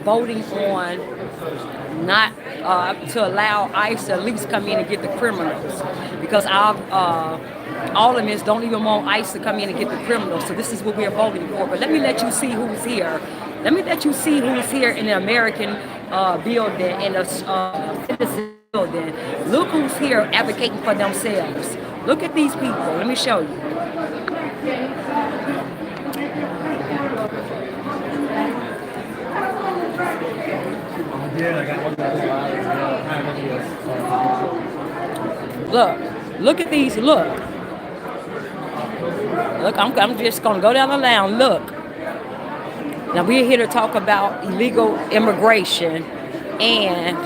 voting on not to allow ICE to at least come in and get the criminals, because our aldermen don't even want ICE to come in and get the criminals. So this is what we're voting for. But let me let you see who's here. Let me let you see who's here in the American building, in the citizen building. Look who's here advocating for themselves. Look at these people. Let me show you. Look at these. Look, I'm just gonna go down the line. Look. Now we're here to talk about illegal immigration and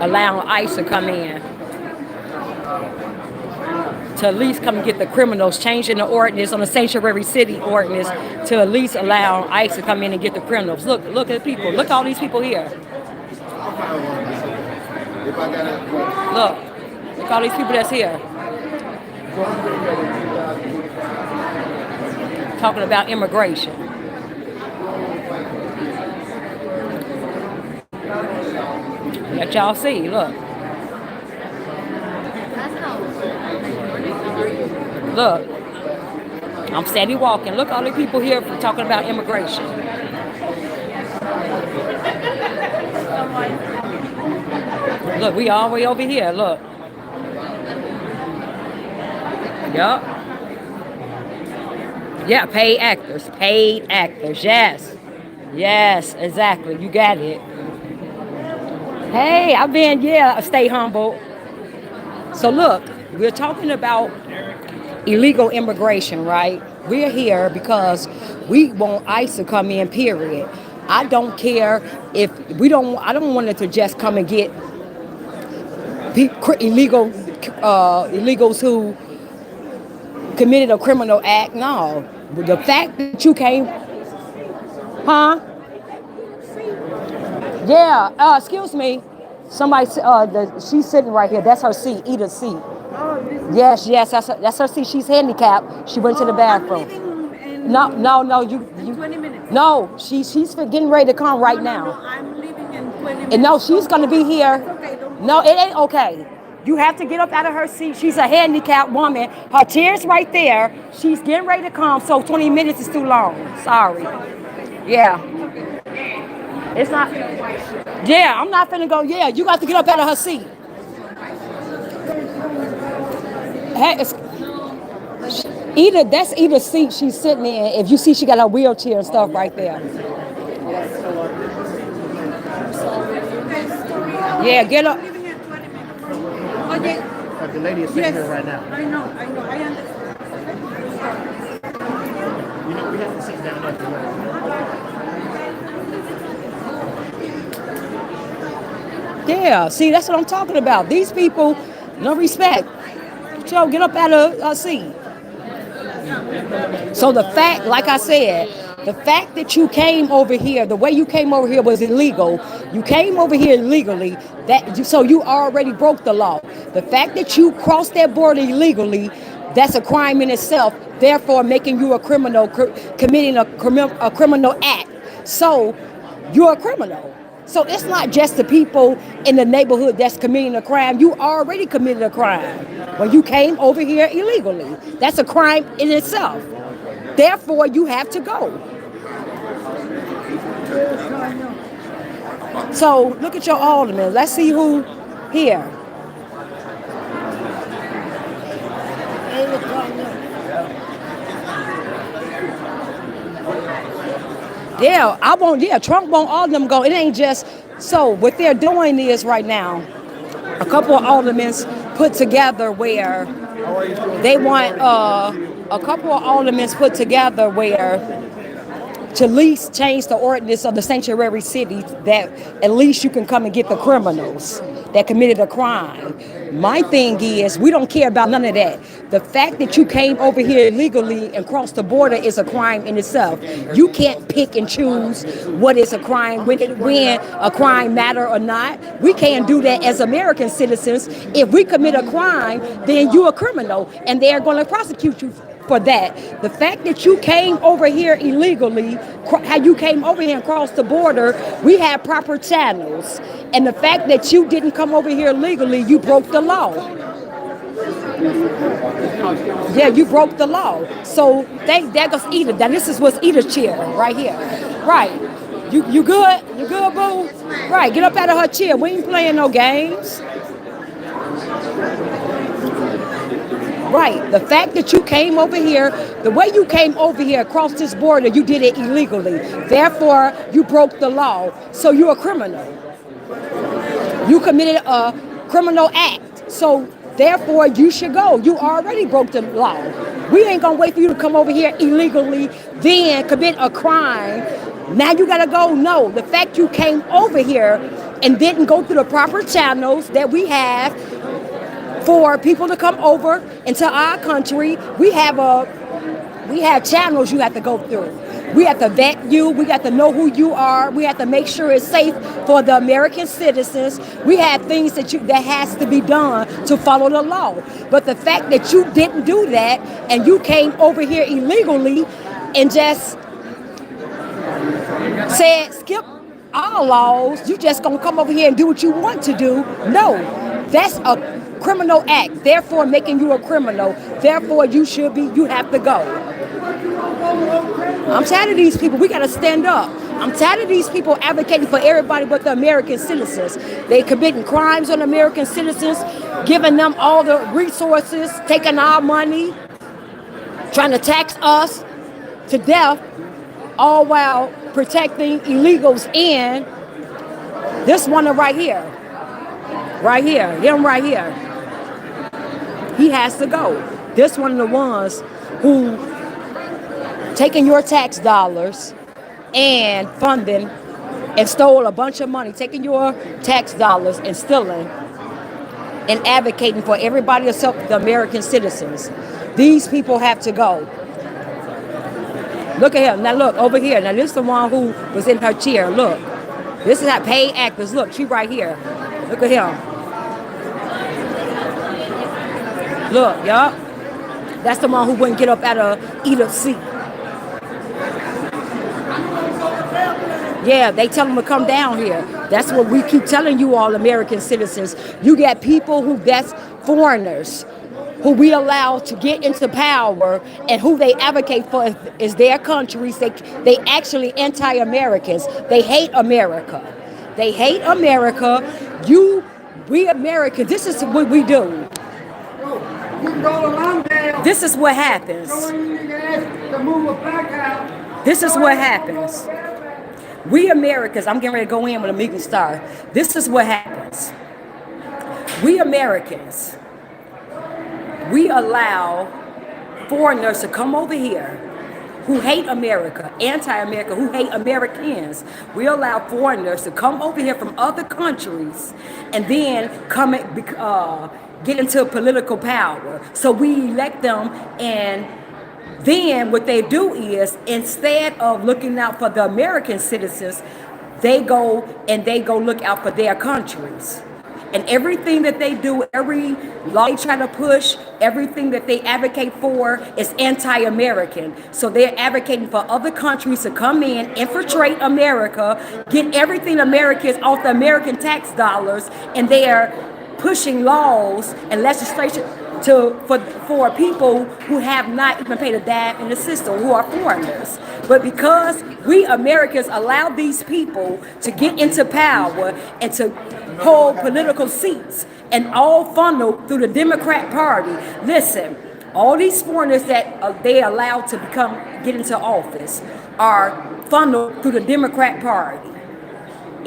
allowing ICE to come in to at least come and get the criminals, changing the ordinance on the sanctuary city ordinance to at least allow ICE to come in and get the criminals. Look at the people. Look at all these people here. Look at all these people that's here. Talking about immigration. Let y'all see, look. Look, I'm steady walking. Look, all the people here for talking about immigration. Look, we all the way over here, look. Yup. Yeah, paid actors, yes. Yes, exactly, you got it. Hey, stay humble. So look, we're talking about illegal immigration, right? We're here because we want ICE to come in, period. I don't care if I don't want it to just come and get illegals who committed a criminal act. No, the fact that you came, Yeah, excuse me. Somebody, she's sitting right here. That's her seat. Eda's seat. Yes, that's her seat. She's handicapped. She went to the bathroom. No, you. 20 minutes. No, she's getting ready to come right now. I'm leaving in 20 minutes. And no, she's gonna be here. Okay, no, it ain't okay. You have to get up out of her seat. She's a handicapped woman. Her chair's right there. She's getting ready to come. So 20 minutes is too long. Sorry. Yeah. It's not. Yeah, I'm not finna go. Yeah, you got to get up out of her seat. Hey, that's Eda's seat she's sitting in. If you see, she got her wheelchair and stuff right there. Yeah, get up. But the lady is sitting here right now. I know, I understand. You know, we have to sit down after Yeah, see, that's what I'm talking about. These people, no respect. Joe, get up out of her seat. So the fact, like I said, the fact that you came over here, the way you came over here was illegal. You came over here illegally, so you already broke the law. The fact that you crossed that border illegally, that's a crime in itself, therefore making you a criminal, committing a criminal act. So you're a criminal. So it's not just the people in the neighborhood that's committing a crime. You already committed a crime when you came over here illegally. That's a crime in itself. Therefore, you have to go. So look at your aldermen. Let's see who here. Trump want all of them go. It ain't just, so what they're doing is right now, a couple of aldermen put together where they want, to at least change the ordinance of the sanctuary city that at least you can come and get the criminals that committed a crime. My thing is, we don't care about none of that. The fact that you came over here illegally and crossed the border is a crime in itself. You can't pick and choose what is a crime, when a crime matter or not. We can't do that as American citizens. If we commit a crime, then you're a criminal, and they're going to prosecute you for that. The fact that you came over here illegally, how you came over here and crossed the border, we had proper channels. And the fact that you didn't come over here legally, you broke the law. Yeah, you broke the law. So that goes Eda. Now this is what's Eda's chair right here. Right. You good? You good, boo? Right. Get up out of her chair. We ain't playing no games. Right. The fact that you came over here, the way you came over here across this border, you did it illegally. Therefore, you broke the law. So you're a criminal. You committed a criminal act. So therefore, you should go. You already broke the law. We ain't gonna wait for you to come over here illegally, then commit a crime. Now you gotta go. No, the fact you came over here and didn't go through the proper channels that we have for people to come over into our country, we have channels you have to go through. We have to vet you. We got to know who you are. We have to make sure it's safe for the American citizens. We have things that has to be done to follow the law. But the fact that you didn't do that and you came over here illegally and just said skip our laws, you just gonna come over here and do what you want to do. No, that's a criminal act, therefore making you a criminal. Therefore you have to go. I'm tired of these people. We got to stand up. I'm tired of these people advocating for everybody but the American citizens. They committing crimes on American citizens, giving them all the resources, taking our money, trying to tax us to death, all while protecting illegals in this one right here. Right here. Him right here. He has to go. This one of the ones who taking your tax dollars and funding and stole a bunch of money, taking your tax dollars and stealing and advocating for everybody except the American citizens. These people have to go. Look at him. Now look over here. Now this is the one who was in her chair. Look. This is how paid actors. Look, she right here. Look at him. Look, yup. That's the one who wouldn't get up out of Eda's seat. Yeah, they tell them to come down here. That's what we keep telling you all, American citizens. You got people that's foreigners, who we allow to get into power, and who they advocate for is their countries. They actually anti-Americans. They hate America. They hate America. We Americans, this is what we do. This is what happens. This is what happens. We Americans, I'm getting ready to go in with a meeting star. This is what happens. We Americans, we allow foreigners to come over here who hate America, anti-America, who hate Americans. We allow foreigners to come over here from other countries and then come and get into political power. So we elect them, and then what they do is, instead of looking out for the American citizens, they go look out for their countries. And everything that they do, every law they try to push, everything that they advocate for is anti-American. So they're advocating for other countries to come in, infiltrate America, get everything Americans off the American tax dollars, and they are pushing laws and legislation for people who have not even paid a dime in the system, who are foreigners. But because we Americans allow these people to get into power and to hold political seats, and all funneled through the Democrat Party. Listen, all these foreigners that they allowed to get into office are funneled through the Democrat Party,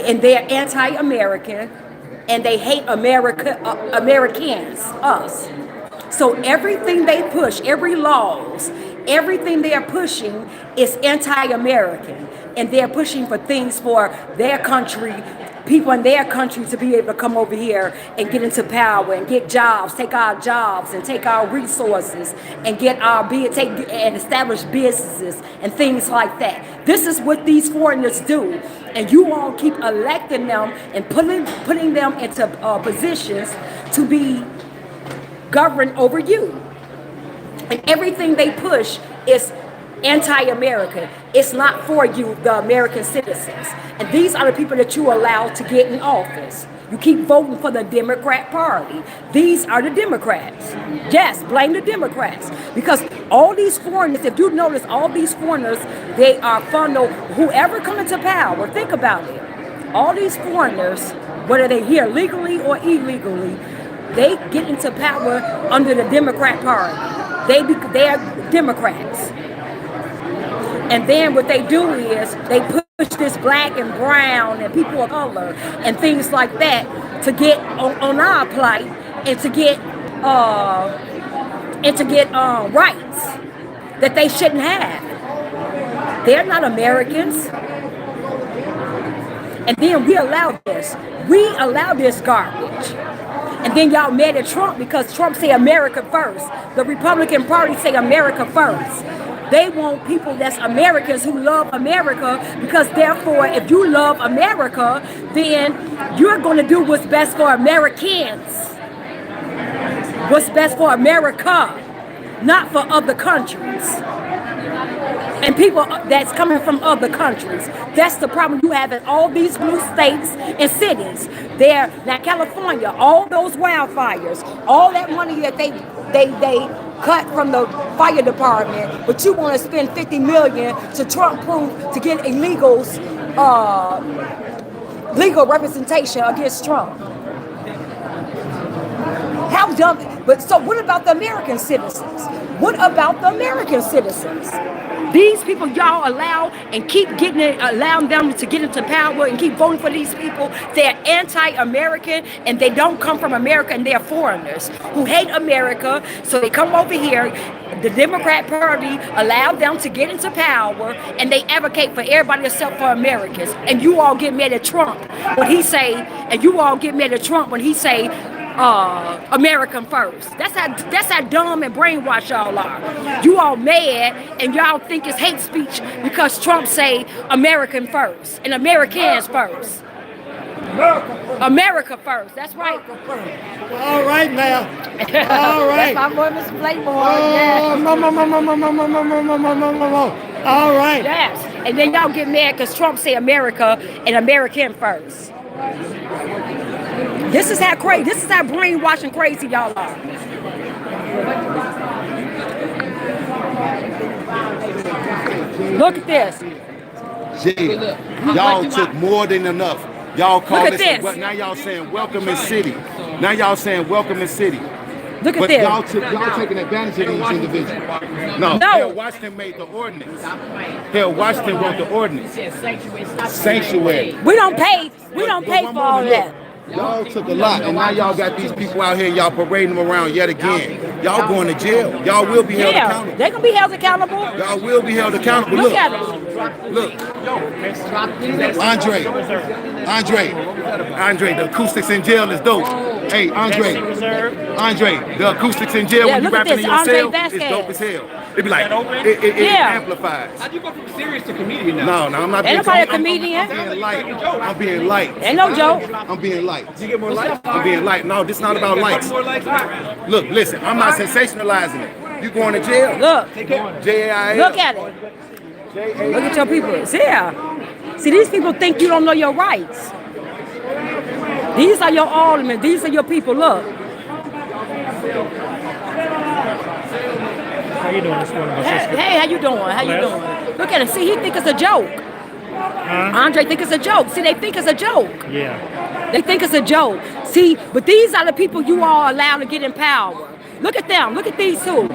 and they're anti-American, and they hate Americans, us. So everything they push, every laws, everything they are pushing is anti-American, and they're pushing for things for their country, people in their country to be able to come over here and get into power and get jobs, take our jobs and take our resources and and establish businesses and things like that. This is what these foreigners do, and you all keep electing them and putting them into positions to be governed over you. And everything they push is anti-American. It's not for you, the American citizens. And these are the people that you allow to get in office. You keep voting for the Democrat Party. These are the Democrats. Yes, blame the Democrats. Because all these foreigners, if you notice, all these foreigners, they are funneled, whoever comes into power, think about it. All these foreigners, whether they're here legally or illegally, they get into power under the Democrat Party. They are Democrats. And then what they do is they push this black and brown and people of color and things like that to get on our plight and to get rights that they shouldn't have. They're not Americans. And then we allow this. We allow this garbage. And then y'all mad at Trump because Trump say America first. The Republican Party say America first. They want people that's Americans who love America because therefore if you love America, then you're going to do what's best for Americans. What's best for America, not for other countries. And people that's coming from other countries. That's the problem you have in all these blue states and cities. There, now California, all those wildfires, all that money that they cut from the fire department, but you want to spend $50 million to Trump-proof to get illegals legal representation against Trump. How dumb! But so what about the American citizens? What about the American citizens? These people y'all allow and keep allowing them to get into power and keep voting for these people. They're anti-American and they don't come from America and they're foreigners who hate America. So they come over here. The Democrat Party allowed them to get into power and they advocate for everybody except for Americans. And you all get mad at Trump when he say, American first. That's how dumb and brainwashed y'all are. You all mad and y'all think it's hate speech because Trump say American first and Americans first. America first. That's right. All right now. All right. That's my boy, Mr. Playboy. All right. Yes. And then y'all get mad because Trump say America and American first. This is how brainwashing crazy y'all are. Look at this. Y'all took more than enough. Y'all call this. Now y'all saying welcoming city. Now y'all saying welcoming city. Look at but this. Y'all taking advantage of these individuals. No. Hale Washington made the ordinance. Hale Washington wrote the ordinance. Sanctuary. We don't pay for all that. Y'all took a lot, and now y'all got these people out here, y'all parading them around yet again. Y'all going to jail. Y'all will be held accountable. They're going to be held accountable. Y'all will be held accountable. Look at them. Look. Andre, the acoustics in jail is dope. Hey, Andre, the acoustics in jail when you rapping in your cell is dope as hell. It be like, it amplifies. How do you go from serious to comedian now? No, I'm not being a comedian. I'm being light. Ain't no joke. I'm being light. You get more likes? I'm being light. No, this is not about likes. Look, listen, I'm not sensationalizing it. You going to jail? Look. J-A-I-L. Look at it. Look at your people. See, these people think you don't know your rights. These are your aldermen. These are your people. Look. How you doing this morning, my sister? Hey, how you doing? Look at him. See, he think it's a joke. Andre think it's a joke. See, they think it's a joke. Yeah. They think it's a joke. See, but these are the people you all allow to get in power. Look at them. Look at these two.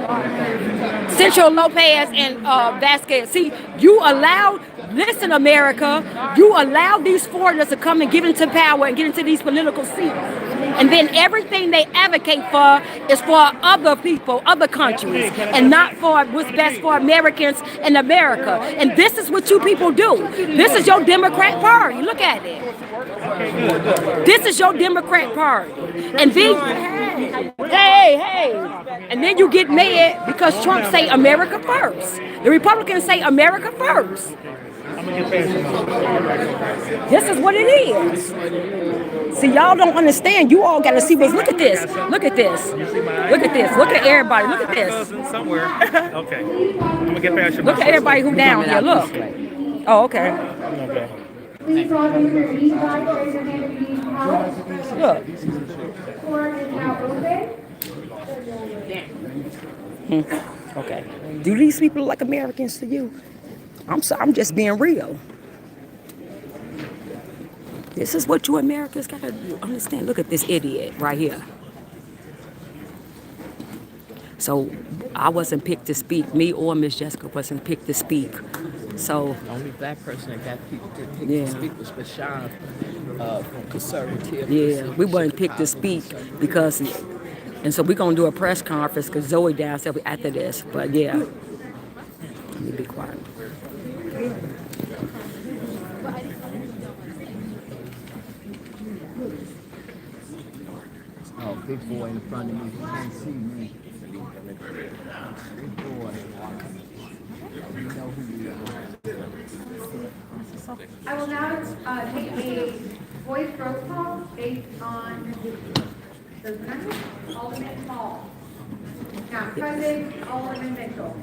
Central Lopez and Vasquez. See, you allowed, listen, America, you allow these foreigners to come and get into power and get into these political seats. And then everything they advocate for is for other people, other countries, and not for what's best for Americans and America. And this is what you people do. This is your Democrat Party. Look at it. This is your Democrat Party. And then, hey. And then you get mad because Trump say America first. The Republicans say America first. I'm gonna get paid for This is what it is. See, y'all don't understand. You all got to see what's. Look at this. Look at this. Look at this. Look at everybody. Look at this. Somewhere. Okay. I'm gonna get past your. Look at everybody who down here. Look. Oh, okay. Okay. Please all use your e-card, raise your hand if you need help. Look. Floor is now open. Okay. Do these people look like Americans to you? I'm just being real. This is what you Americans gotta understand. Look at this idiot right here. So I wasn't picked to speak. Me or Miss Jessica wasn't picked to speak. So The only black person that got picked Yeah. to speak was Bashan from Conservative. yeah, we wasn't picked to speak because, and so we're gonna do a press conference because Zoe downstairs after this. But yeah, let me be quiet. Oh, big boy in front of me. You can't see me. Big boy. You know who you are. I will now take a voice roll call based on the number. Alderman Hall. Not present, Alderman Mitchell.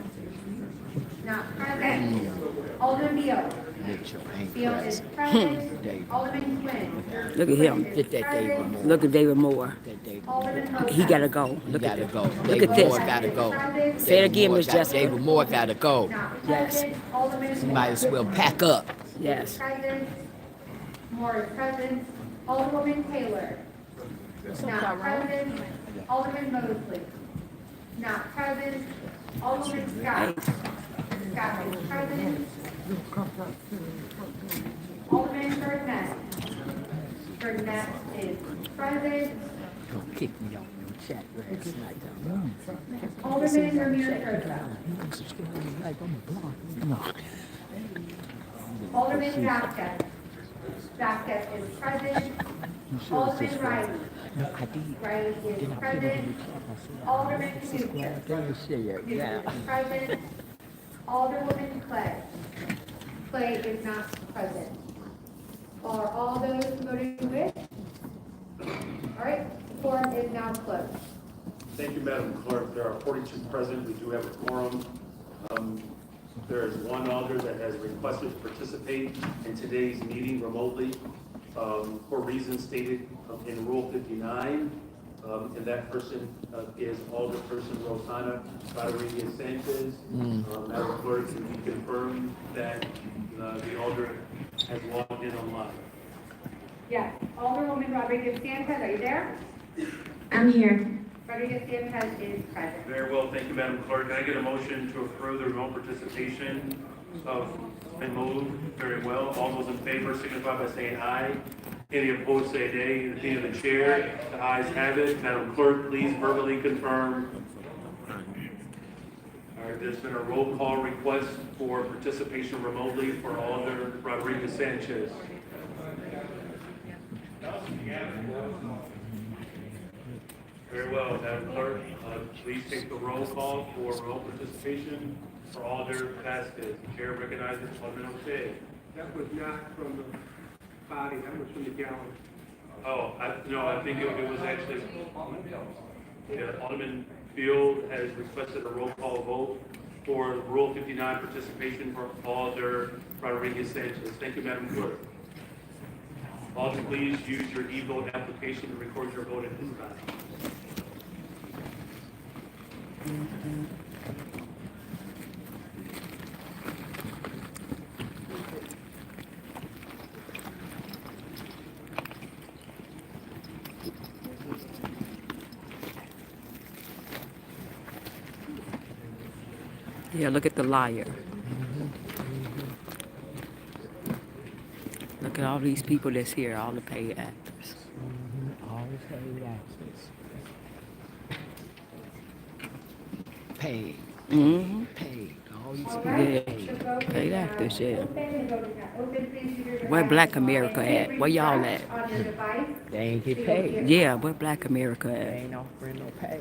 Not present, Alderman Beal. Mitchell ain't Beal is present. present, Alderman Quinn. Look at him. Get that David Moore. Look at David Moore. That David. Alderman Mosley. He gotta go. You Look at gotta this. go. Look David at this. Moore gotta go. Say it again, Moore Miss Jessica. David Moore gotta go. Not Yes. present, Alderman You might as well pack up. Yes. Present. Moore is present. Alderwoman Taylor. Not present. Alderman Mosley. Not present. Alderman Scott. Scott is present. Alderman Burnett. Burnett is present. Don't kick me off your chat last night. Alderman Ramir Turco. Alderman Vasquez. Vasquez is present. Alderman Riley. Riley is present. Alderman Cooper. Cooper is present. Alderwoman Clay. Clay is not present. Are all those voting with? All right, forum is now closed. Thank you, Madam Clerk. There are 42 present. We do have a quorum. There is one alder that has requested to participate in today's meeting remotely for reasons stated in Rule 59. And that person is Alderperson Rosana Rodriguez Sanchez. Madam Clerk, can you confirm that the alder has logged in online? Yes, Alderwoman Rodriguez Sanchez, are you there? I'm here. Rodriguez Sanchez is present. Very well, thank you, Madam Clerk. Can I get a motion to approve the remote participation of, and move? Very well. All those in favor signify by saying aye. Any opposed say nay. In the opinion of the chair, the ayes have it. Madam Clerk, please verbally confirm. All right, there's been a roll call request for participation remotely for Alder Rodriguez Sanchez. Very well, Madam Clerk, please take the roll call for remote participation for Alder Vasquez. The chair recognizes Alderman O'Shea. That was not from the body, that was from the gallery. Oh, no, I think it was actually, yeah, Alderman Field has requested a roll call vote for Rule 59 participation for Alder Rodriguez Sanchez. Thank you, Madam Clerk. Alder, please use your e-vote application to record your vote at this time. Yeah, look at the liar. Look at all these people that's here, all the paid actors. All paid actors. Paid. Mm-hmm. Paid. All these All people Yeah, paid. paid actors, yeah. Open, the vote is now open. Please use your Where device Black and America hit at? Where y'all at? refresh on your device. They ain't get paid. Yeah, where Black America They at? ain't offering no pay.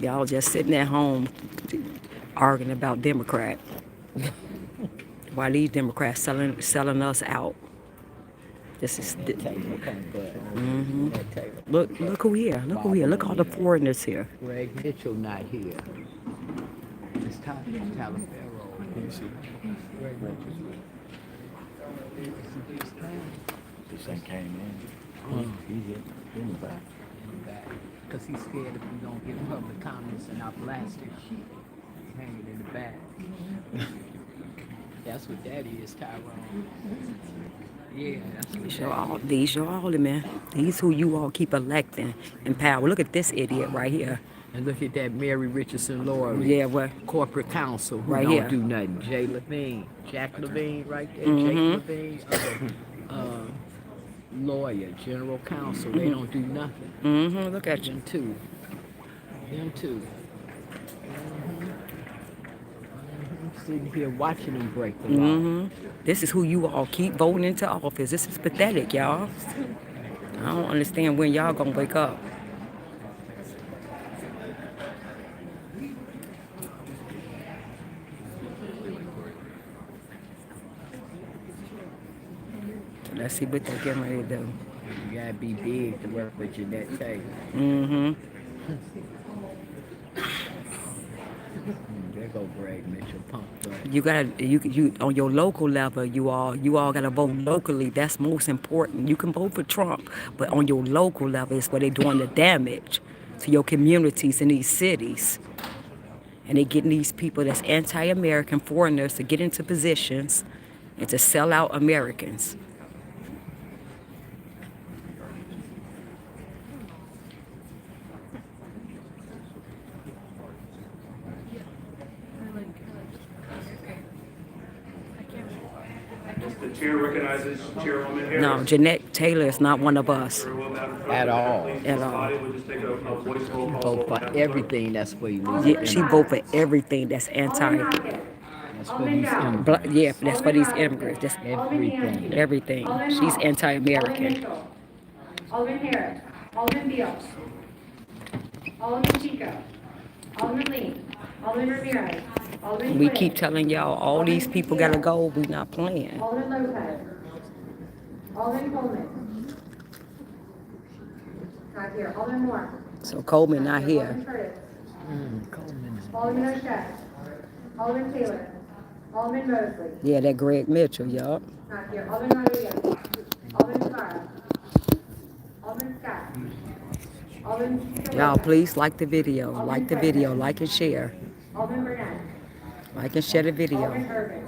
Y'all just sitting at home arguing about Democrat. While these Democrats selling us out. This is. Taylor come good. That Taylor. Look who here. Look who here. Look all the foreigners here. Greg Mitchell not here. It's Talaferro. Greg Mitchell. This thing came in. He's in the back. Because he's scared if we don't get public comments and our blasting sheet hanging in the back. That's what that is, Tyrone. Yeah, that's what These your aldermen. These who you all keep electing in power. Look at this idiot right here. And look at that Mary Richardson Laurie. Yeah, what? Corporate counsel who Right don't here. do nothing. Jay Levine. Jack Levine right there. Jake Levine. Lawyer, general counsel. They don't do nothing. Look at you. Them two. Sitting here watching them break the law. This is who you all keep voting into office. This is pathetic, y'all. I don't understand when y'all gonna wake up. Let's see what they're getting ready to do. You gotta be big to work with Jeanette Taylor. There go Greg Mitchell pumped up. You gotta you on your local level. You all gotta vote locally. That's most important. You can vote for Trump, but on your local level is where they're doing the damage to your communities in these cities. And they're getting these people that's anti-American foreigners to get into positions and to sell out Americans. The chair recognizes Chairwoman Harris. No, Jeanette Taylor is not one of us. Very well, Madam Clerk. At all. Please, At Ms. all. Lottie, we'll just take a voice roll call. Vote for Madam Clerk. everything that's for you. Yeah, she vote for everything that's anti. That's for these immigrants. Yeah, that's for these immigrants. That's Everything. everything. She's anti-American. Alderman Harris, Alderman Beal, Alderman Chico, Alderman Lee, Alderman Ramirez, Alderman We Quinn, keep telling y'all all these people gotta go. We not playing. Alderman Lopez, Alderman Coleman. Not here. Alderman Moore. So Coleman not here. Alderman Curtis. Coleman is- Alderman O'Shea. Alderman Taylor. Alderman Mosley. Yeah, that Greg Mitchell, y'all. Not here. Alderman Rodriguez. Alderman Savara. Alderman Scott. Alderman Y'all please like the video. Like the video. Like and share. Alderman Burnett. Like and share the Alderman video. Irvin.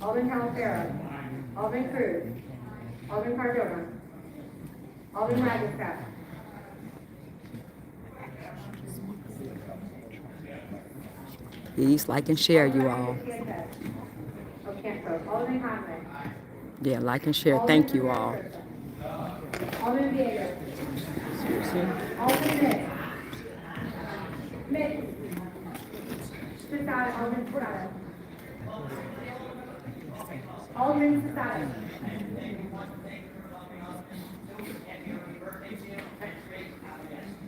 Alderman Talaferro. Alderman Cruz. Alderman Cardona. Alderman Ragiscott. Please like and share, you all. Oh, can't vote. Alderman Conway. Yeah, like and share. Thank you all. Alderman Villegas. Alderman Mitt. Mitt. Cesaro. Alderman Cesaro. Alderman Cesaro.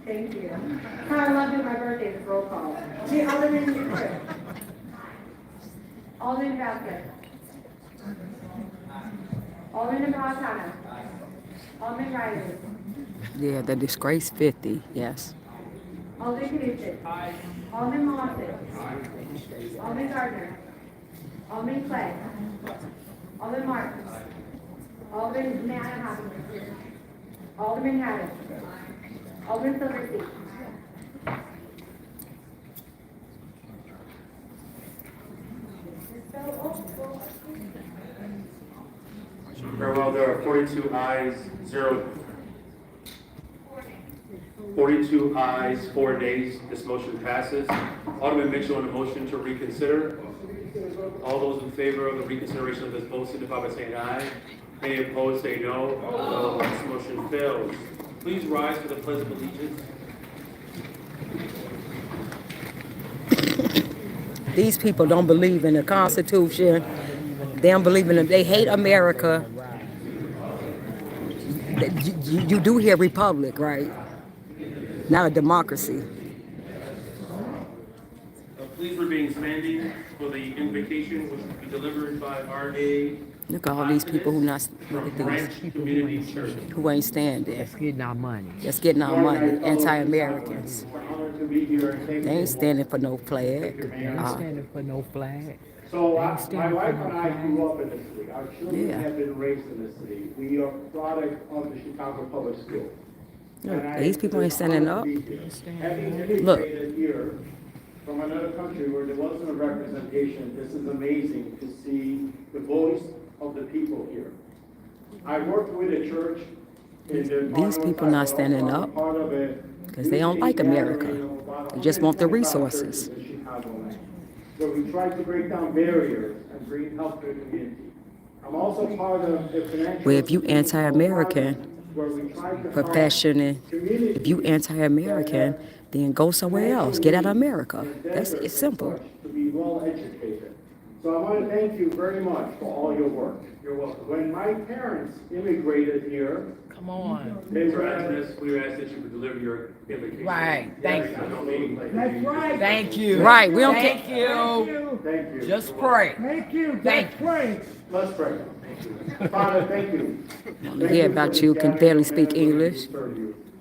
Thank you. I love it. My birthday is roll call. Alderman Chris. Alderman Vasquez. Alderman Napolitano. Alderman Riley. Yeah, the disgrace 50. Yes. Alderman Knudsen. Alderman Lawson. Alderman Gardner. Alderman Clay. Alderman Martin. Alderman Manhattan. Alderman Haddon. Alderman Silverstein. Very well, there are 42 ayes, 42 ayes, 4 nays. This motion passes. Alderman Mitchell on the motion to reconsider. All those in favor of the reconsideration of this vote signify by saying aye. Any opposed, say no. No. This motion fails. Please rise for the pledge of allegiance. These people don't believe in the Constitution. They don't believe in it. They hate America. You do hear republic, right? Not a democracy. Please remain standing for the invocation, which will be delivered by R.A. Look at all these people who not, look at Branch these, Community Church. who ain't standing. That's getting our money. That's getting our money, anti-Americans. It's an honor to be here and thank They you. ain't standing for no flag. They ain't standing for no flag. So They ain't my standing wife for and no I flag. grew up in this city. Our children Yeah. have been raised in this city. We are product of the Chicago Public Schools. Look, And these people ain't standing up. Having immigrated here from another country where there wasn't a representation, this is amazing to see the voice of the people here. I worked with a church in the These people not standing up because they don't like America. They just want the resources. So we tried to break down barriers and bring help to the community. I'm also part of the financial. Well, if you anti-American, where we try to profession, and if you anti-American, then go somewhere else. Get out of America. That's it's simple. To be well educated. So I want to thank you very much for all your work. You're welcome. When my parents immigrated here, Come on. they We were were asked that you would deliver your invocation. Right. Thank you. That's right. Thank you. Right, we don't Thank you. Thank you. Just pray. Thank you. Thank Pray. Let's pray. Father, thank you. hear about you can barely speak English.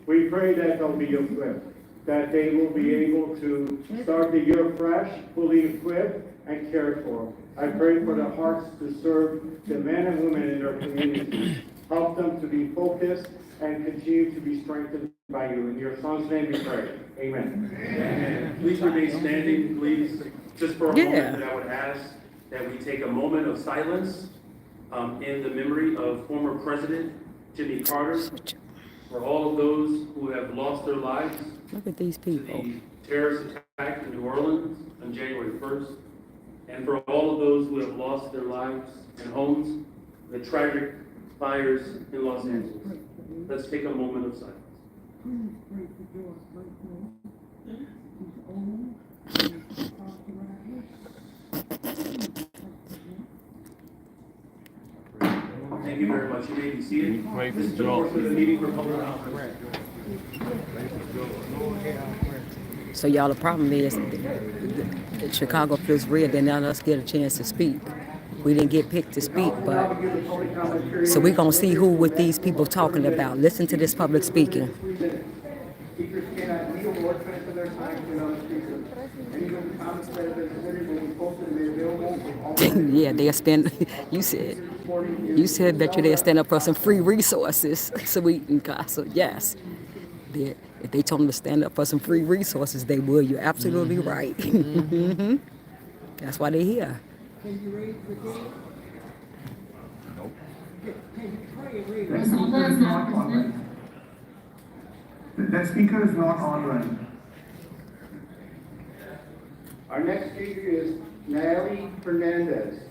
We pray that they'll be equipped, that they will be able to start the year fresh, fully equipped and cared for. I pray for their hearts to serve the men and women in their communities. Help them to be focused and continue to be strengthened by you. In your son's name we pray. Amen. Amen. Please remain standing, please. Just for a moment, I would ask that we take a moment of silence in the memory of former President Jimmy Carter, for all of those who have lost their lives. Look at these people. The terrorist attack in New Orleans on January 1st, and for all of those who have lost their lives and homes, the tragic fires in Los Angeles. Let's take a moment of silence. Thank you very much. You may be seated. This is the portion of the meeting for public comment. So y'all, the problem is that Chicago feels red. They let us get a chance to speak. We didn't get picked to speak, but so we're gonna see who with these people talking about. Listen to this public speaking. Teachers cannot read or transfer their time on the speaker. Any of the comments that have been submitted will be posted and made available. Yeah, they'll stand. You said that they'll stand up for some free resources so we can gossip. Yes, if they told them to stand up for some free resources, they would. You're absolutely right. That's why they're here. Can you read the date? Nope. Can you pray and read? The speaker is not online. The speaker is not online. Our next speaker is Nayeli Fernandez.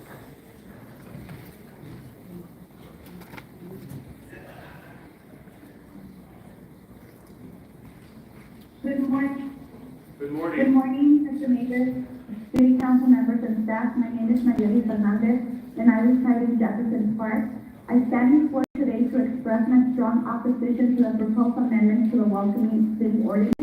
Good morning. Good Good morning. morning, Mr. Mayor, City Council members and staff. My name is Nayeli Fernandez, and I reside in Jefferson Park. I stand before you today to express my strong opposition to the proposed amendment to the welcoming city ordinance.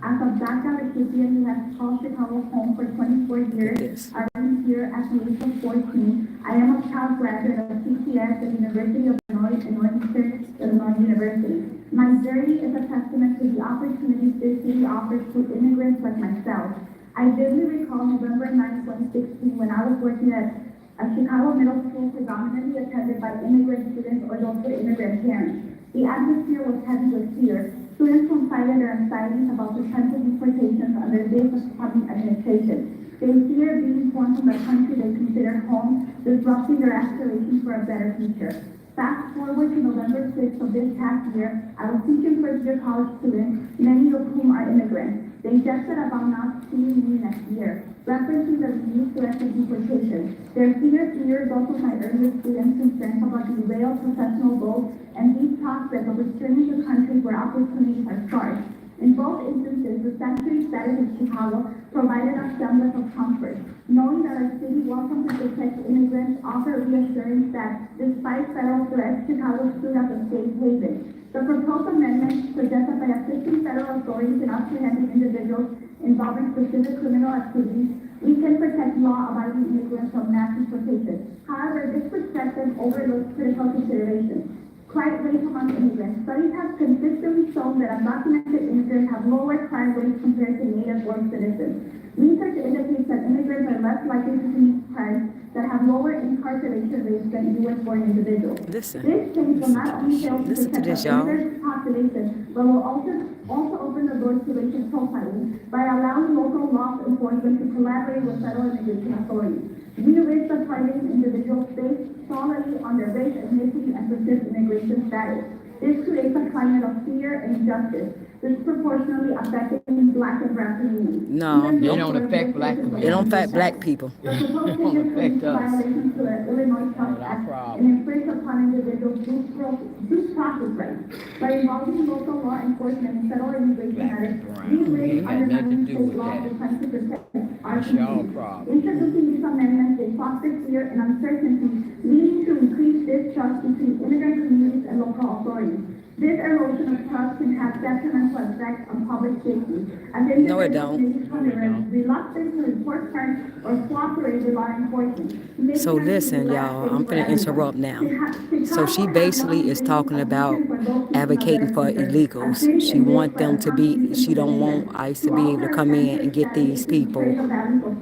As a DACA recipient who has called Chicago home for 24 years, arriving here at the age of 14, I am a proud graduate of CCS at the University of Illinois and Northeastern Illinois University. My journey is a testament to the opportunities this city offers to immigrants like myself. I vividly recall November 9, 2016, when I was working at a Chicago middle school predominantly attended by immigrant students or those with immigrant parents. The atmosphere was heavy with fear. Students confided their anxieties about potential deportations under this upcoming administration. They fear being torn from the country they consider home, disrupting their aspirations for a better future. Fast forward to November 6th of this past year, I was teaching first-year college students, many of whom are immigrants. They jested about not seeing me next year, referencing the reduced threat of deportation. Their fears mirrored both of my earlier students' concerns about derailed professional goals and these prospects of returning to countries where opportunities are scarce. In both instances, the sanctuary status of Chicago provided a semblance of comfort, knowing that our city welcomes and protects immigrants offer reassurance that, despite federal threats, Chicago stood as a safe haven. The proposed amendment suggests that by assisting federal authorities in apprehending individuals involving specific criminal activities, We can protect law-abiding immigrants from mass deportation. However, this perspective overlooks critical considerations. Crime rates among immigrants. Studies have consistently shown that undocumented immigrants have lower crime rates compared to native-born citizens. Research indicates that immigrants are less likely to commit crimes that have lower incarceration rates than U.S.-born individuals. Listen. This change will not only fail to Listen to protect this, the y'all. immigrant population, but will also open the doors to racial profiling by allowing local law enforcement to collaborate with federal immigration authorities. We risk targeting individuals based solely on their race, ethnicity, and persistent immigration status. This creates a climate of fear and injustice, disproportionately affecting Black and brown communities. No, They don't affect black people. It don't affect black people. The proposed don't changes affect commit us. violations to the Illinois Trust Not our Act problem. and infringe upon individuals' due process rights. By involving local law enforcement and federal immigration matters, these rates Ain't got nothing to undermine do state with laws that. designed to protect our That's y'all communities. problem. Introducing these amendments, they foster fear and uncertainty, leading to increased distrust between immigrant communities and local authorities. This erosion of trust can have detrimental effects on public safety, as No, it individuals don't. may become reluctant to report crimes or cooperate with law enforcement. making So us listen, less y'all, safe I'm for finna everyone. interrupt now. So Chicago she has basically long is been talking a about beacon for those seeking advocating a for better future, illegals. a city She and want them place to where be, constitutional she don't want citizens ICE to be able to come in and get these people.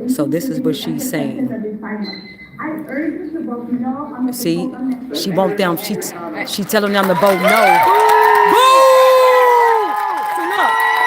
So this is what she's saying. I urge you to vote no on the See, proposed amendment. she want them, she telling them to vote no. Boo! So look.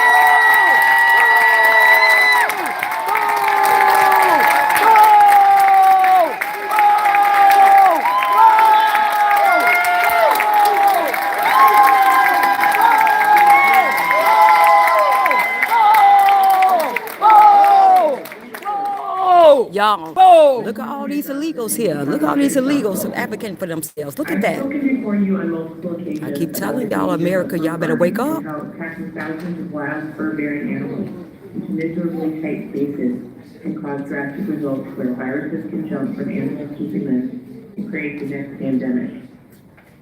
Y'all, look at all these illegals here. Look at all these illegals advocating for themselves. Look at that. Before you on multiple occasions. I keep telling y'all, America, y'all better wake up. Taxing thousands of wild fur-bearing animals into miserably tight spaces can cause drastic results where viruses can jump from animals keeping them and create the next pandemic.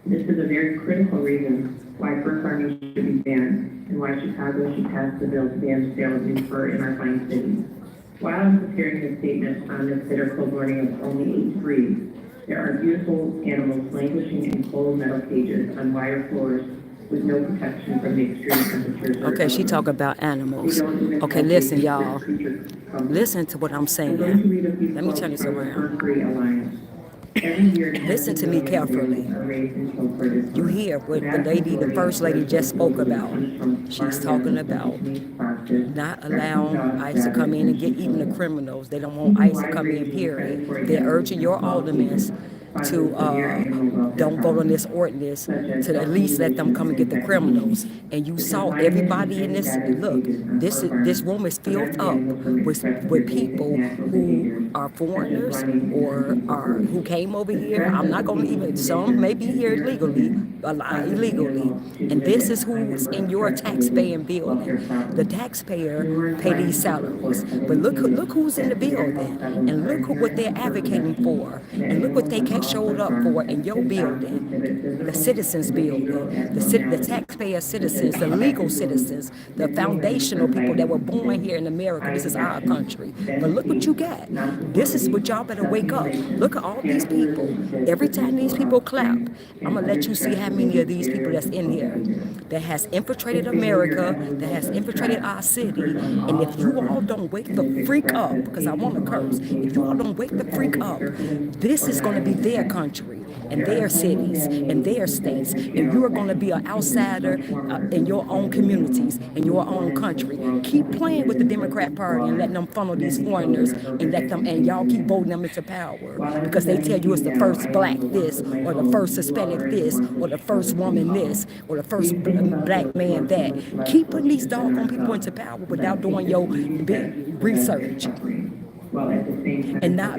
This is a very critical reason why fur farming should be banned and why Chicago should pass the bill to ban the sale of new fur in our fine cities. While I'm preparing this statement on this bitter cold morning of only 8 degrees, there are beautiful animals languishing in cold metal cages on wire floors with no protection from the extreme temperatures. Okay, she talking about animals. Okay, listen, y'all. Listen to what I'm saying. Let me turn this around. Listen to me carefully. You hear what the lady, the first lady just spoke about. She's talking about not allowing ICE to come in and get even the criminals. They don't want ICE to come in, period. They're urging your aldermen to don't vote on this ordinance, to at least let them come and get the criminals. And you saw everybody in this, look, this room is filled up with people who are foreigners or are who came over here. I'm not going to even, some may be here illegally, a lot illegally. And this is who's in your taxpaying building. The taxpayer pay these salaries. But look who's in the building, and look what they're advocating for, and look what they showed up for in your building, the citizens building, the taxpayer citizens, the legal citizens, the foundational people that were born here in America. This is our country. But look what you got. This is what y'all better wake up. Look at all these people. Every time these people clap, I'm gonna let you see how many of these people that's in here that has infiltrated America, that has infiltrated our city. And if you all don't wake the freak up, because I want to curse, if you all don't wake the freak up, this is going to be their country and their cities and their states, and you are going to be an outsider in your own communities, in your own country. Keep playing with the Democrat Party and letting them funnel these foreigners and let them, and y'all keep voting them into power because they tell you it's the first black this, or the first Hispanic this, or the first woman this, or the first black man that. Keep putting these doggone people into power without doing your big research and not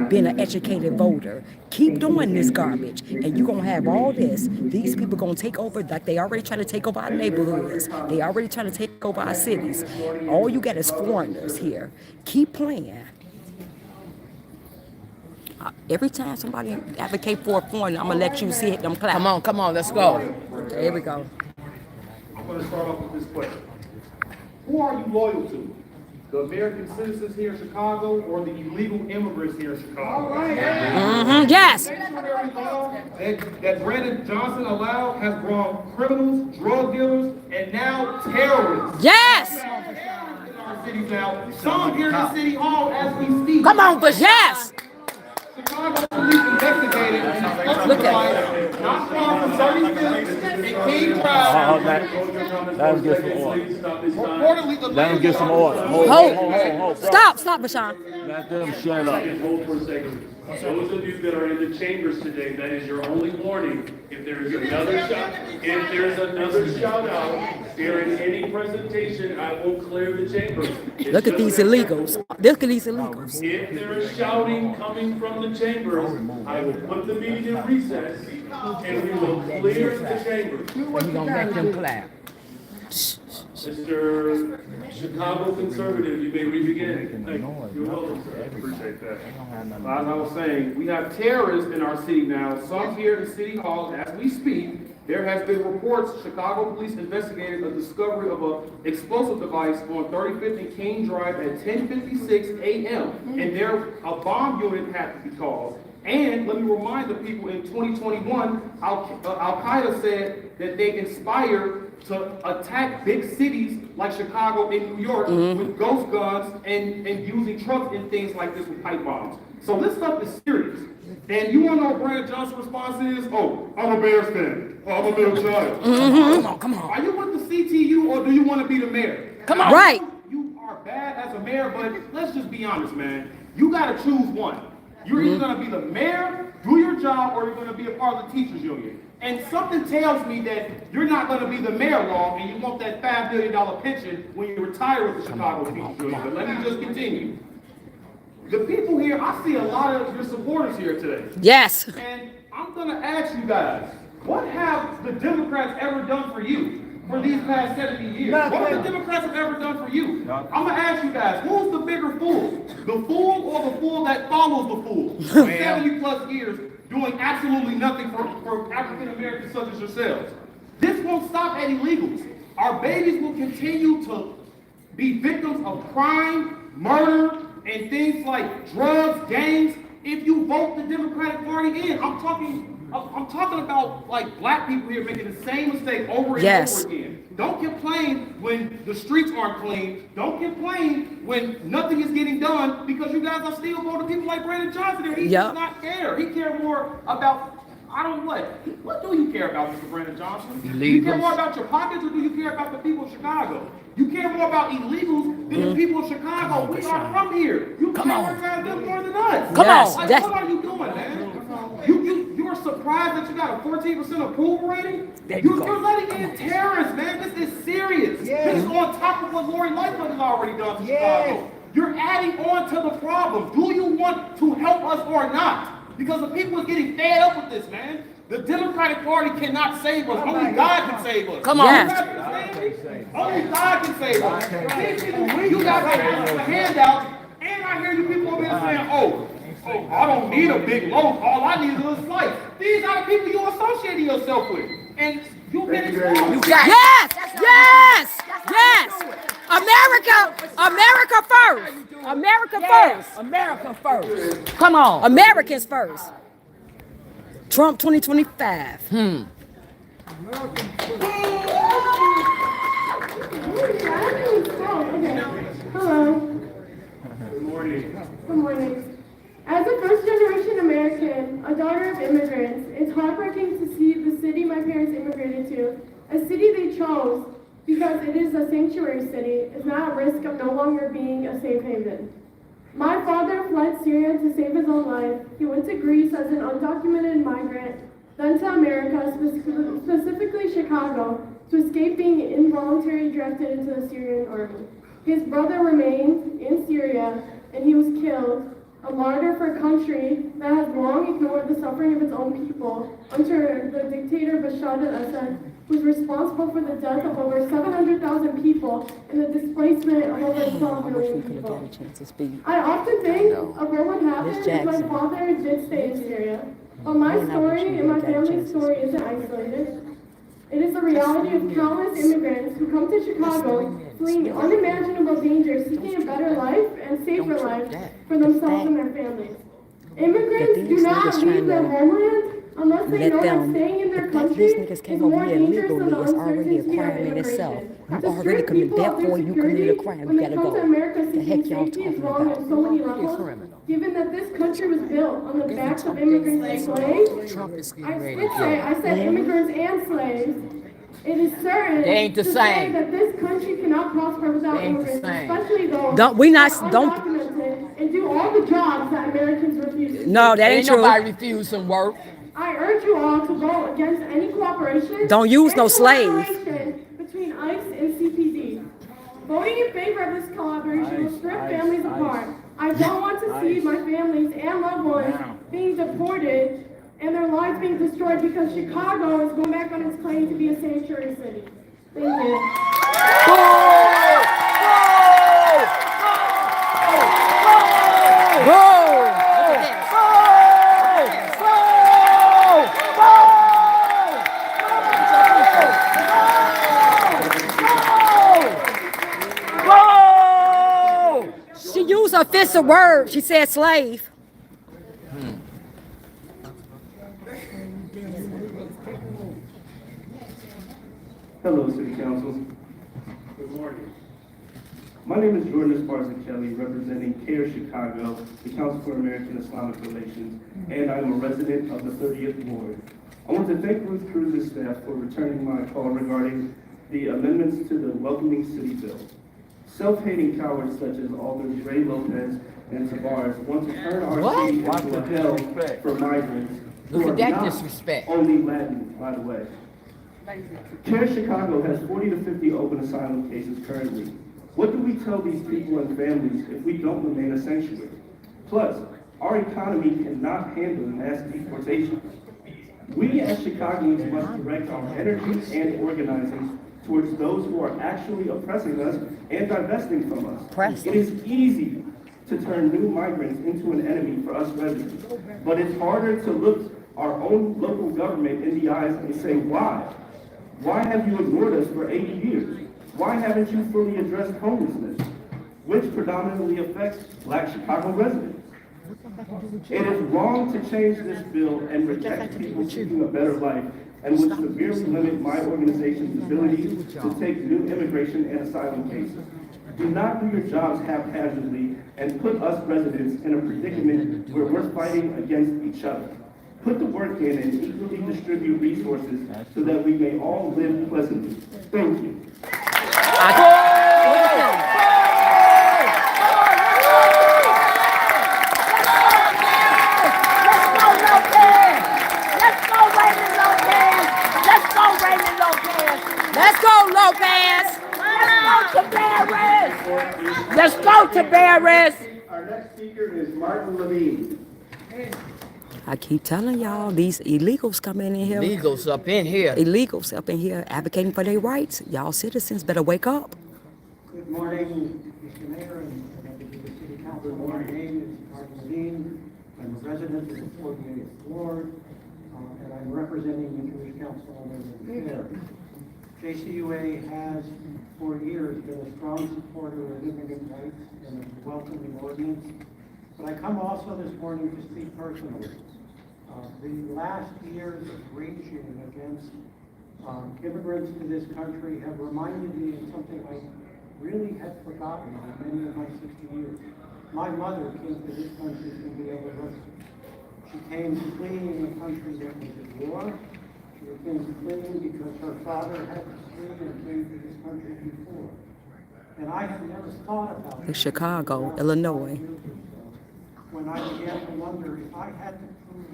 being an educated voter. Keep doing this garbage, and you're going to have all this. These people going to take over, like they already trying to take over our neighborhoods. They already trying to take over our cities. All you got is foreigners here. Keep playing. Every time somebody advocate for a foreigner, I'm going to let you see it, them clap. Come on, let's go. Okay, here we go. I'm going to start off with this question. Who are you loyal to? the American citizens here in Chicago or the illegal immigrants here in Chicago. Yes. The sanctuary law that Brandon Johnson allowed has brought criminals, drug dealers, and now terrorists. Yes. In our cities now. Some here in City Hall as we speak. Come on, but yes. Chicago police investigated and Look at not far from 35th and King Drive. Let him get some order. Reportedly, the Let him get some order. Hold. Stop, Bashan. Let them shut up. Hold for a second. Those of you that are in the chambers today, that is your only warning. If there is another shout out during any presentation, I will clear the chamber. Look at these illegals. Look at these illegals. If there is shouting coming from the chambers, I will put the meeting in recess and we will clear the chamber. We're gonna make them clap. Mr. Chicago Conservative, you may re-begin. Thank you. You're welcome, sir. I appreciate that. As I was saying, we have terrorists in our city now, some here in City Hall as we speak. There has been reports Chicago police investigated a discovery of an explosive device on 35th and King Drive at 10:56 a.m. and a bomb unit had to be called. And let me remind the people, in 2021, Al-Qaeda said that they inspired to attack big cities like Chicago and New York with ghost guns and using trucks and things like this with pipe bombs. So this stuff is serious. And you want to know what Brandon Johnson's response is? Oh, I'm a Bears fan. Oh, I'm a middle child. Come on. Are you with the CTU or do you want to be the mayor? Come on. Right. You are bad as a mayor, but let's just be honest, man. You got to choose one. You're either going to be the mayor, do your job, or you're going to be a part of the teachers union. And something tells me that you're not going to be the mayor long, and you want that $5 billion pension when you retire with the Chicago Teachers Union. But let me just continue. The people here, I see a lot of your supporters here today. Yes. And I'm going to ask you guys, what have the Democrats ever done for you for these past 70 years? What have the Democrats have ever done for you? I'm going to ask you guys, who's the bigger fool? The fool or the fool that follows the fool? 70 plus years doing absolutely nothing for African Americans such as yourselves. This won't stop at illegals. Our babies will continue to be victims of crime, murder, and things like drugs, gangs, if you vote the Democratic Party in. I'm talking about like black people here making the same mistake over and over again. Don't complain when the streets aren't clean. Don't complain when nothing is getting done because you guys are still voting people like Brandon Johnson and he does not care. He cares more about, I don't know what do you care about, Mr. Brandon Johnson? Do you care more about your pockets or do you care about the people of Chicago? You care more about illegals than the people of Chicago. We are from here. You prioritize them more than us. Come on. Like, what are you doing, man? You are surprised that you got a 14% approval rating? You're letting in terrorists, man. This is serious. This is on top of what Lori Lightfoot has already done to Chicago. You're adding on to the problem. Do you want to help us or not? Because the people are getting fed up with this, man. The Democratic Party cannot save us. Only God can save us. Come on. Only God can save us. You got the handouts, and I hear you people over there saying, oh, I don't need a big loaf. All I need is a slice. These are the people you're associating yourself with. And you've been exposed. Yes. America first. America first. Come on. Americans first. Trump 2025. Hello. Good morning. Good morning. As a first-generation American, a daughter of immigrants, it's heartbreaking to see the city my parents immigrated to, a city they chose because it is a sanctuary city, is now at risk of no longer being a safe haven. My father fled Syria to save his own life. He went to Greece as an undocumented migrant, then to America, specifically Chicago, to escape being involuntarily drafted into the Syrian army. His brother remained in Syria, and he was killed, a martyr for a country that has long ignored the suffering of its own people under the dictator Bashar al-Assad, who is responsible for the death of over 700,000 people and the displacement of over 12 million people. I often think of what would happen if my father did stay in Syria, but my story and my family's story isn't isolated. It is the reality of countless immigrants who come to Chicago fleeing unimaginable dangers, seeking a better life and safer life for themselves and their families. Immigrants do not leave their homeland unless they know that staying in their country is more dangerous than the uncertainty of immigration. To strip people of their security when they come to America seeking safety is wrong on so many levels. Given that this country was built on the backs of immigrants and slaves, I said immigrants and slaves. It is certain They ain't the to same. say that this country cannot prosper without They ain't the immigrants, same. especially those Don't- we not- who are don't- undocumented and do all the jobs that Americans refuse to do. No, that ain't true. Nobody refusing work. I urge you all to vote against any cooperation. Don't use no and slave. collaboration between ICE and CPD. Voting in favor of this collaboration will strip families apart. I don't want to see my families and loved ones being deported and their lives being destroyed because Chicago is going back on its claim to be a sanctuary city. Thank you. She used her offensive word. She said slave. Hello, City Council. Good morning. My name is Jordan Esparza Kelly, representing CARE Chicago, the Council for American Islamic Relations, and I am a resident of the 30th Ward. I want to thank Ruth Cruz's staff for returning my call regarding the amendments to the Welcoming City Bill. Self-hating cowards such as Alders Ray Lopez and Tavares want to turn our city into a hell for migrants who Look are at that not disrespect. only Latin, by the way. CARE Chicago has 40 to 50 open asylum cases currently. What do we tell these people and families if we don't remain a sanctuary? Plus, our economy cannot handle mass deportation. We as Chicagoans must direct our energy and organizing towards those who are actually oppressing us and divesting from us. It is easy to turn new migrants into an enemy for us residents, but it's harder to look our own local government in the eyes and say, why? Why have you ignored us for 80 years? Why haven't you fully addressed homelessness, which predominantly affects Black Chicago residents? It is wrong to change this bill and reject people seeking a better life and would severely limit my organization's ability to take new immigration and asylum cases. Do not do your jobs haphazardly and put us residents in a predicament where we're fighting against each other. Put the work in and equally distribute resources so that we may all live pleasantly. Thank you. Let's go, Lopez. Let's go to Barris. Our next speaker is Martin Levine. I keep telling y'all, these illegals coming in here. Legals up in here. Illegals up in here advocating for their rights. Y'all citizens better wake up. Good morning, Mr. Mayor and members of the City Council. My name is Martin Levine. I'm a resident of the 48th Ward, and I'm representing the Jewish Council on Urban Affairs. JCUA has, for years, been a strong supporter of immigrant rights and a welcoming ordinance. But I come also this morning to speak personally. The last years of raging against immigrants to this country have reminded me of something I really had forgotten in many of my 60 years. My mother came to this country from the Belarus. She came fleeing a country that was at war. She came fleeing because her father had to flee and came to this country before. And I had never thought about it. Chicago, Illinois. When I began to wonder if I had to prove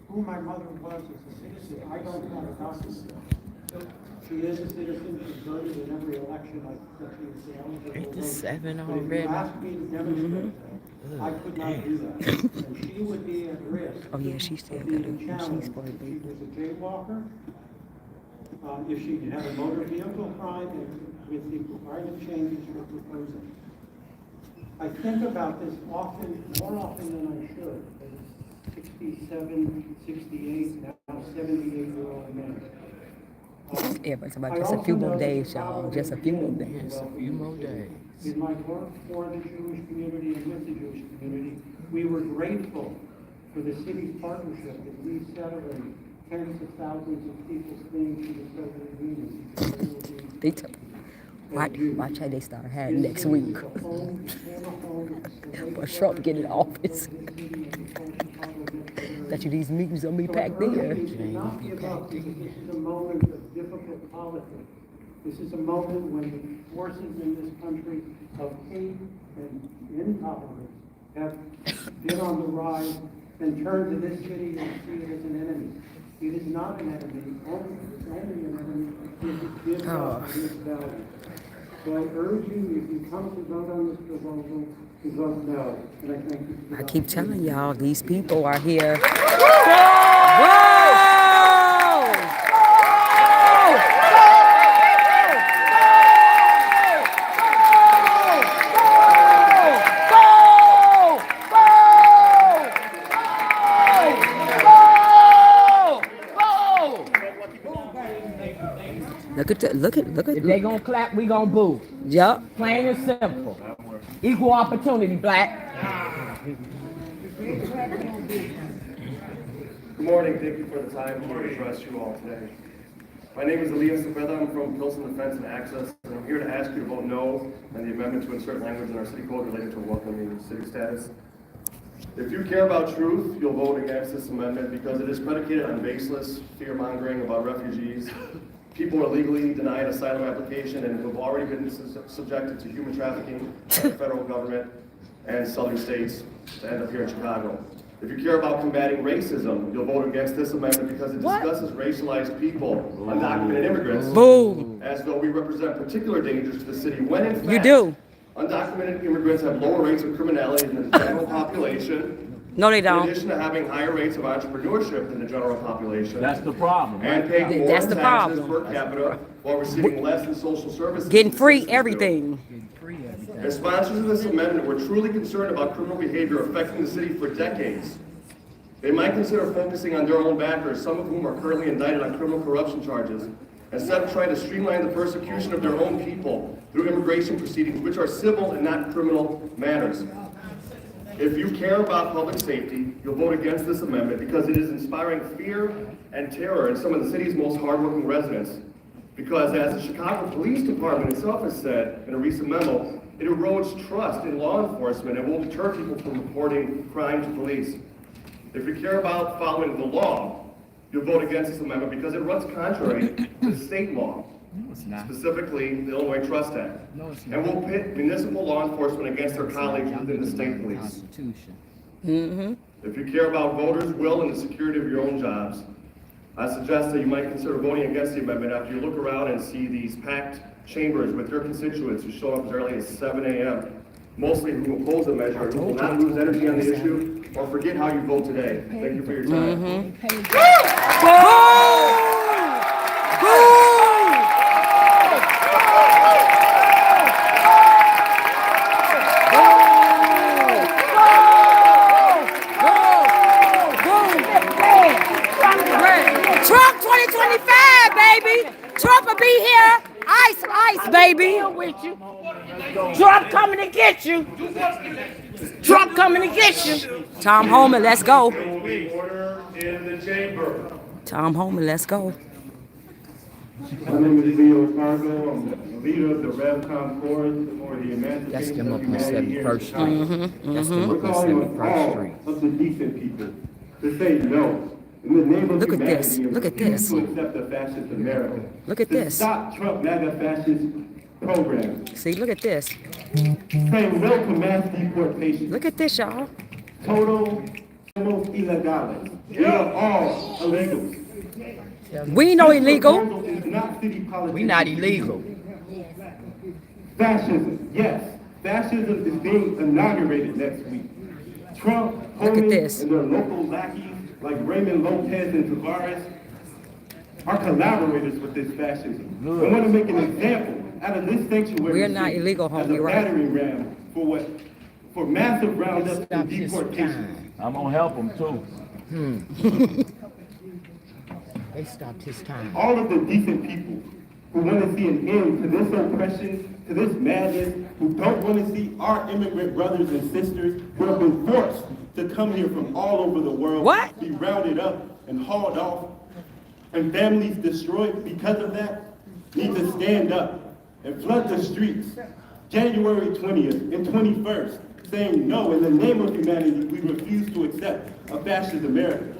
who my mother was as a citizen, I don't have a document. She is a citizen, she's voted in every election that she was eligible. Ain't this 7 But if already? you asked me to demonstrate that, I could not do that. And she would be at risk. Oh yeah, she still of got being it. challenged She's for if the she was a jaywalker, if she had a motor vehicle crime, and with the climate changes you're proposing. I think about this often, more often than I should. 67, 68, now 78-year-old men. Everybody talking about just a few more days, y'all. Just a few more days. Yes, a few more days. In my work for the Jewish community and with the Jewish community, we were grateful for the city's partnership as we celebrate tens of thousands of people fleeing to the Soviet Union. They took. Watch how they start having next week. But Trump get in office. Bet you these meetings gonna be packed there. This is a moment of difficult politics. This is a moment when the forces in this country of hate and intolerance have been on the rise and turned to this city and see it as an enemy. It is not an enemy. It's only an enemy if it gives up this value. So I urge you, if you come to vote on this proposal, to vote no. And I thank you. I keep telling y'all, these people are here. Whoa! Look at. If they gonna clap, we gonna boo. Yup. Plain and simple. Equal opportunity, black. Good morning. Thank you for the time to address you all today. My name is Elias Cepeda. I'm from Pilsen Defense and Access, and I'm here to ask you to vote no on the amendment to insert language in our city code related to welcoming city status. If you care about truth, you'll vote against this amendment because it is predicated on baseless fear-mongering about refugees, people illegally denied asylum application and who have already been subjected to human trafficking by the federal government and southern states to end up here in Chicago. If you care about combating racism, you'll vote against this amendment because it discusses racialized people, undocumented immigrants, as though we represent particular dangers to the city, when in fact, you do. Undocumented immigrants have lower rates of criminality than the general population. No, they don't. In addition to having higher rates of entrepreneurship than the general population. That's the problem. And paying more That's the taxes problem. per capita while receiving less in social services. Getting free everything. As sponsors of this amendment, we're truly concerned about criminal behavior affecting the city for decades. They might consider focusing on their own backers, some of whom are currently indicted on criminal corruption charges, instead of trying to streamline the persecution of their own people through immigration proceedings, which are civil and not criminal matters. If you care about public safety, you'll vote against this amendment because it is inspiring fear and terror in some of the city's most hardworking residents. Because as the Chicago Police Department itself has said in a recent memo, it erodes trust in law enforcement and will deter people from reporting crime to police. If you care about following the law, you'll vote against this amendment because it runs contrary to state law. No, it's not. Specifically, the Illinois Trust Act, No, it's and not. will pit municipal law enforcement against their colleagues within the state police. Constitution. Mm-hmm. If you care about voters' will and the security of your own jobs, I suggest that you might consider voting against the amendment after you look around and see these packed chambers with your constituents who show up as early as 7 a.m., mostly who oppose the measure, who will not lose energy on the issue or forget how you vote today. Thank you for your time. Trump 2025, baby. Trump will be here. Ice, baby. Trump coming to get you. Trump coming to get you. Tom Homan, let's go. There will be order in the chamber. Tom Homan, let's go. My name is Leo Cargo. I'm the leader of the RevCom Chorus for the Emancipation That's them of up on Humanity here in 71st Chicago. Street. That's them We're up on calling on 71st all Street. of the decent people to say no. In the name of Look at this. humanity, and Look at refuse this. to accept the fascist America. Look at To this. Stop Trump MAGA fascist program. See, look at this. Saying no to mass deportation. Look at this, y'all. Total somos ilegales. We are all illegals. We ain't no This illegal. proposal is not city politics. We not illegal. Fascism, yes. Fascism is being inaugurated next week. Trump, Look at Homan, this. and their local lackeys like Raymond Lopez and Tavares are collaborators with this fascism. I want to make an example out of this sanctuary. We're not city illegal, as homie, a right? battering ram for massive roundups and Stop this deportations. time. I'm gonna help them too. They stopped his time. All of the decent people who want to see an end to this oppression, to this madness, who don't want to see our immigrant brothers and sisters who have been forced to come here from all over the world, be rounded up and hauled off, and families destroyed because of that, need to stand up and flood the streets January 20th and 21st, saying no, in the name of humanity, we refuse to accept a fascist America.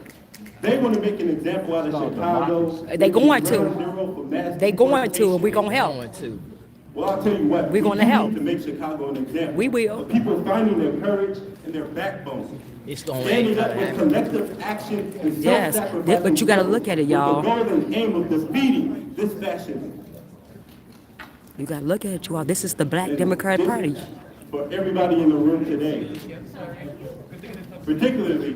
They want to make an example out of Chicago. They going to. They going to, and we're going to help. Well, I'll tell you what. We're going to help. We need to make Chicago an example. We will. Of people finding their courage and their backbone. Standing up with collective action and self-sacrifice. Yes, but you got to look at it, y'all. With the goal and aim of defeating this fascism. You got to look at it, y'all. This is the Black Democratic Party. For everybody in the room today, particularly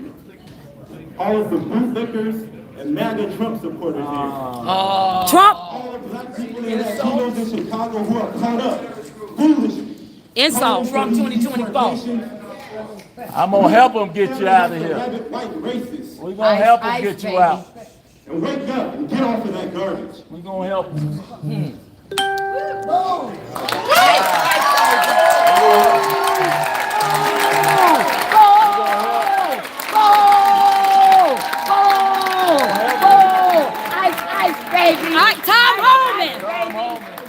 all of the bootlickers and MAGA Trump supporters here. Trump! All the black people in Latinos in Chicago who are caught up foolishly. Insult. Trump 2024. I'm gonna help them get you out of here. We're gonna help them get you out. And wake up and get off of that garbage. We're gonna help you. Baby. Tom Holman.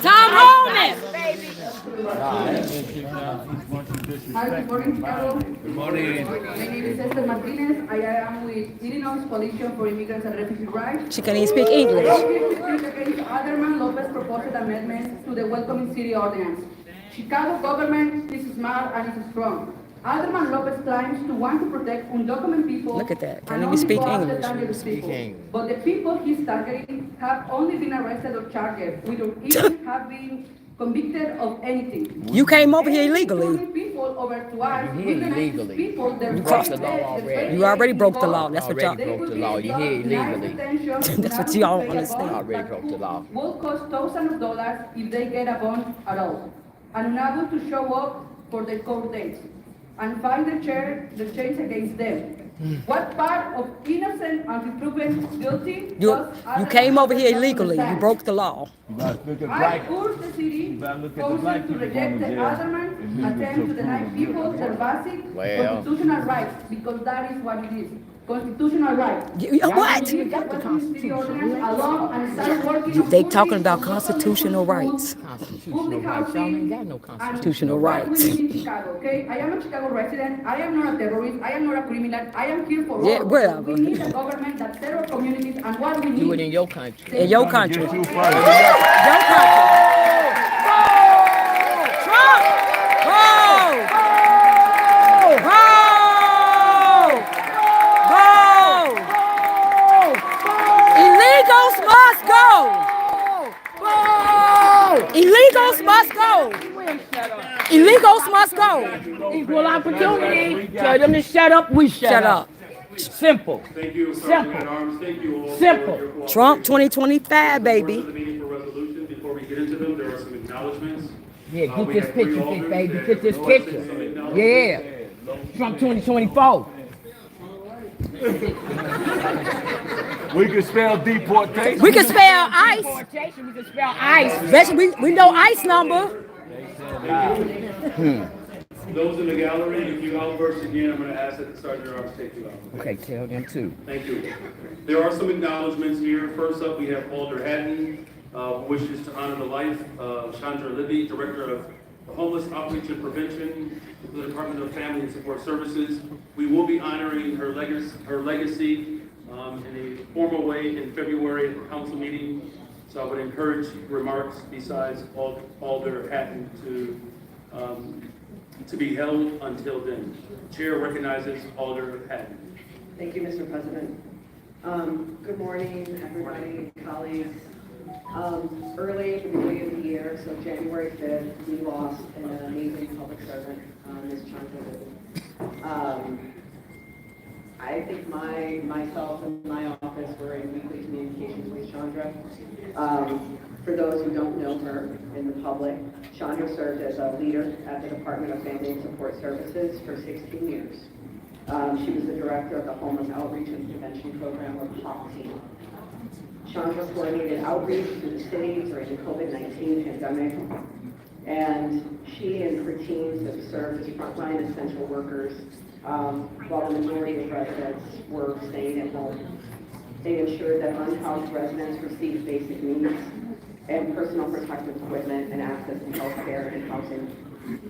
Tom Holman. Hi, good morning, Chicago. Good morning. My name is Esther Martinez. I am with Illinois Coalition for Immigrants and Refugee Rights. She can't even speak English. We are here to speak against Alderman Lopez's proposed amendments to the Welcoming City Ordinance. Chicago government is smart and is strong. Alderman Lopez claims to want to protect undocumented people. Look at that. Can't and even only speak go after English. dangerous people. But the people he's targeting have only been arrested or charged without even have been convicted of anything. You came over here illegally. People over twice. You here illegally. People, You crossed the law already. You already broke the law. That's what y'all. Already broke the law. You here illegally. That's what y'all don't understand. Already broke the law. Will cost thousands of dollars if they get a bond at all, and unable to show up for the court dates and find the change against them. What part of innocent and proven guilty? You came over here illegally. You broke the law. I urge the city council to reject the Alderman attempt to deny people their basic constitutional rights, because that is what it is. Constitutional rights. What? They talking about constitutional rights. Constitutional rights. Y'all ain't got no Constitutional rights. Okay, I am a Chicago resident. I am not a terrorist. I am not a criminal. I am here for Yeah, all. whatever. We need a government that serves our communities, and what we need. Do it in your country. In your country. Get you Your first. country. Trump! Go! Go! Illegals must go! Illegals must go! Illegals must go! Equal opportunity. Tell them to shut up, we shut up. Simple. Thank you, Simple. Arms. Thank you all Simple. for your cooperation. Trump 2025, baby. The meeting for resolution. Before we get into them, there are some acknowledgements. Yeah, get We this have three picture, alders big baby. that Get this requested picture. some acknowledgements. Yeah. Trump 2024. We can spell deportation. We can spell ICE. Deportation, we can spell ICE. We know ICE number. Those in the gallery, if you outburst again, I'm going to ask that the Sergeant at Arms take you out. Okay, tell them too. Thank you. There are some acknowledgements here. First up, we have Alder Hatton, who wishes to honor the life of Chandra Libby, Director of the Homeless Outreach and Prevention for the Department of Family and Support Services. We will be honoring her legacy in a formal way in February at the council meeting. So I would encourage remarks besides Alder Hatton to be held until then. Chair recognizes Alder Hatton. Thank you, Mr. President. Good morning, everybody, colleagues. Early at the beginning of the year, so January 5th, we lost an amazing public servant, Ms. Chandra Libby. I think myself and my office were in weekly communications with Chandra. For those who don't know her in the public, Chandra served as a leader at the Department of Family and Support Services for 16 years. She was the director of the Homeless Outreach and Prevention Program, or HOP team. Chandra coordinated outreach to the city during the COVID-19 pandemic, and she and her teams have served as frontline essential workers while the majority of residents were staying at home. They ensured that unhoused residents received basic needs and personal protective equipment and access to health care and housing.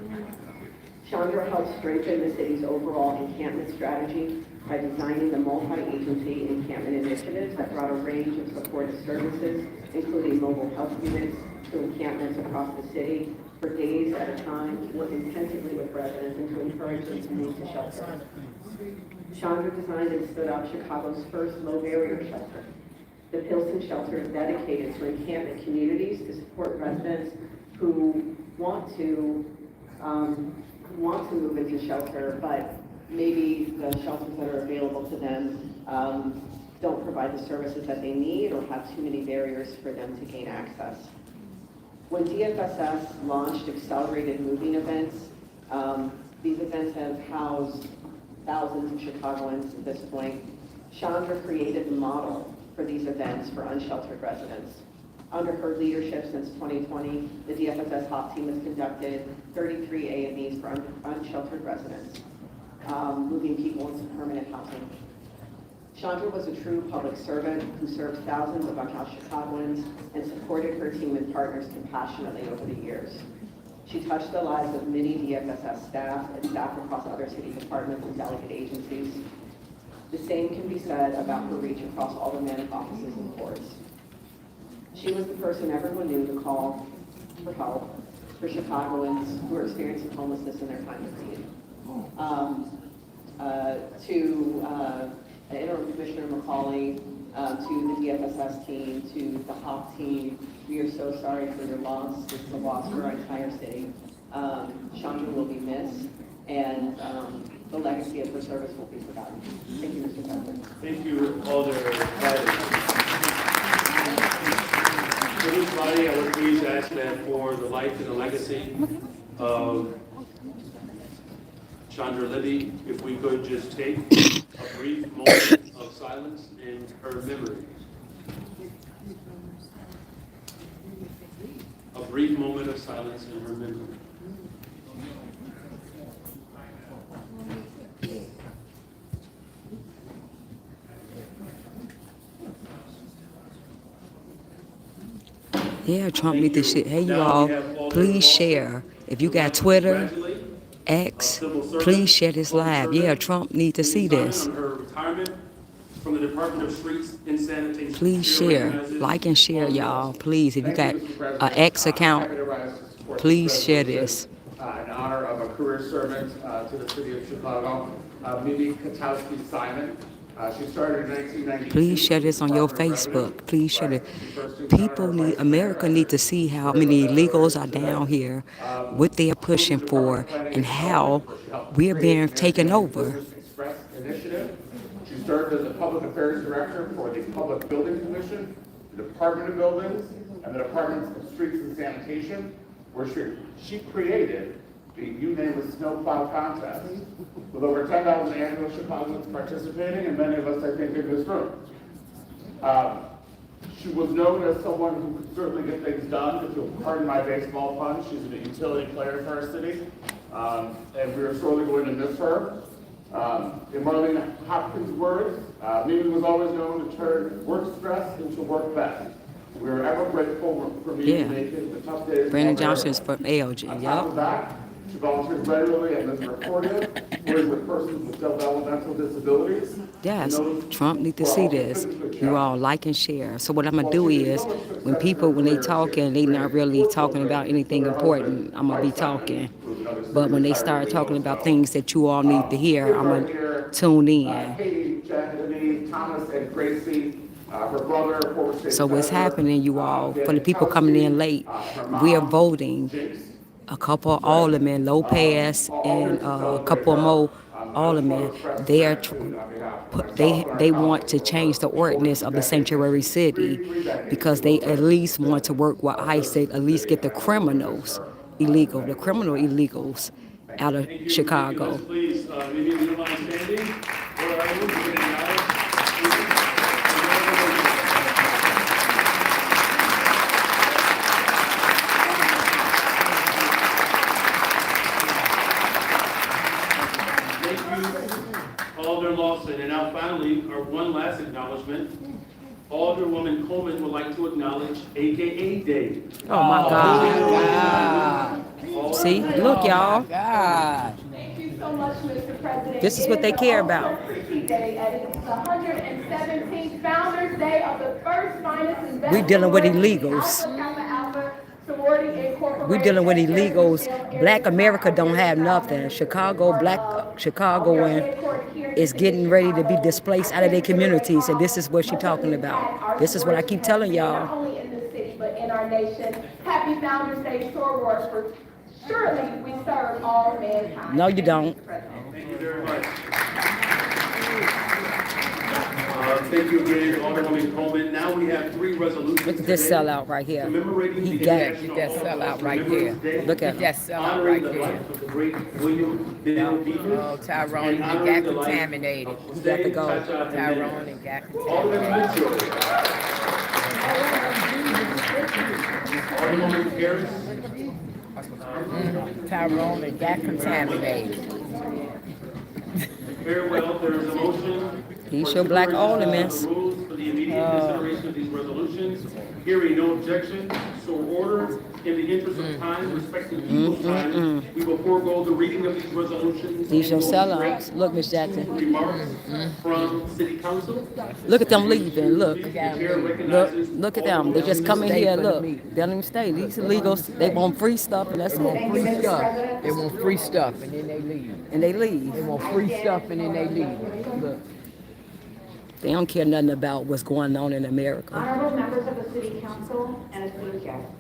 Chandra helped strengthen the city's overall encampment strategy by designing the multi-agency encampment initiatives that brought a range of supportive services, including mobile health units, to encampments across the city for days at a time, work intensively with residents and to encourage them to move to shelter. Chandra designed and stood up Chicago's first low-barrier shelter. The Pilsen Shelter is dedicated to encampment communities to support residents who want to move into shelter, but maybe the shelters that are available to them don't provide the services that they need or have too many barriers for them to gain access. When DFSS launched accelerated moving events, these events have housed thousands of Chicagoans at this point. Chandra created the model for these events for unsheltered residents. Under her leadership since 2020, the DFSS HOP team has conducted 33 A&Es for unsheltered residents, moving people into permanent housing. Chandra was a true public servant who served thousands of unhoused Chicagoans and supported her team and partners compassionately over the years. She touched the lives of many DFSS staff and staff across other city departments and delegate agencies. The same can be said about her reach across all the managed offices and boards. She was the person everyone knew to call for help for Chicagoans who are experiencing homelessness in their time of need. To Interim Commissioner McCauley, to the DFSS team, to the HOP team, we are so sorry for your loss. It's a loss for our entire city. Chandra will be missed, and the legacy of her service will be forgotten. Thank you, Mr. President. Thank you, Alder. For this body, I would please ask that for the life and the legacy of Chandra Libby, if we could just take a brief moment of silence in her memory. A brief moment of silence in her memory. Yeah, Trump need to shit. Hey, you all, please share. If you got Twitter, X, please share this live. Yeah, Trump need to see this. From the Department of Streets and Sanitation. Please share, like and share, y'all. Please, if you got an X account, please share this. In honor of a career servant to the city of Chicago, Mimi Katowski-Simon. She started in 1992. Please share this on your Facebook. Please share it. People need, America need to see how many illegals are down here, what they are pushing for, and how we are being taken over. She served as the Public Affairs Director for the Public Building Commission, the Department of Buildings, and the Department of Streets and Sanitation, where she created the You Name a Snowplow contest, with over 10,000 annual Chicagoans participating, and many of us, I think, in this room. She was known as someone who could certainly get things done. If you'll pardon my baseball pun, she's a utility player for our city, and we are sorely going to miss her. In Marlene Hopkins' words, Mimi was always known to turn work stress into work best. We are ever grateful for Mimi making the tough days. Brandon Johnson's from ALG, That, she volunteers regularly at Ms. Reportive, working with persons with developmental disabilities. Yes, Trump need to see this. You all like and share. So what I'm gonna do is, when they talking, they not really talking about anything important, I'm gonna be talking. But when they start talking about things that you all need to hear, I'm gonna tune in. Katie, Jenny, Thomas, and Gracie, her brother, former state So what's senator, happening, you all, for the people coming in late, we are voting a couple of aldermen, Lopez and a couple more aldermen. They want to change the ordinance of the sanctuary city because they at least want to work with ICE, at least get the criminal illegals out of Chicago. Please, maybe you don't mind standing. Coleman would like to acknowledge AKA Day. Oh my God. See, look, y'all. Thank you so much, Mr. President. This is what they care about. Day, and it's the 117th Founders Day of the first finest We dealing with illegals. We dealing with illegals. Black America don't have nothing. Chicago is getting ready to be displaced out of their communities, and this is what she's talking about. This is what I keep telling y'all. Not only in the city, but in our nation. Happy Founders Day, Shoreward. Surely we serve all mankind. No, you don't. Thank you very much. Thank you again, Alderwoman Coleman. Now we have 3 resolutions. Look at this sellout right here. He got it. Get that sellout right there. Look at That sellout right there. Oh, Tyrone, he got contaminated. He got to go. Tyrone, he got contaminated. Alderwoman Harris. Tyrone, he got contaminated. Very well, there is a motion. He's your black alderman. Rules for the immediate consideration of these resolutions. Hearing no objection, so ordered. In the interest of time, respecting people's time, we will forego the reading of these resolutions. These your sellouts. Look, Miss Jackson. Remarks from City Council. Look at them leaving. Look. Look at them. They just come in here. Look. They don't even stay. These illegals, they want free stuff, and that's it. Free stuff. They want free stuff, and then they leave. And they leave. They want free stuff, and then they leave. Look. They don't care nothing about what's going on in America. Honorable members of the City Council and esteemed guests,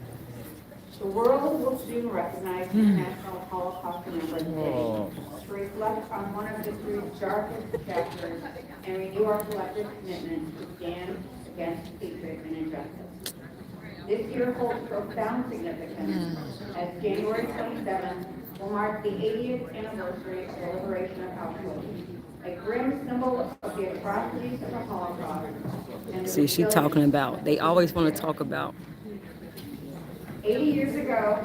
the world will soon recognize International Holocaust Remembrance Day to reflect on one of history's darkest chapters and renew our collective commitment to stand against hatred and injustice. This year holds profound significance as January 27th will mark the 80th anniversary of the liberation of Auschwitz, a grim symbol of the atrocities of the Holocaust. See, she's talking about, they always want to talk about. 80 years ago,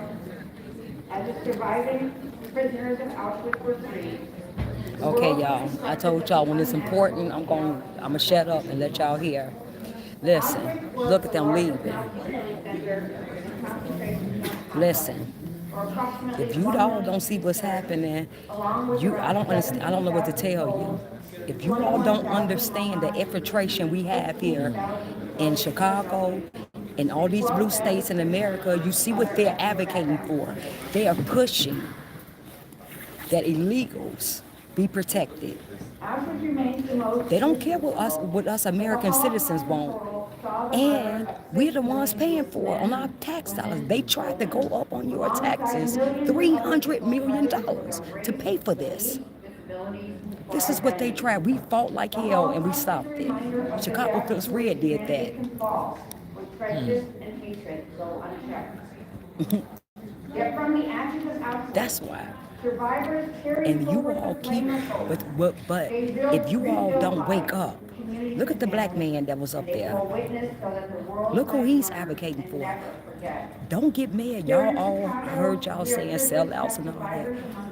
as the surviving prisoners of Auschwitz were freed. Okay, y'all. I told y'all when it's important, I'm gonna shut up and let y'all hear. Listen, look at them leaving. Listen. If you all don't see what's happening, I don't understand. I don't know what to tell you. If you all don't understand the infiltration we have here in Chicago and all these blue states in America, you see what they're advocating for. They are pushing that illegals be protected. They don't care what us American citizens want. And we're the ones paying for it on our tax dollars. They tried to go up on your taxes $300 million to pay for this. This is what they tried. We fought like hell and we stopped it. Chicago Plus Red did that. That's why. And you all keep, but if you all don't wake up, look at the black man that was up there. Look who he's advocating for. Don't get mad. Y'all all heard y'all saying sellouts and all that.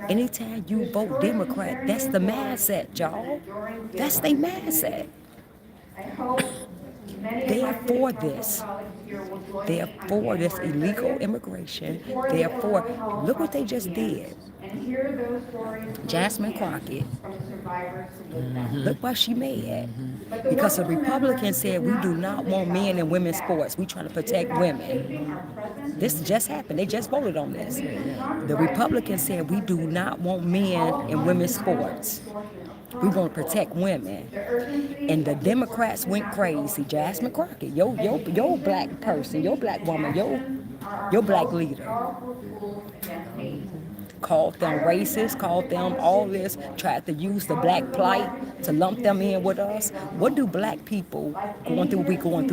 Anytime you vote Democrat, that's the mindset, y'all. That's their mindset. They are for this. They are for this illegal immigration. They are for, look what they just did. Jasmine Crockett. Look why she mad. Because the Republicans said we do not want men in women's sports. We trying to protect women. This just happened. They just voted on this. The Republicans said we do not want men in women's sports. We want to protect women. And the Democrats went crazy. Jasmine Crockett, your black person, your black woman, your black leader. Called them racist, called them all this, tried to use the black plight to lump them in with us. What do black people going through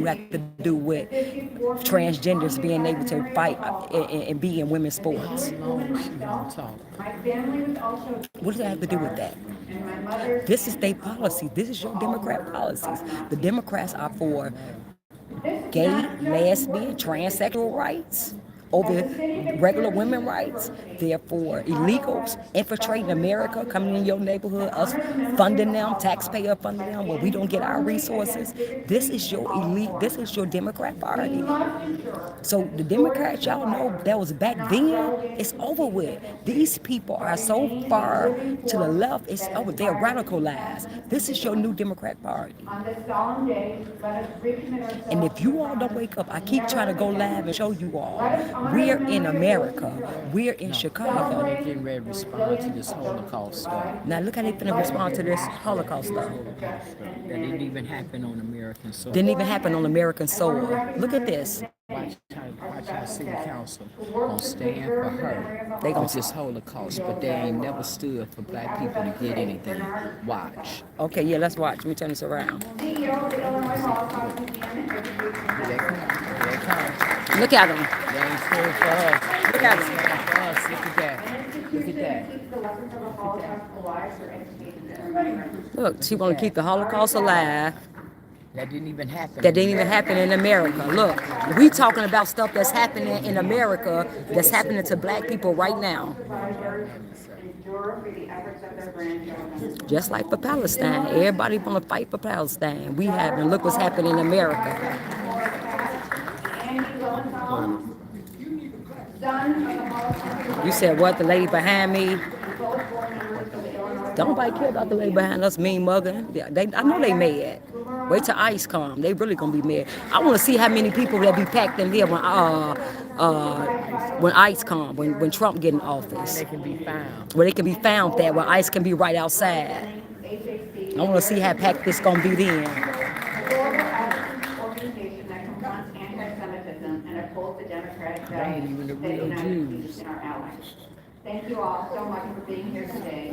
have to do with transgenders being able to fight and be in women's sports? What does that have to do with that? This is their policy. This is your Democrat policies. The Democrats are for gay, lesbian, transsexual rights. over regular women rights. They're for illegals infiltrating America, coming in your neighborhood, us funding them, taxpayer funding them, where we don't get our resources. This is your elite, this is your Democrat Party. So the Democrats, y'all know that was back then, it's over with. These people are so far to the left, it's over. They're radicalized. This is your new Democrat Party. And if you all don't wake up, I keep trying to go live and show you all. We're in America. We're in Chicago. They're getting ready to respond to this Holocaust stuff. Now look how they finna respond to this Holocaust stuff. That didn't even happen on American soil. Didn't even happen on American soil. Look at this. Watch how City Council gonna stand for her. They gonna this Holocaust, but they ain't never stood for black people to get anything. Watch. Okay, yeah, let's watch. Let me turn this around. Look at them. They ain't stood for us. Look at them. Look at that. Look at that. Look, she want to keep the Holocaust alive. That didn't even happen. That didn't even happen in America. Look, we talking about stuff that's happening in America, that's happening to black people right now. Just like for Palestine, everybody want to fight for Palestine. We haven't. Look what's happening in America. You said what? The lady behind me? Don't nobody care about the lady behind us, mean mugger. I know they mad. Wait till ICE come. They really gonna be mad. I want to see how many people that be packed in here when ICE come, when Trump get in office. They can be found. Where they can be found there, where ICE can be right outside. I want to see how packed this gonna be then. They ain't even the real Jews. Thank you all so much for being here today.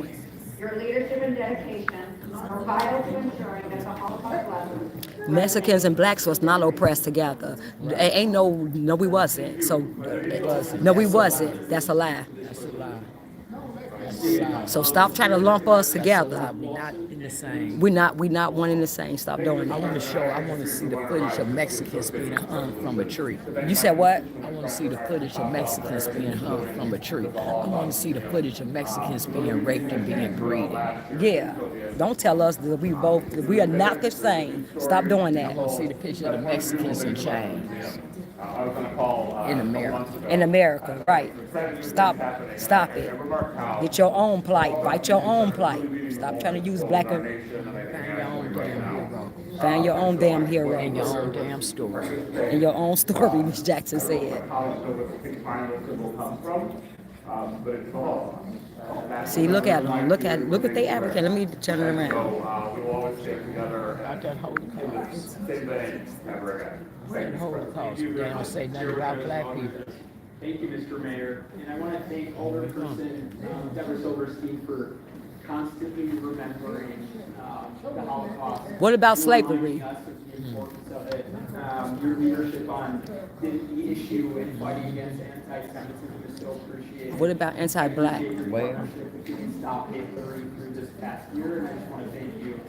Your leadership and dedication are vital to ensuring that the Holocaust lessons. Mexicans and blacks was not oppressed together. Ain't no, we wasn't. So, no, we wasn't. That's a lie. That's a lie. So stop trying to lump us together. We're not in the same. We're not one in the same. Stop doing I that. want to see the footage of Mexicans being hung from a tree. You said what? I want to see the footage of Mexicans being hung from a tree. I want to see the footage of Mexicans being raped and being breeded. Yeah. Don't tell us that we are not the same. Stop doing that. I want to see the picture of the Mexicans in chains. In America. In America, right. Stop it. Get your own plight. Fight your own plight. Stop trying to use black and... Find your own damn hero. And your own damn story. And your own story, Miss Jackson said. See, look at them. Look at they African. Let me turn it around. We'll always stay together. About that Holocaust. That Holocaust. They don't say nothing about black people. Thank you, Mr. Mayor. And I want to thank Alderperson Deborah Silverstein for constantly remembering the Holocaust. What about slavery? Reminding us of the importance of it. Your leadership on the issue and fighting against anti-Semitism is so appreciated. What about anti-black? Well, We can stop Hitler through this past year, and I just want to thank you.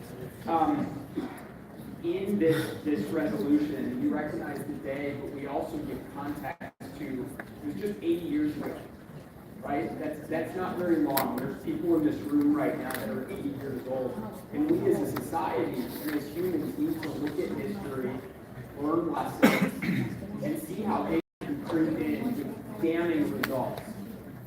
In this resolution, you recognize the day, but we also give context to, it was just 80 years ago, right? That's not very long. There's people in this room right now that are 80 years old. And we as a society and as humans need to look at history, learn lessons, and see how they can creep in with damning results.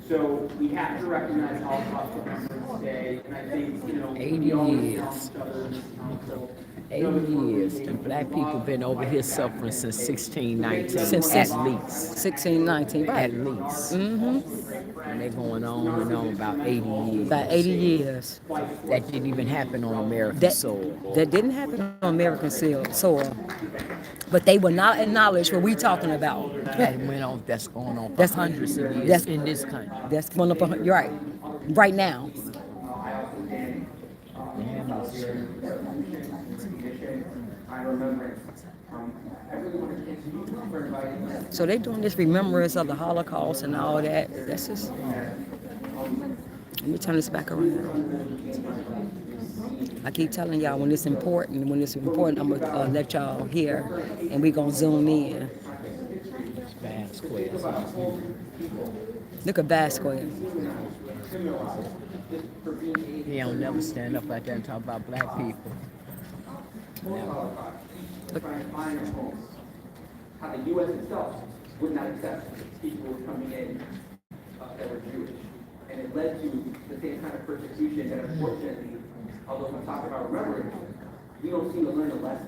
So we have to recognize Holocaust Remembrance Day, and I think, 80 we always years. tell each other in this council, 80 years. And black people been over here suffering since 1619. Since at least. 1619, right. At least. Mm-hmm. And they're going on and on about 80 years. About 80 years. That didn't even happen on American soil. That didn't happen on American soil. But they will not acknowledge what we talking about. That went on. That's going on for hundreds of years in this country. That's going up. You're right. Right now. So they doing this remembrance of the Holocaust and all that. That's just. Let me turn this back around. I keep telling y'all when it's important, I'm gonna let y'all hear, and we gonna zoom in. It's bad. Vasquez. Look at Vasquez. He don't never stand up like that and talk about black people. Never. How the U.S. itself would not accept people who were coming in that were Jewish. And it led to the same kind of persecution that unfortunately, although we talk about remembrance, we don't seem to learn the lesson.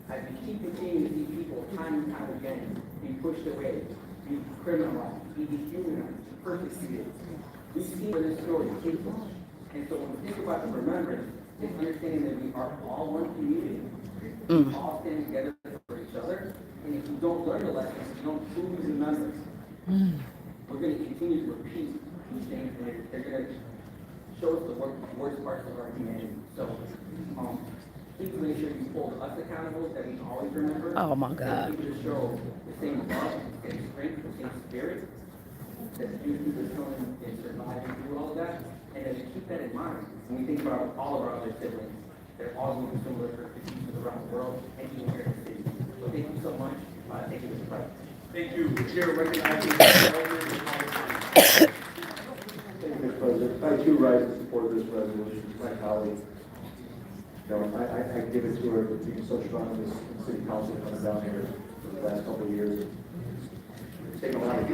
As we keep continuing to see people time and time again being pushed away, being criminalized, being dehumanized, persecuted, we see where this story takes us. And so when we think about the remembrance, it's understanding that we are all one community. We all stand together for each other. And if we don't learn the lessons, we don't truly remember, we're going to continue to repeat these things. They're going to show us the worst parts of our humanity. So, please make sure you hold us accountable, that we always remember. Oh my God. That we to show the same love, the same strength, the same spirit that the Jewish people are showing in surviving through all of that. And that we keep that in mind when we think about all of our other siblings. They're all going through similar persecutions around the world and even here in the city. So thank you so much. Thank you, Mr. President. Thank you. The chair recognizes the Thank you, Mr. President. I too rise in support of this resolution. My colleague, I give it to her for being so strong in this city council coming down here for the last couple of years. It's taken a lot of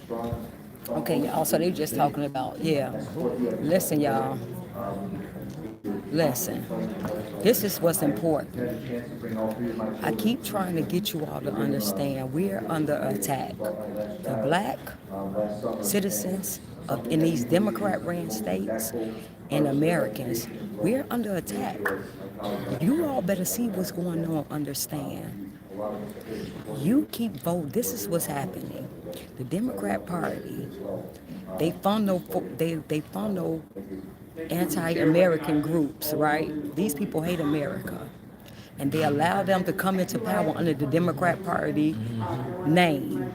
strong. Okay, y'all, so they just talking about, listen, y'all. Listen, this is what's important. I keep trying to get you all to understand we're under attack. The black citizens in these Democrat-ran states and Americans, we're under attack. You all better see what's going on, understand. You keep voting. This is what's happening. The Democrat Party, they funnel anti-American groups, right? These people hate America. And they allow them to come into power under the Democrat Party name.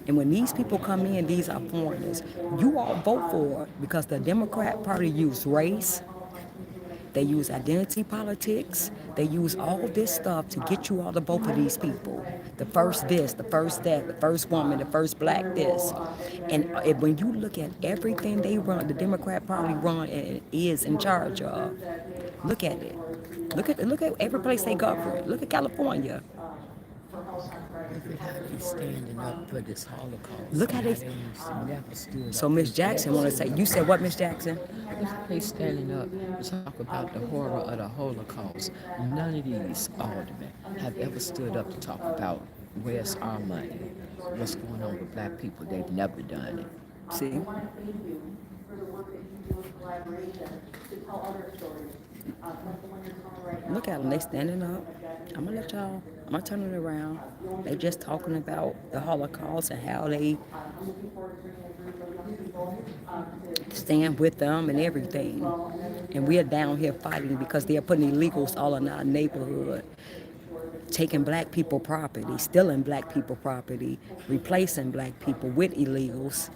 And when these people come in, these are foreigners. You all vote for it because the Democrat Party use race, they use identity politics, they use all this stuff to get you all to vote for these people. The first this, the first that, the first woman, the first black this. And when you look at everything they run, the Democrat Party run and is in charge of, look at it. Look at every place they govern. Look at California. Standing up for this Holocaust. Look how they. So Miss Jackson want to say. You said what, Miss Jackson? They standing up to talk about the horror of the Holocaust. None of these aldermen have ever stood up to talk about where's our money, what's going on with black people. They've never done it. See. Look at them, they standing up. I'm gonna turn it around. They just talking about the Holocaust and how they stand with them and everything. And we're down here fighting because they're putting illegals all in our neighborhood, taking black people property, stealing black people property, replacing black people with illegals,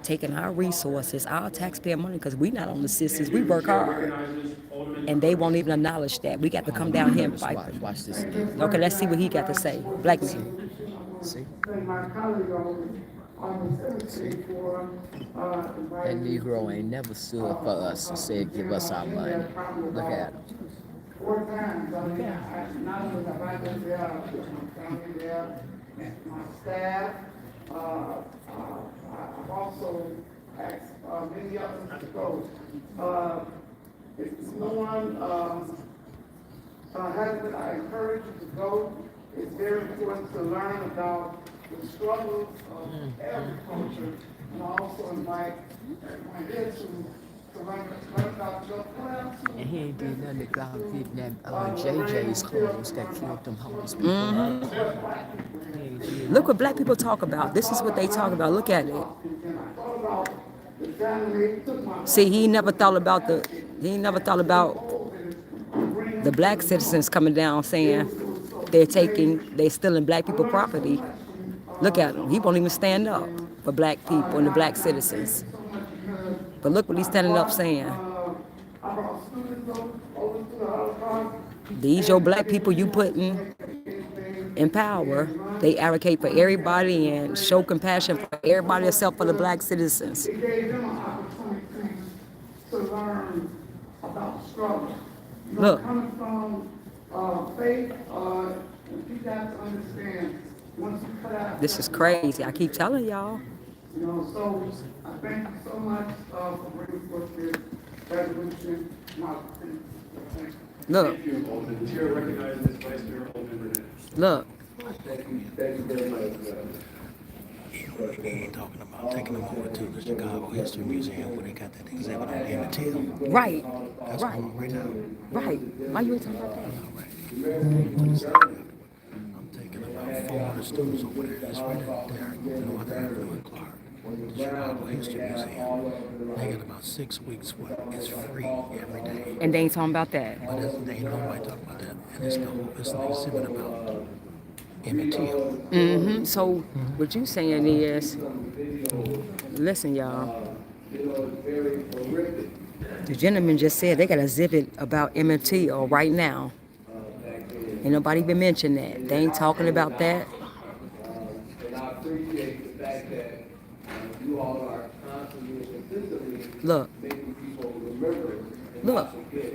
taking our resources, our taxpayer money, because we're not on the systems. We work hard. And they won't even acknowledge that. We got to come down here and fight. Watch this. Okay, let's see what he got to say. Black man. See? That Negro ain't never stood for us and said, give us our money. Look at him. 4 times. I mean, not only have I been there, my family there, my staff. I've also asked many others to go. If someone hasn't, I encourage you to go. It's very important to learn about the struggles of agriculture, and I also invite everyone here to learn about your plans. And he ain't did nothing to go out getting them JJ's clothes that killed them homeless people. Look what black people talk about. This is what they talk about. Look at it. See, he never thought about the black citizens coming down saying they're stealing black people property. Look at him. He won't even stand up for black people and the black citizens. But look what he's standing up saying. These your black people you putting in power, they advocate for everybody and show compassion for everybody except for the black citizens. It gave them an opportunity to learn about struggle. You know, Look. coming from faith, you got to understand, once you cut out... This is crazy. I keep telling y'all. You know, so I thank you so much for bringing forth this resolution. Look. Thank you, Alderman. The chair recognizes Vice Mayor Alderman. Look. Thank you very much. He ain't talking about taking them over to the Chicago History Museum where they got that exhibit on Emmett Till. Right. That's right. going on right now. Right. Why you ain't talking about that? I'm taking about 400 students over there. It's right there, North Avenue and Clark. The Chicago History Museum. They got about 6 weeks worth. It's free every day. And they ain't talking about that. But they ain't nobody talking about that. And it's an exhibit about Emmett Till. Mm-hmm. So what you saying is, listen, y'all. The gentleman just said they got an exhibit about Emmett Till right now. Ain't nobody even mentioned that. They ain't talking about that. And I appreciate the fact that you all are constantly and consistently Look. making people remember and Look. not forget.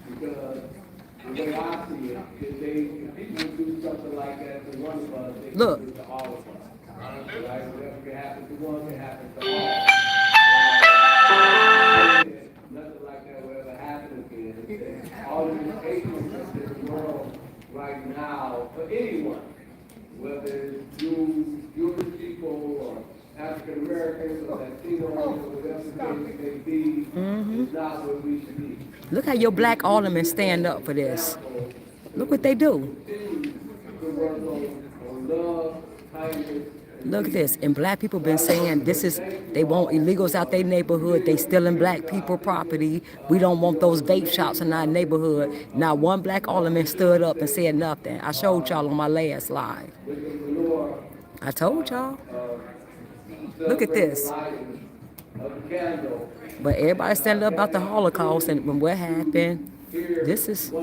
Because the way I see it, if people do something like that to one of us, they can Look. do it to all of us. Right? Whatever can happen to one can happen to all. Nothing like that will ever happen again. All the education in the world right now for anyone, whether it's Jewish people or African Americans or Latinos or whatever the case may be, is not where we should be. Look how your black aldermen stand up for this. Look what they do. To work on love, kindness. Look at this. And black people been saying this is, they want illegals out their neighborhood. They stealing black people property. We don't want those vape shops in our neighborhood. Not one black alderman stood up and said nothing. I showed y'all on my last live. I told y'all. Look at this. But everybody standing up about the Holocaust and what happened. This is,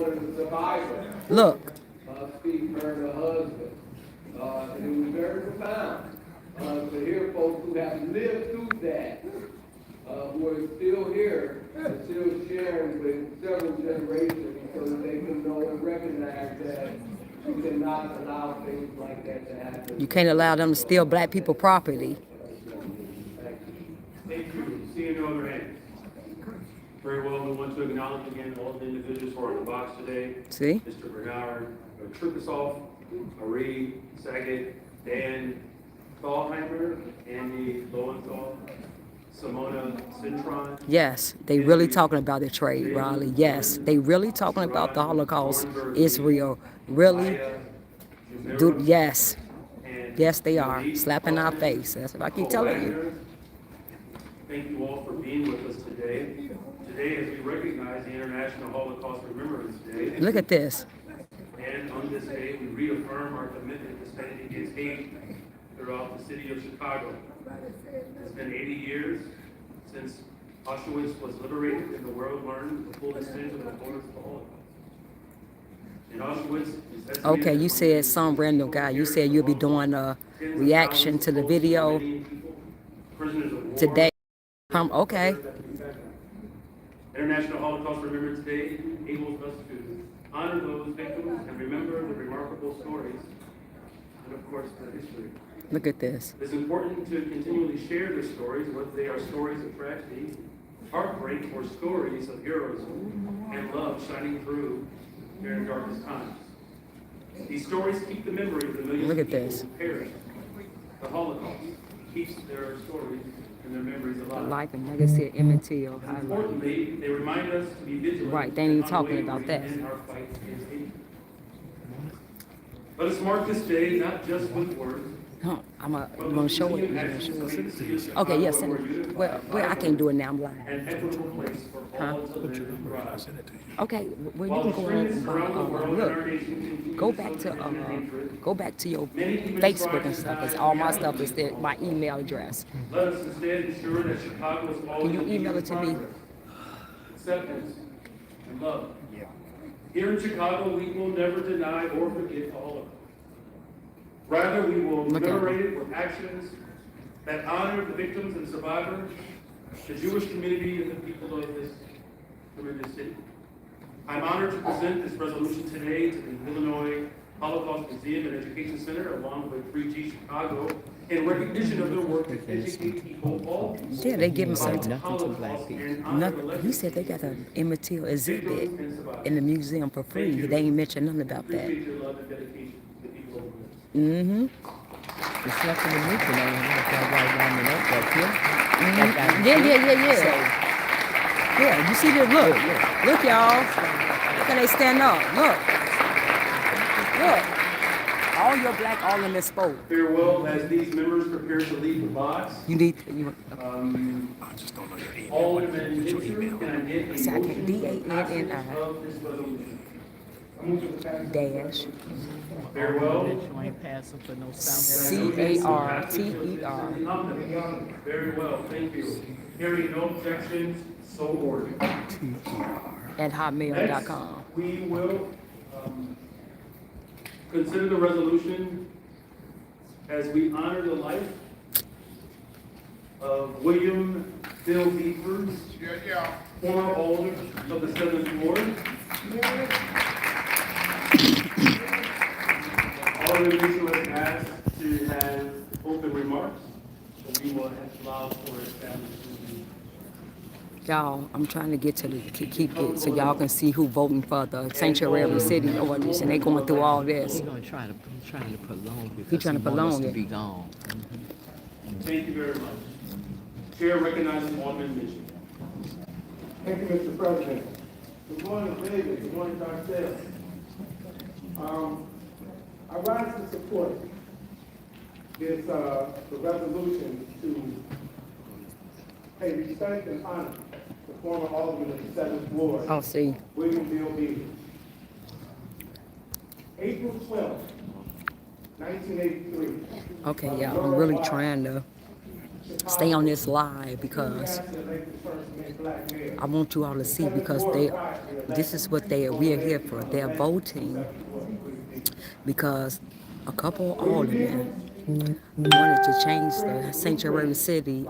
look. Speak her husband. And it was very profound to hear folks who have lived through that, who are still here, and still sharing with several generations so that they can know and recognize that you cannot allow things like that to happen. You can't allow them to steal black people property. Thank you. Seeing no other hands. Very well, we want to acknowledge again all the individuals who are in the box today. See? Mr. Bernard Trukasoff, Marie Saget, Dan Thalheimer, Andy Lowenthal, Simona Cintron. Yes, they really talking about the trade, Riley. Yes, they really talking about the Holocaust, Israel. Really? Yes. Yes, they are. Slapping our face. That's what I keep telling you. Thank you all for being with us today. Today, as we recognize the International Holocaust Remembrance Day. Look at this. And on this day, we reaffirm our commitment to standing against hate throughout the city of Chicago. It's been 80 years since Auschwitz was liberated and the world learned the full extent of the horrors of the Holocaust. In Auschwitz, Okay, you said some random guy. You said you'll be doing a reaction to the video today. Okay. International Holocaust Remembrance Day enables us to honor those victims and remember the remarkable stories and, of course, the history. Look at this. It's important to continually share their stories, whether they are stories of tragedy, heartbreak, or stories of heroism and love shining through during the darkest times. These stories keep the memory of the millions Look of at people this. who perished. The Holocaust keeps their stories and their memories alive. Life and legacy of Emmett Till. Importantly, they remind us to be vigilant. Right, they ain't even talking about that. In our fight against hate. Let us mark this day not just with words. Huh, you gonna show it? Okay, yes. Well, I can't do it now. I'm live. An equitable place for all to live and thrive. Okay, well you can go on and look. Go back to your Facebook and stuff. Cause all my stuff is there. My email address. Let us instead ensure that Chicago is always Can you email it to me? acceptance and love. Here in Chicago, we will never deny or forget the Holocaust. Rather, we will Look at commemorate it with actions that honor the victims and survivors, the Jewish community, and the people of this city. I'm honored to present this resolution today to the Illinois Holocaust Museum and Education Center, along with 3G Chicago, in recognition of their work to educate people all Yeah, they give him some. Nothing to black people. Nothing. He said they got an immaterial exhibit in the museum for free. They ain't mentioned nothing about that. Mm-hmm. It's nothing to mention. I don't know if that white woman up here. Yeah. Yeah, you see this? Look, y'all. Look how they stand up. Look. All your black ornaments spoke. Farewell as these members prepare to leave the box. You need. I just don't know your email. All What men your email? Second, DANNI dash Farewell. CARTER. Very well, thank you. Hearing no objections, so ordered. at hotmail.com. Next, we will consider the resolution as we honor the life of William Bill Beavers, former alder of the 7th Ward. All individuals has asked to have open remarks, so we will allow for establishment. Y'all, I'm trying to get to the keep it so y'all can see who voting for the sanctuary city ordinance, and they going through all this. He's going to try to prolong because He trying to prolong wants us it. to be gone. Thank you very much. Chair recognizes Alderman Mitchell. Thank you, Mr. President. Good morning, David. Good morning, Darcel. I rise to support this the resolution to pay respect and honor the former alderman of the 7th Ward, Oh, see. William Bill Beavers. April 12, 1983. Okay, y'all, I'm really trying to stay on this live because I want you all to see because this is what we are here for. They're voting because a couple aldermen wanted to change the sanctuary city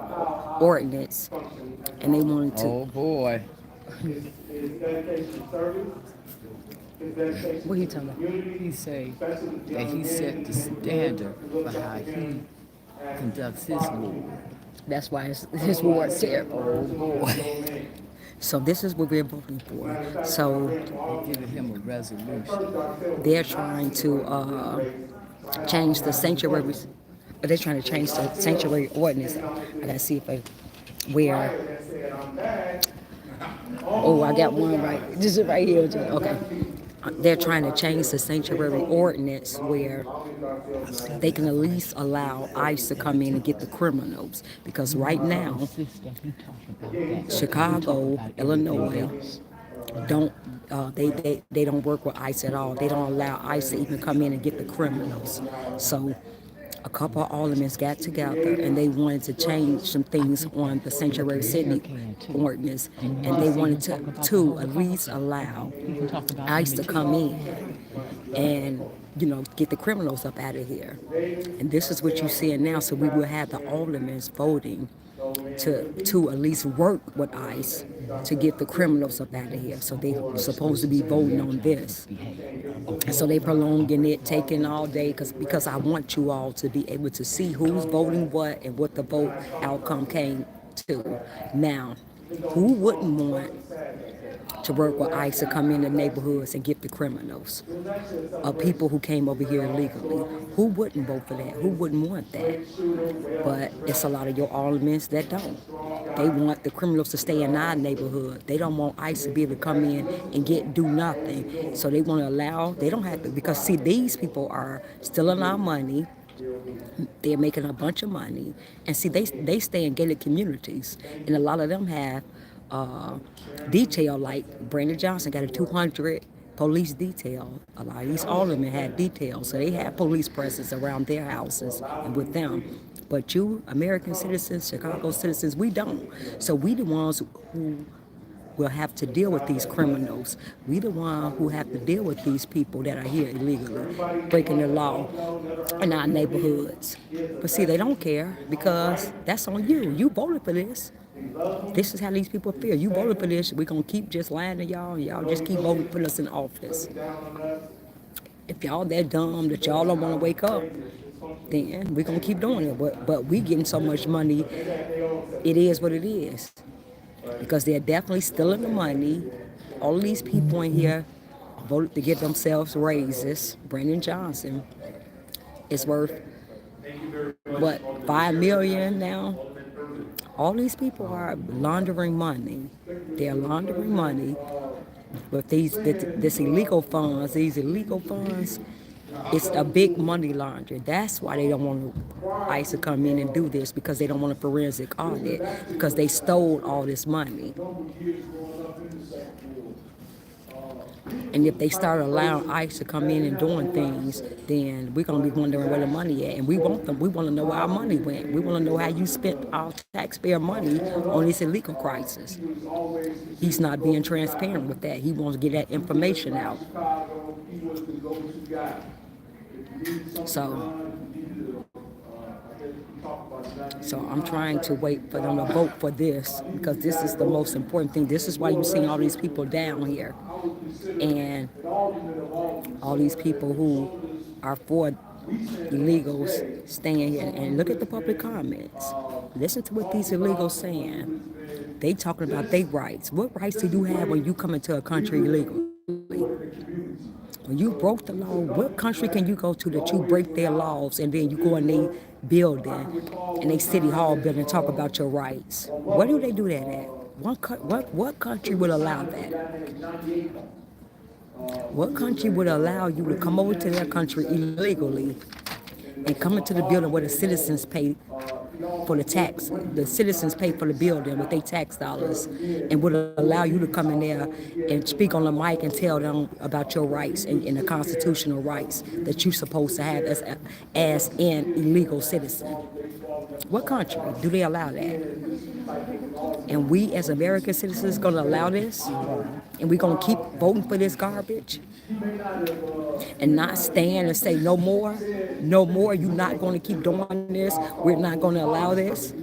ordinance, and they wanted to. Oh boy. What are you talking about? He say that he set the standard for how he conducts his ward. That's why his ward's there. Oh boy. So this is what we're voting for. So They're giving him a resolution. they're trying to change the sanctuary. They're trying to change the sanctuary ordinance. I gotta see if where. Oh, I got one right. This is right here. Okay. They're trying to change the sanctuary ordinance where they can at least allow ICE to come in and get the criminals. Because right now, Chicago, Illinois, don't they don't work with ICE at all. They don't allow ICE to even come in and get the criminals. So a couple of aldermen got together and they wanted to change some things on the sanctuary city ordinance, and they wanted to at least allow ICE to come in and get the criminals up out of here. And this is what you're seeing now. So we will have the aldermen voting to at least work with ICE to get the criminals up out of here. So they supposed to be voting on this. And so they prolonging it, taking all day, because I want you all to be able to see who's voting what and what the vote outcome came to. Now, who wouldn't want to work with ICE to come in the neighborhoods and get the criminals of people who came over here illegally? Who wouldn't vote for that? Who wouldn't want that? But it's a lot of your aldermen that don't. They want the criminals to stay in our neighborhood. They don't want ICE to be able to come in and do nothing. So they want to allow, they don't have to, because see, these people are stealing our money. They're making a bunch of money. And see, they stay in gated communities. And a lot of them have detail, like Brandon Johnson got a 200 police detail. A lot of these aldermen had details, so they had police presence around their houses and with them. But you, American citizens, Chicago citizens, we don't. So we the ones who will have to deal with these criminals. We the one who have to deal with these people that are here illegally, breaking the law in our neighborhoods. But see, they don't care because that's on you. You voted for this. This is how these people feel. You voted for this. We're going to keep just lying to y'all, and y'all just keep voting for us in office. If y'all that dumb that y'all don't want to wake up, then we're going to keep doing it. But we getting so much money, it is what it is. Because they're definitely stealing the money. All of these people in here voted to give themselves raises. Brandon Johnson is worth, what, $5 million now? All these people are laundering money. They're laundering money with this illegal funds. These illegal funds, it's a big money laundry. That's why they don't want ICE to come in and do this, because they don't want a forensic audit, because they stole all this money. And if they start allowing ICE to come in and doing things, then we're going to be wondering where the money at. And we want them. We want to know where our money went. We want to know how you spent our taxpayer money on this illegal crisis. He's not being transparent with that. He wants to get that information out. So I'm trying to wait for them to vote for this, because this is the most important thing. This is why you're seeing all these people down here. And all these people who are for illegals staying here. And look at the public comments. Listen to what these illegals saying. They talking about their rights. What rights do you have when you come into a country illegally? When you broke the law, what country can you go to that you break their laws and then you go in their building, in their city hall building, and talk about your rights? Where do they do that at? What country would allow that? What country would allow you to come over to their country illegally and come into the building where the citizens pay for the tax? The citizens pay for the building with their tax dollars, and would allow you to come in there and speak on the mic and tell them about your rights and the constitutional rights that you're supposed to have as an illegal citizen. What country do they allow that? And we as American citizens going to allow this? And we're going to keep voting for this garbage? And not stand and say no more? No more? You're not going to keep doing this? We're not going to allow this?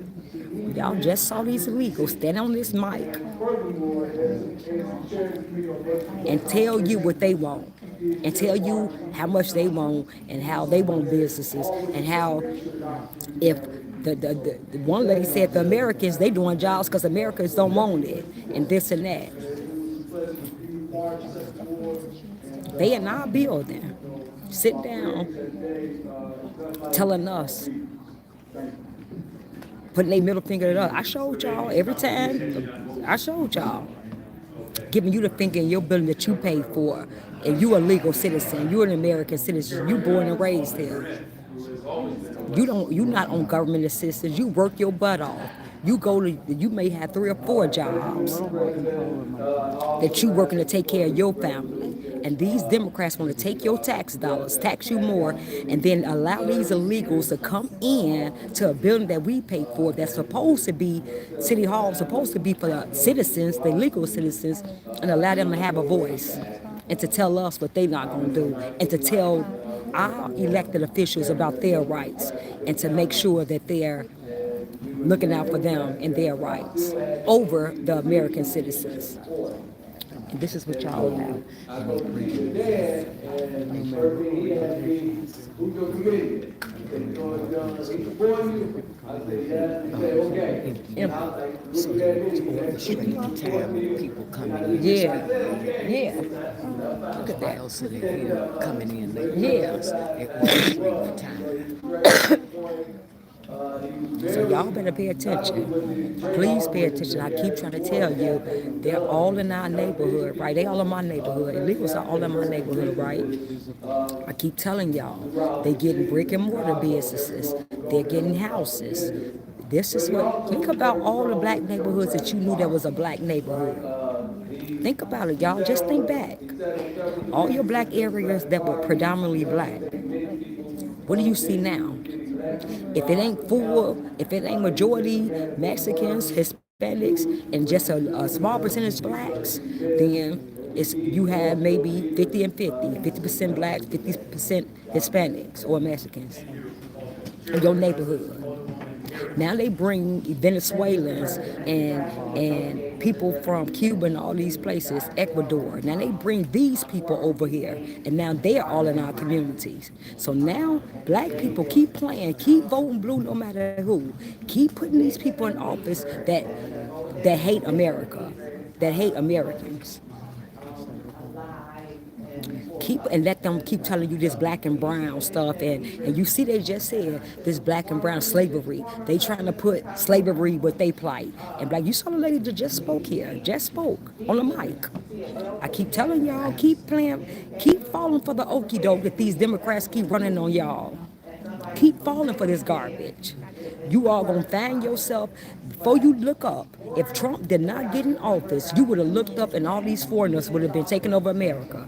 Y'all just saw these illegals stand on this mic and tell you what they want, and tell you how much they want, and how they want businesses, and how if the one lady said the Americans, they doing jobs because Americans don't want it, and this and that. They in our building, sitting down, telling us, putting their middle finger at us. I showed y'all every time. I showed y'all, giving you the finger in your building that you paid for, and you a legal citizen. You're an American citizen. You born and raised here. You're not on government assistance. You work your butt off. You may have 3 or 4 jobs that you working to take care of your family. And these Democrats want to take your tax dollars, tax you more, and then allow these illegals to come in to a building that we pay for, that's supposed to be, City Hall, supposed to be for the citizens, the legal citizens, and allow them to have a voice and to tell us what they're not going to do, and to tell our elected officials about their rights, and to make sure that they're looking out for them and their rights over the American citizens. And this is what y'all have. People coming in. Yeah. Look at that. Else coming in. So y'all better pay attention. Please pay attention. I keep trying to tell you, they're all in our neighborhood, right? They all in my neighborhood. Illegals are all in my neighborhood, right? I keep telling y'all, they getting brick and mortar businesses. They're getting houses. This is what, think about all the black neighborhoods that you knew there was a black neighborhood. Think about it, y'all. Just think back. All your black areas that were predominantly black. What do you see now? If it ain't full, if it ain't majority Mexicans, Hispanics, Hispanics and just a small percentage blacks, then you have maybe 50 and 50, 50% blacks, 50% Hispanics or Mexicans in your neighborhood. Now they bring Venezuelans and people from Cuba and all these places, Ecuador. Now they bring these people over here, and now they're all in our communities. So now black people keep playing, keep voting blue no matter who. Keep putting these people in office that hate America, that hate Americans. And let them keep telling you this black and brown stuff, and you see they just said this black and brown slavery. They trying to put slavery with they plight. And like you saw the lady that just spoke here, just spoke on the mic. I keep telling y'all, keep playing, keep falling for the okie doke that these Democrats keep running on y'all. Keep falling for this garbage. You all gonna find yourself, before you look up, if Trump did not get in office, you would have looked up and all these foreigners would have been taking over America.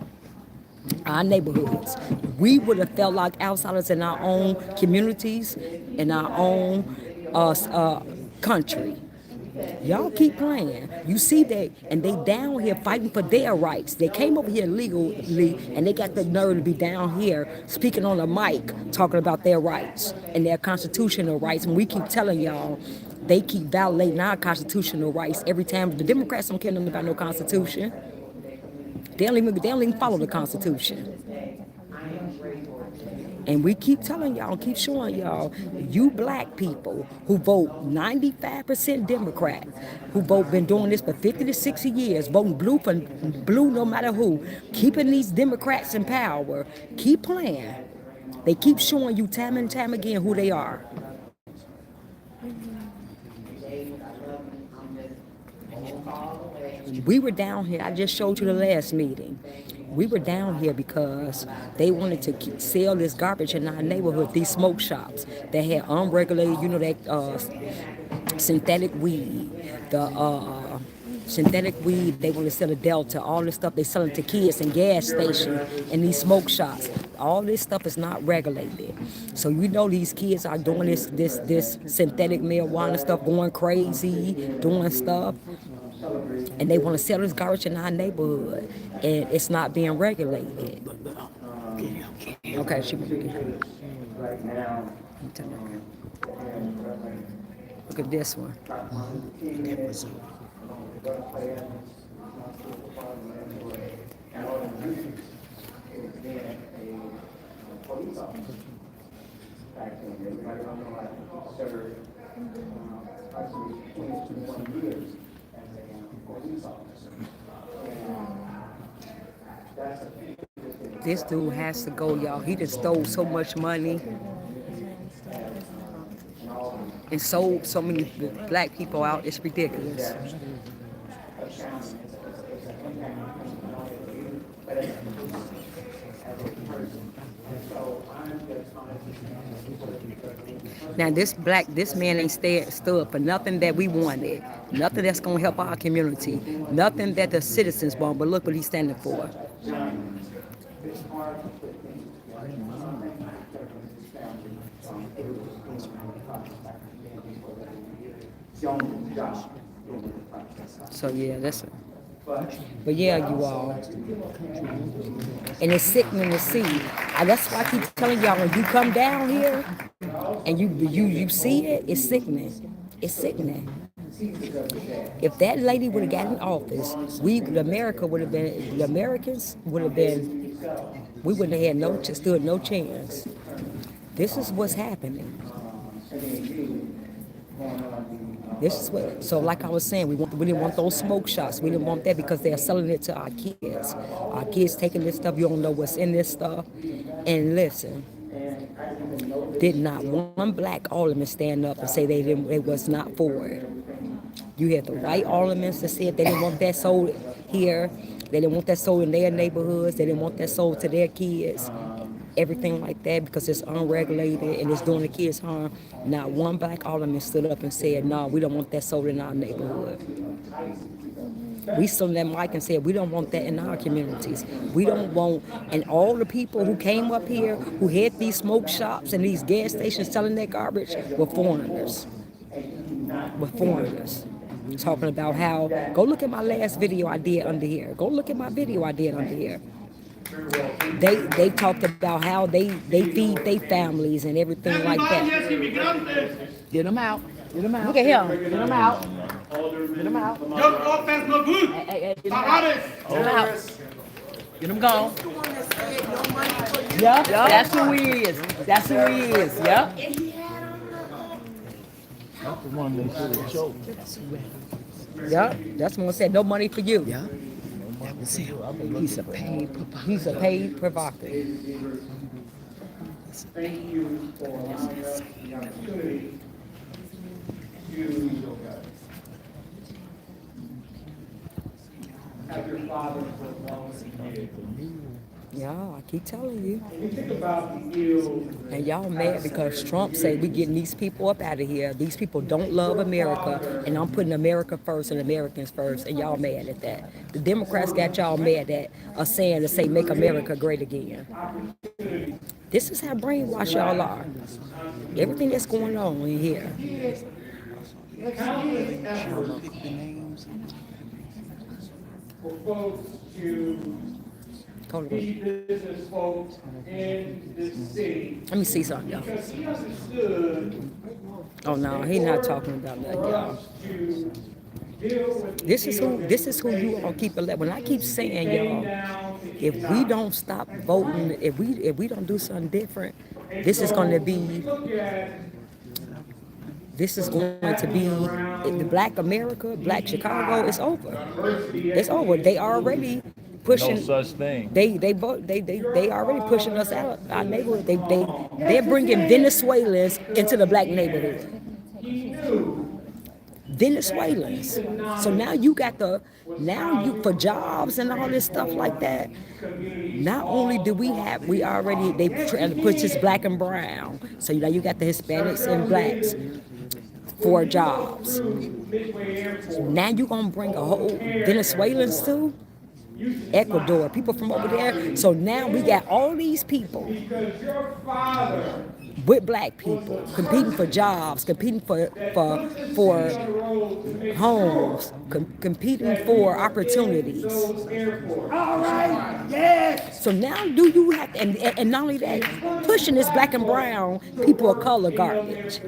Our neighborhoods. We would have felt like outsiders in our own communities, in our own country. Y'all keep playing. You see and they down here fighting for their rights. They came over here legally, and they got the nerve to be down here speaking on the mic, talking about their rights and their constitutional rights. And we keep telling y'all, they keep violating our constitutional rights every time. The Democrats don't care nothing about no constitution. They don't even follow the Constitution. And we keep telling y'all, keep showing y'all, you black people who vote 95% Democrat, who been doing this for 50 to 60 years, voting blue no matter who, keeping these Democrats in power, keep playing. They keep showing you time and time again who they are. We were down here, I just showed you the last meeting. We were down here because they wanted to sell this garbage in our neighborhood, these smoke shops that had unregulated, that synthetic weed, synthetic weed, they want to sell a Delta, all this stuff they selling to kids in gas stations and these smoke shops. All this stuff is not regulated. So these kids are doing this synthetic marijuana stuff, going crazy, doing stuff. And they want to sell this garbage in our neighborhood, and it's not being regulated. Okay, she right now. Look at this one. This dude has to go, y'all. He just stole so much money and sold so many black people out. It's ridiculous. Now this man ain't stood for nothing that we wanted, nothing that's gonna help our community, nothing that the citizens want, but look what he's standing for. So yeah, that's it. But yeah, you all. And it's sickening to see. That's why I keep telling y'all, when you come down here and you see it, it's sickening. It's sickening. If that lady would have gotten in office, we wouldn't have stood no chance. This is what's happening. So like I was saying, we didn't want those smoke shops. We didn't want that because they're selling it to our kids. Our kids taking this stuff, you don't know what's in this stuff. And listen, did not one black alderman stand up and say they was not for it. You had the white aldermen that said they didn't want that sold here. They didn't want that sold in their neighborhoods. They didn't want that sold to their kids. Everything like that, because it's unregulated and it's doing the kids harm. Not one black alderman stood up and said, no, we don't want that sold in our neighborhood. We stood on that mic and said, we don't want that in our communities. We don't want, and all the people who came up here, who had these smoke shops and these gas stations selling that garbage, were foreigners. talking about how, go look at my last video I did under here. Go look at my video I did under here. They talked about how they feed their families and everything like that. Get them out. Get them out. Look at him. Get them out. Get them out. Hey, get them out. Get them out. Get them gone. Yeah, that's who he is. That's who he is. Yeah. That's the one they should have choked. Yeah, that's the one said no money for you. Yeah. That was him. He's a paid provocateur. He's a paid provocateur. Thank you for allowing us the opportunity to have your father for long as he did. Yeah, I keep telling you. When you think about the ills, And y'all mad because Trump say we getting these people up out of here. These people don't love America, and I'm putting America first and Americans first, and y'all mad at that. The Democrats got y'all mad at us saying to say make America great again. This is how brainwashed y'all are. Everything that's going on in here. countless efforts for folks to be business folks in this city. Let me see something, y'all. Because he understood. Oh no, he's not talking about that, y'all. This is who you all keep electing. When I keep saying, y'all, if we don't stop voting, if we don't do something different, this is going to be the Black America, Black Chicago. It's over. It's over. They already pushing. No such thing. They already pushing us out our neighborhood. They're bringing Venezuelans into the Black neighborhood. Venezuelans. So now you got for jobs and all this stuff like that. Not only do we already, they trying to push this black and brown. So now you got the Hispanics and blacks for jobs. So now you gonna bring a whole Venezuelans too? Ecuador, people from over there. So now we got all these people with black people competing for jobs, competing for homes, competing for opportunities. All right. Yes. So now do you have and not only that, pushing this black and brown people of color garbage.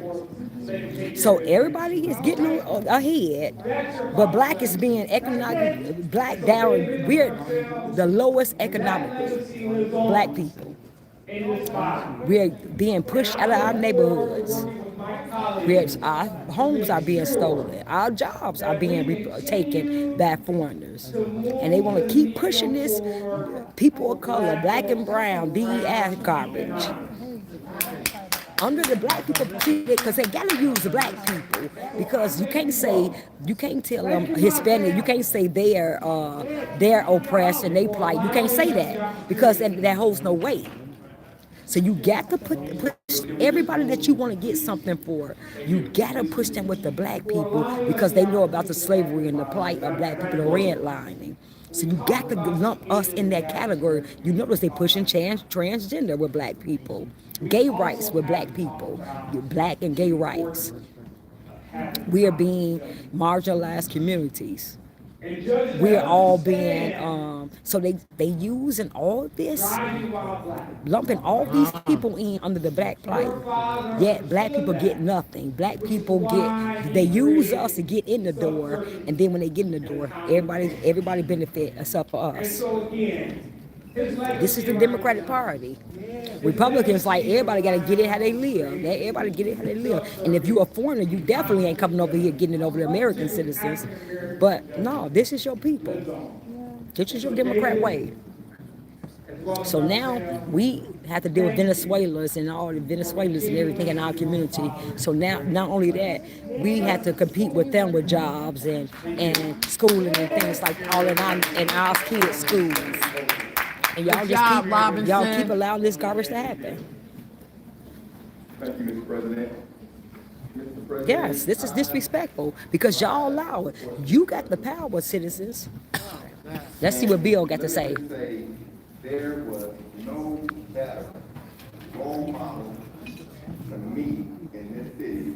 So everybody is getting ahead, but black is being black down. We're the lowest economically, black people. We're being pushed out of our neighborhoods. Our homes are being stolen. Our jobs are being taken by foreigners. And they want to keep pushing this people of color, black and brown, DEI garbage. Under the black people, because they gotta use the black people, because you can't tell them Hispanic, you can't say they're oppressed and they plight. You can't say that because that holds no weight. So you got to push everybody that you want to get something for. You got to push them with the black people because they know about the slavery and the plight of black people, the redlining. So you got to lump us in that category. You notice they pushing transgender with black people, gay rights with black people, black and gay rights. We are being marginalized communities. We are all being, so they using all this, lumping all these people in under the black plight. Yet black people get nothing. Black people they use us to get in the door, and then when they get in the door, everybody benefit except for us. This is the Democratic Party. Republicans like everybody got to get it how they live. Everybody get it how they live. And if you a foreigner, you definitely ain't coming over here getting it over the American citizens. But no, this is your people. This is your Democrat way. So now we have to deal with Venezuelans and all the Venezuelans and everything in our community. So now, not only that, we have to compete with them with jobs and schooling and things like all in our kids' schools. And y'all keep allowing this garbage to happen. Thank you, Mr. President. Mr. President. Yes, this is disrespectful because y'all allow it. You got the power, citizens. Let's see what Bill got to say. There was no better role model for me in this city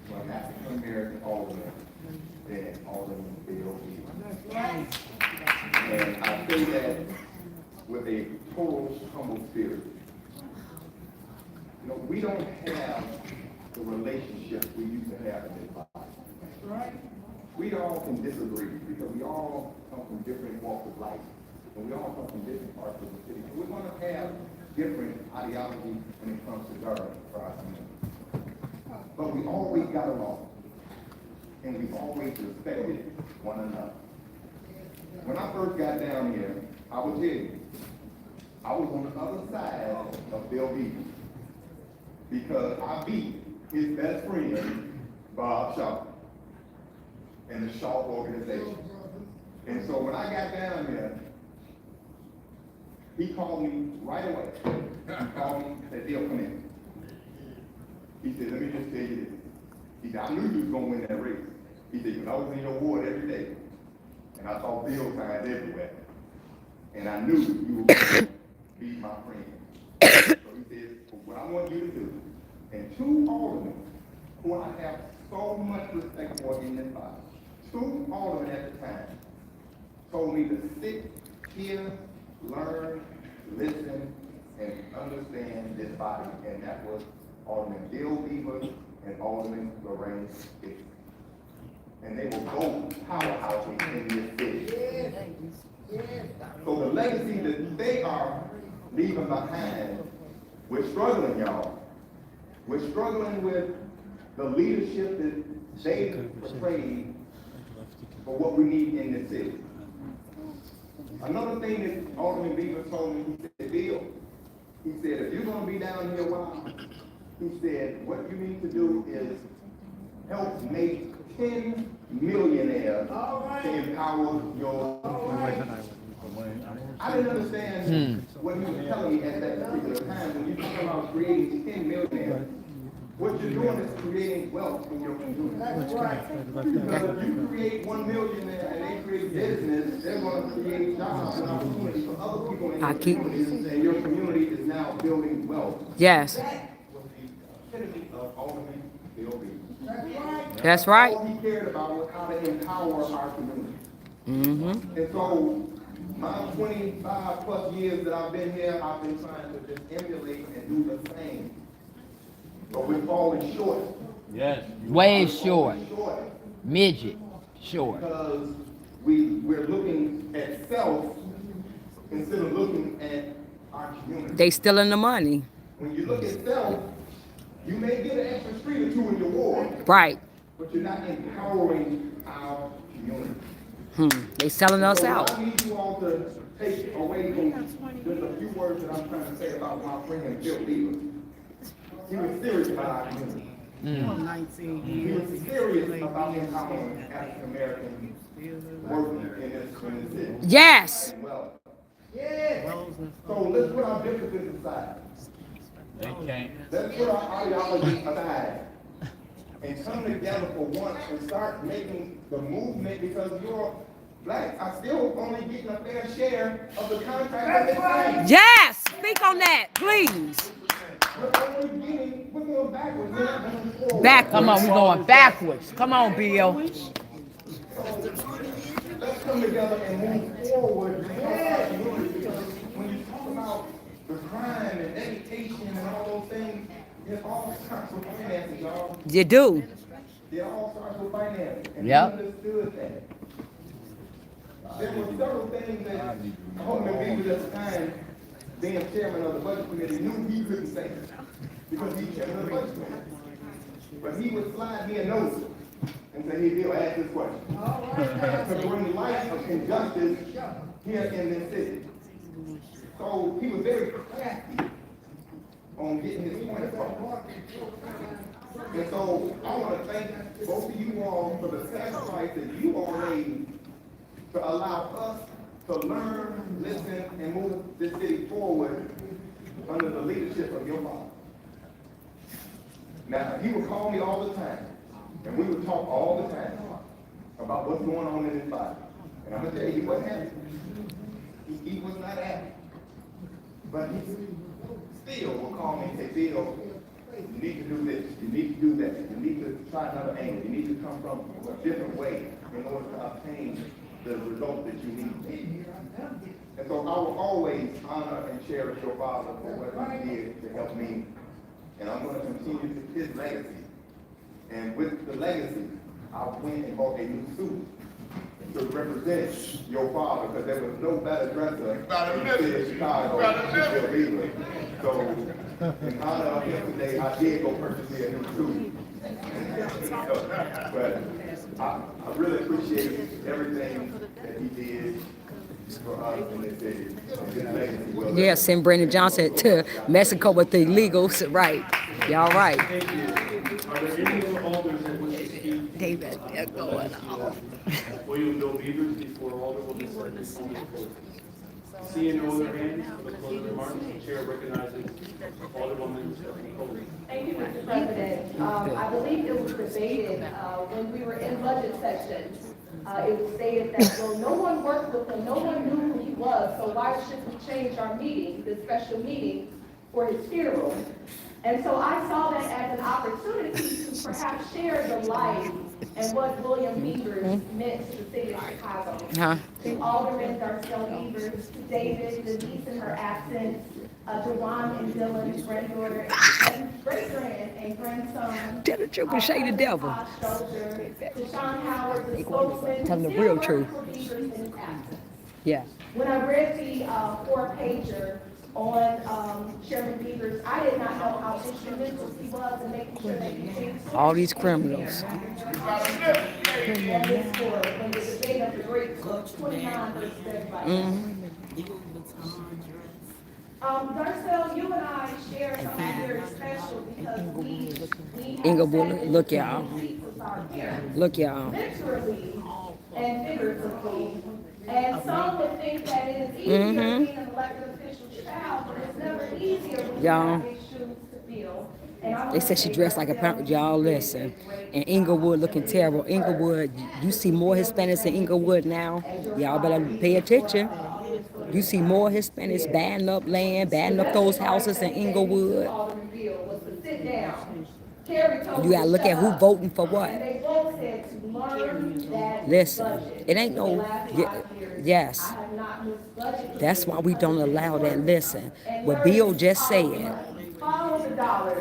for African American alderman than we don't have the relationships we used to have in this body. Right? We all can disagree because we all come from different walks of life, and we all come from different parts of the city. So we're going to have different ideologies when it comes to government for our community. But we always got along, and we always respected one another. When I first got down here, I will tell you, I was on the other side of Bill Beaver because I beat his best friend, Bob Shaw, and the Shaw organization. And so when I got down here, he called me right away. He called me and said, Bill, come in. He said, let me just tell you this. He said, I knew you was going to win that race. He said, because I was in your ward every day. And I saw Bill signs everywhere. And I knew you were going to be my friend. So he said, what I want you to do, and two aldermen who I have so much respect for in this body, two aldermen at the time, told me to sit here, learn, listen, and understand this body. And that was Alderman Bill Beaver and Alderman Lorraine Hicks. And they were both powerhouses in this city. So the legacy that they are leaving behind, we're struggling, y'all. We're struggling with the leadership that they portrayed for what we need in this city. Another thing that Alderman Beaver told me, he said, Bill, he said, if you're going to be down here a while, he said, what you need to do is help make 10 millionaires to empower your community. I didn't understand what he was telling me at that particular time. When you talk about creating 10 millionaires, what you're doing is creating wealth in your community. That's right. Because if you create 1 millionaire and they create business, they're going to create jobs and opportunities for other people in your community, and your community is now building wealth. Yes. That was the epitome of Alderman Bill Beaver. That's right. All he cared about was how to empower our community. And so, my 25 plus years that I've been here, I've been trying to just emulate and do the same. But we're falling short. Yes. Way short. Midget short. Because we're looking at self instead of looking at our community. They stealing the money. When you look at self, you may get an extra street or two in your ward. Right. But you're not empowering our community. They selling us out. I need you all to take away from just a few words that I'm trying to say about my friend Bill Beaver. He was serious about our community. He was serious about empowering African Americans working in this city. Yes. Well, so let's put our differences aside. Let's put our ideology aside and come together for once and start making the movement, because you're blacks are still only getting a fair share of the contract. Yes. Speak on that, please. We're going backwards. We're not going forward. Back. Come on, we're going backwards. Come on, Bill. Let's come together and move forward. Because when you talk about the crime and education and all those things, it all starts with finances, y'all. You do. It all starts with finance. And Yep. we understood that. There were several things that Alderman Beaver at the time, being chairman of the budget committee, knew he couldn't say because he's chairman of the budget committee. But he would slide me a note and say, hey, Bill, ask this question. To bring light of injustice here in this city. So he was very crafty on getting his point across. And so I want to thank both of you all for the sacrifice that you all made to allow us to learn, listen, and move this city forward under the leadership of your father. Now, he would call me all the time, and we would talk all the time about what's going on in his body. And I'm going to tell you what happened. He was not happy. But he still will call me and say, Bill, you need to do this, you need to do that, you need to try another angle, you need to come from a different way in order to obtain the result that you need. And so I will always honor and cherish your father for what he did to help me and I'm gonna continue his legacy. And with the legacy, I went and bought a new suit to represent your father, because there was no better dresser in the city of Chicago than Bill Beaver. So, in honor of him today, I did go purchase me a new suit. But I really appreciate everything that he did for us in this city. His legacy will Yeah, send Brandon Johnson to Mexico with the illegals. Right. Y'all right. Thank you. Are there any other alders that wish to speak? David, they're going off. William Bill Beavers before Alder will be second. Seeing no other hands for the closing remarks, the chair recognizes Alderwoman Coley. Thank you, Mr. President. I believe it was debated when we were in budget session. It was stated that, well, no one worked with him, no one knew who he was, so why should we change our meeting, this special meeting, for his funeral? And so I saw that as an opportunity to perhaps share the life and what William Beavers meant to the city of Chicago. To Alderman Darcel Beavers, to David, Denise in her absence, Dewan and Dylan, granddaughter, and great-grand and grandson. Tell the truth and shake the devil. To Sean Howard, the spokesman. Tell them the real truth. Yeah. When I read the four-pager on Chairman Beavers, I did not know how instrumental he was in making sure that he came. All these criminals. Darcel, you and I share something very special because we Inglewood, look y'all. Look y'all. literally and figuratively. And some would think that it is easier being an elected official's child, but it's never easier when you Y'all. have issues to fill. They said she dressed like a parent. Y'all listen. And Inglewood looking terrible. Inglewood, you see more Hispanics in Inglewood now. Y'all better pay attention. You see more Hispanics buying up land, buying up those houses in Inglewood. You gotta look at who voting for what. Listen, it ain't no, yes. That's why we don't allow that. Listen, what Bill just said,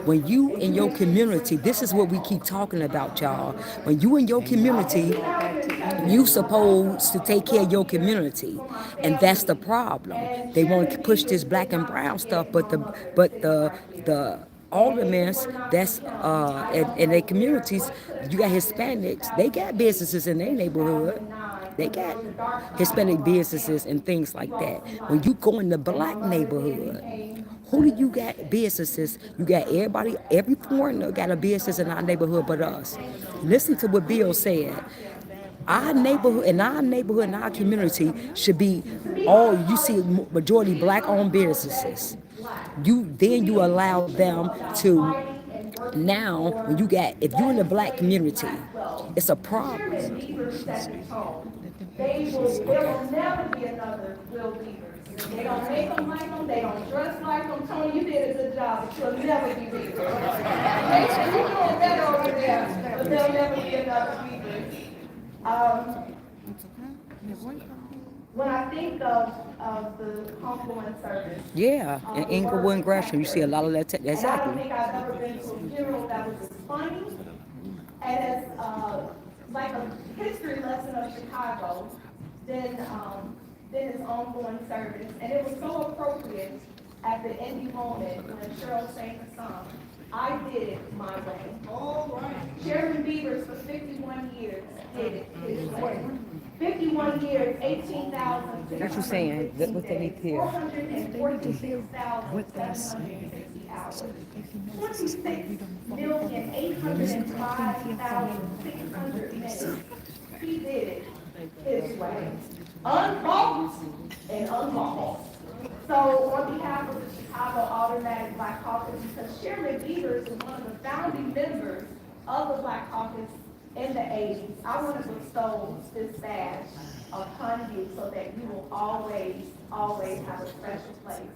when you in your community, this is what we keep talking about, y'all. When you in your community, you supposed to take care of your community, and that's the problem. They want to push this black and brown stuff, but the aldermen that's in their communities, you got Hispanics, they got businesses in their neighborhood. They got Hispanic businesses and things like that. When you go in the black neighborhood, who do you got businesses? You got everybody, every foreigner got a business in our neighborhood but us. Listen to what Bill said. Our neighborhood, in our community should be all, you see majority black owned businesses. Then you allow them to, now when you got, if you're in the black community, it's a problem. There will never be another Will Beavers. They don't make them like them, they don't dress like them. Tony, you did a good job, but you'll never be Beavers. You're doing better over there, but there'll never be another Beavers. When I think of the homegoing service. Yeah, in Inglewood and Gresham, you see a lot of that. And I don't think I've ever been to a funeral that was as funny and as like a history lesson of Chicago than his ongoing service. And it was so appropriate at the ending moment when Cheryl sang the song, I did it my way. All right. Chairman Beavers for 51 years did it his way. 51 years, 18,000. What you saying? What they need here? 446,760 hours. 26,805,600 minutes. He did it his way. Unbought and unlawful. So on behalf of the Chicago Automatic Black Caucus, because Chairman Beavers is one of the founding members of the Black Caucus in the 80s, I want to bestow this badge upon you so that you will always have a special place.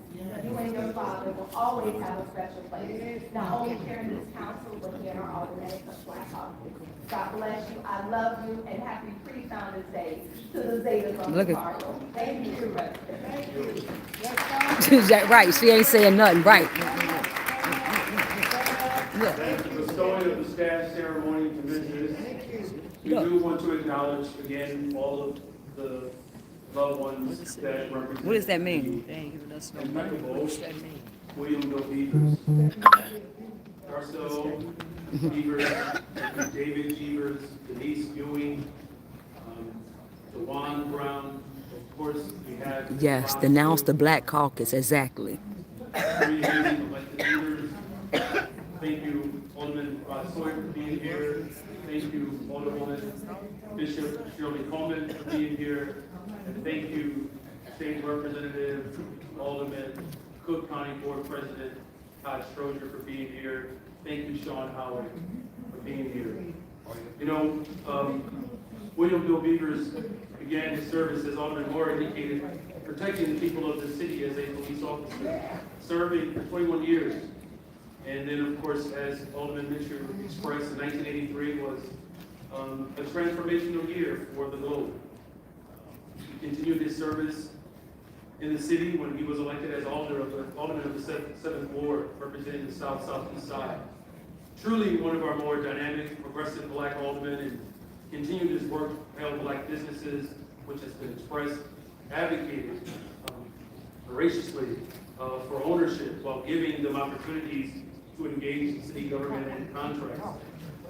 You and your father will always have a special place. Not only here in this council, but here in our Automatic Black Caucus. God bless you. I love you, and happy pre-Founders Day to the Zetas of Chicago. Thank you, President. Right, she ain't saying nothing, right. staff ceremony to this, we do want to acknowledge again all of the loved ones that represent. What does that mean? They ain't giving us no money. What does that mean? William Bill Beavers, Marcel Beavers, David Beavers, Denise Ewing, DeJuan Brown. Of course, we have. Yes, denounce the Black Caucus, exactly. Three elected leaders. Thank you, Alderman Sawyer, for being here. Thank you, Alderwoman Bishop Shirley Coleman, for being here. And thank you, State Representative Alderman Cook County Board President Todd Strozier, for being here. Thank you, Sean Howard, for being here. You know, William Bill Beavers began his service, as Alderman Moore indicated, protecting the people of the city as a police officer, serving for 21 years. And then, of course, as Alderman Mitchell expressed, in 1983 was a transformational year for the globe. He continued his service in the city when he was elected as alderman of the 7th Ward, representing the South-Southeast side. Truly one of our more dynamic, progressive Black aldermen, and continued his work to help Black businesses, which has been expressed, advocated voraciously for ownership while giving them opportunities to engage in city government and contracts.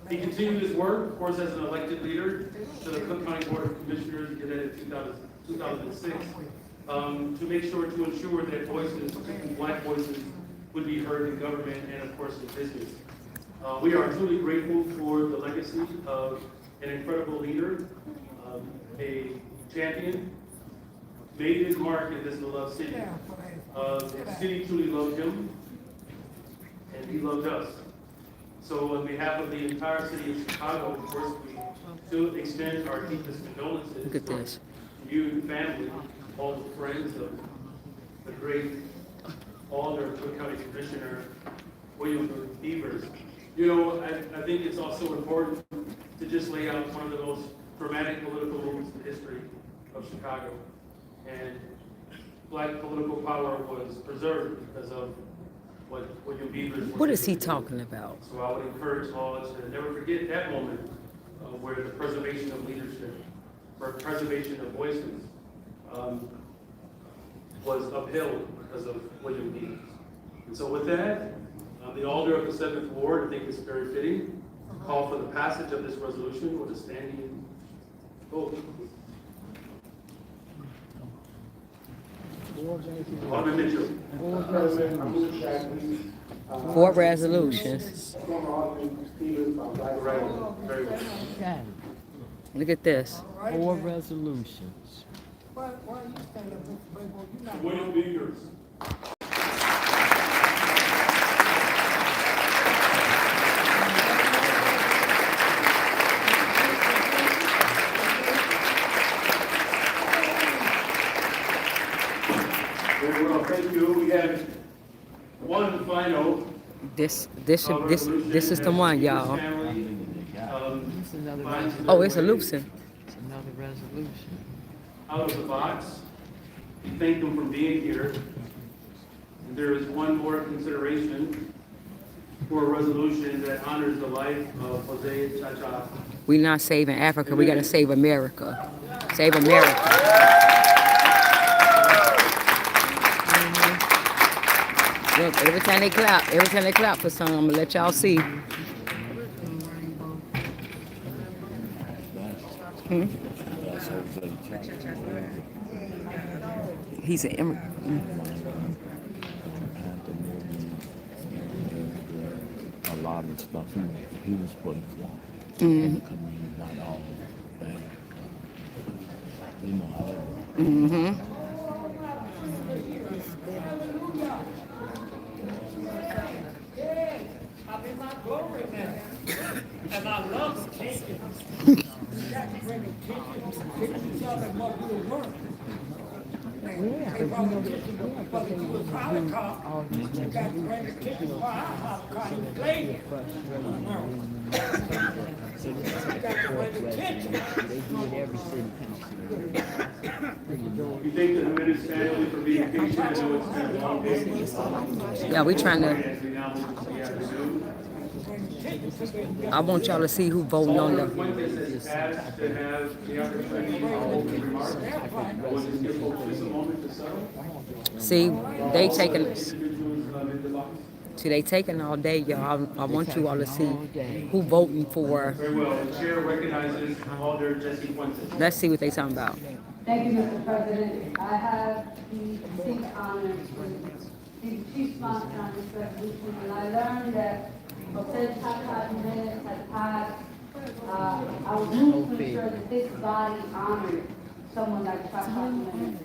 He continued his work, of course, as an elected leader to the Cook County Board of Commissioners, he did that in 2006, to make sure to ensure that voices, particularly Black voices, would be heard in government and, of course, in business. We are truly grateful for the legacy of an incredible leader, a champion, made his mark in this beloved city. The city truly loved him, and he loved us. So on behalf of the entire city of Chicago, of course, we still extend our deepest condolences. Look at this. To you and family, all the friends of the great Alder, Cook County Commissioner, William Beavers. You know, I think it's also important to just lay out one of the most dramatic political moves in the history of Chicago. And Black political power was preserved because of what William Beavers was. What is he talking about? So I would encourage all us to never forget that moment where the preservation of leadership, or preservation of voices, was upheld because of William Beavers. And so with that, the Alder of the 7th Ward, I think it's very fitting to call for the passage of this resolution with a standing vote. Alderman Mitchell. Four resolutions. Look at this. 4 resolutions. William Beavers. Thank you. We have one final. This is the one, y'all. Oh, it's a Lucen. It's another resolution. Out of the box. We thank them for being here. And there is one more consideration for a resolution that honors the life of Jose Chacha. We're not saving Africa. We got to save America. Save America. Look, every time they clap for something, I'm gonna let y'all see. He's an immigrant. A lot of stuff he was putting for. Not all of that. You know how it works. And I love taking You thank the Jimenez family for being patient. I know it's been a long day. Yeah, we're trying to. I want y'all to see who voting on Alderman the. Fuentes has asked to have the opportunity to open remarks. I want to give folks just a moment to settle. See, they taking. Individuals in the box. See, they taking all day, y'all. I want you all to see who voting for. Very well. The chair recognizes Alder Jesse Fuentes. Let's see what they talking about. Thank you, Mr. President. I have the distinct honor to be the chief sponsor on this resolution, and I learned that Jose Chacha Jimenez had passed. I was moved to ensure that this body honored someone like Chacha Jimenez.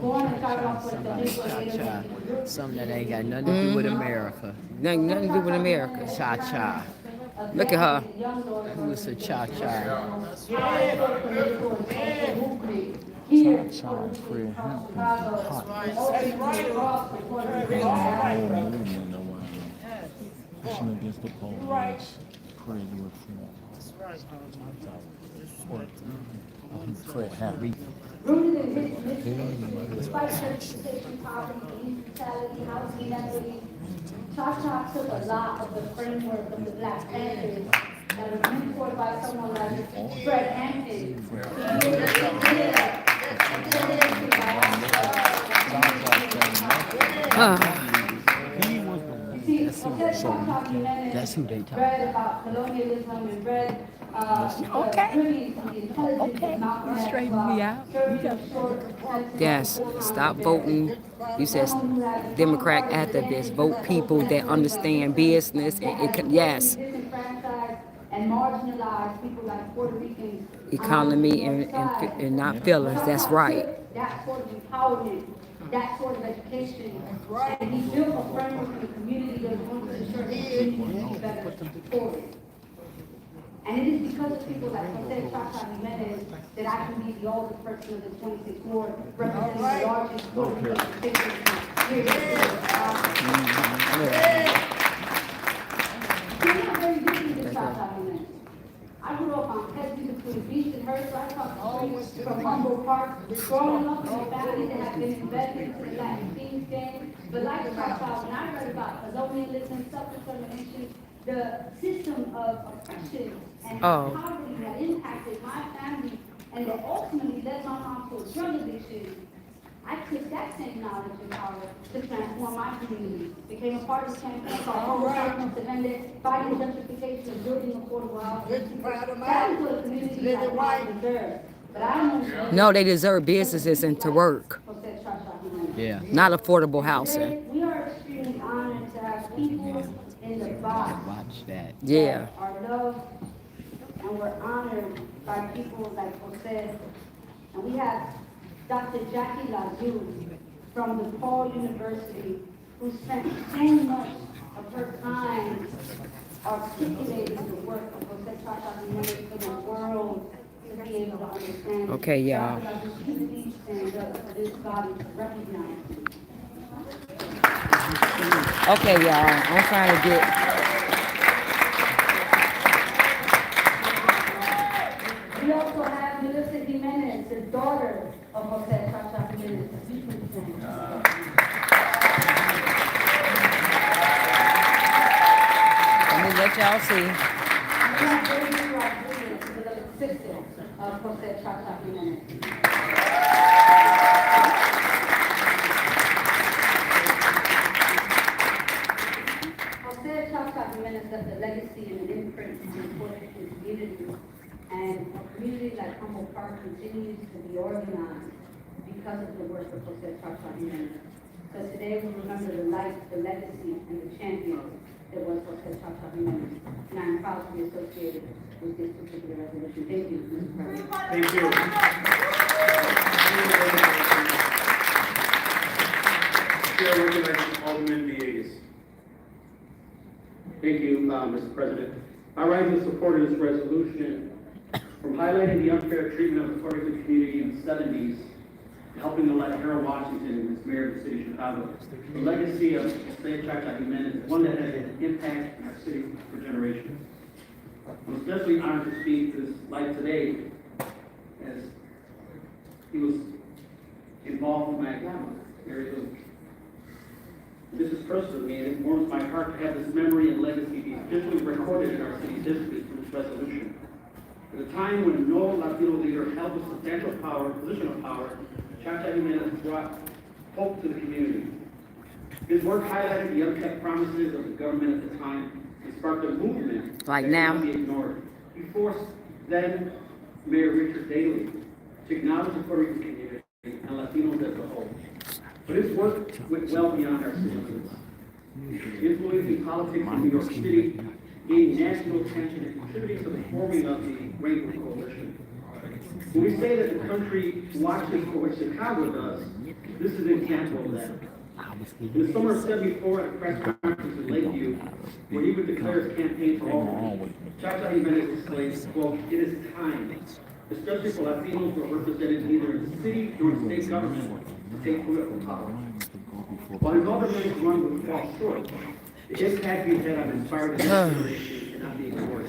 Born and started off with the Cha-cha. Something that ain't got nothing to do with America. Nothing to do with America. Cha-cha. Look at her. Who is a cha-cha? Pushing against the police, praise reform. Fred Happy. Rooted in rich history, despite gentrification, poverty, police brutality, housing inequity, Cha-Cha took a lot of the framework of the Black Panthers that was mentored by someone like Fred Hampton. That's who they talk read about colonialism and read Okay. Straighten me out. Yes, stop voting. You said Democrat activists, vote people that understand business. Yes. And marginalize people like Puerto Ricans. Economy and not feelings. That's right. That sort of empowerment, that sort of education. And he built a framework in the community that was going to ensure that the community would be better supported. And it is because of people like Jose Chacha Jimenez that I can be the oldest person of the 26th Ward, representing the largest Puerto Rican constituency here. We're not very different than Chacha Jimenez. I grew up on Pesky between Beach and Hearst, right across the street from Humboldt Park, growing up in a family that had been invested into the Latin Kings game. But like Chacha, when I read about colonialism, self-determination, the system of oppression and poverty that impacted my family and that ultimately led my mom to a drug addiction, I took that same knowledge and power to transform my community. Became a part of the campaign called Ordinance to end it, fighting gentrification and building affordable housing. That is what a community like mine deserves. But I don't know. No, they deserve businesses and to work. Yeah. Not affordable housing. We are extremely honored to have people in the box. Watch that. Yeah. Are loved and we're honored by people like Jose. And we have Dr. Jackie Lazou from DePaul University, who spent so much of her time articulating the work of Jose Chacha Jimenez for the world to be able to understand. Okay, y'all. Dr. Lazou, please stand up for this body to recognize you. Okay, y'all. I'm trying to get. We also have Melissa Jimenez, the daughter of Jose Chacha Jimenez. Let me let y'all see. We have David Rodriguez, the assistant of Jose Chacha Jimenez. Jose Chacha Jimenez left a legacy and an imprint on the Puerto Rican community. And a community like Humboldt Park continues to be organized because of the work of Jose Chacha Jimenez. So today we remember the life, the legacy, and the champion that was Jose Chacha Jimenez. And I'm proud to be associated with this particular resolution. Thank you, Mr. President. Thank you. Chair recognizes Alderman Villegas. Thank you, Mr. President. I rise in support of this resolution from highlighting the unfair treatment of the Puerto Rican community in the 70s, helping to elect Harold Washington as mayor of the city of Chicago. The legacy of Jose Chacha Jimenez is one that has an impact in our city for generations. I'm especially honored to speak to this light today as he was involved with my grandmother, Mary Lou. This is personal to me, and it warms my heart to have this memory and legacy be officially recorded in our city's history through this resolution. At a time when no Latino leader held a substantial position of power, Chacha Jimenez brought hope to the community. His work highlighted the unkept promises of the government at the time and sparked a movement like that now cannot be ignored. He forced then Mayor Richard Daley to acknowledge the Puerto Rican community and Latinos as a whole. But his work went well beyond our citizens. Influencing politics in New York City, gaining national attention, and contributing to the forming of the Rainbow Coalition. When we say that the country watches for what Chicago does, this is an example of that. In the summer of '74, at a press conference in Lakeview, where he would declare his campaign for all, Chacha Jimenez exclaimed, quote, "It is time, especially for Latinos who are represented neither in the city nor in state government, to take political power." While his other men's run would fall short, the impact he had on inspired inspiration cannot be ignored.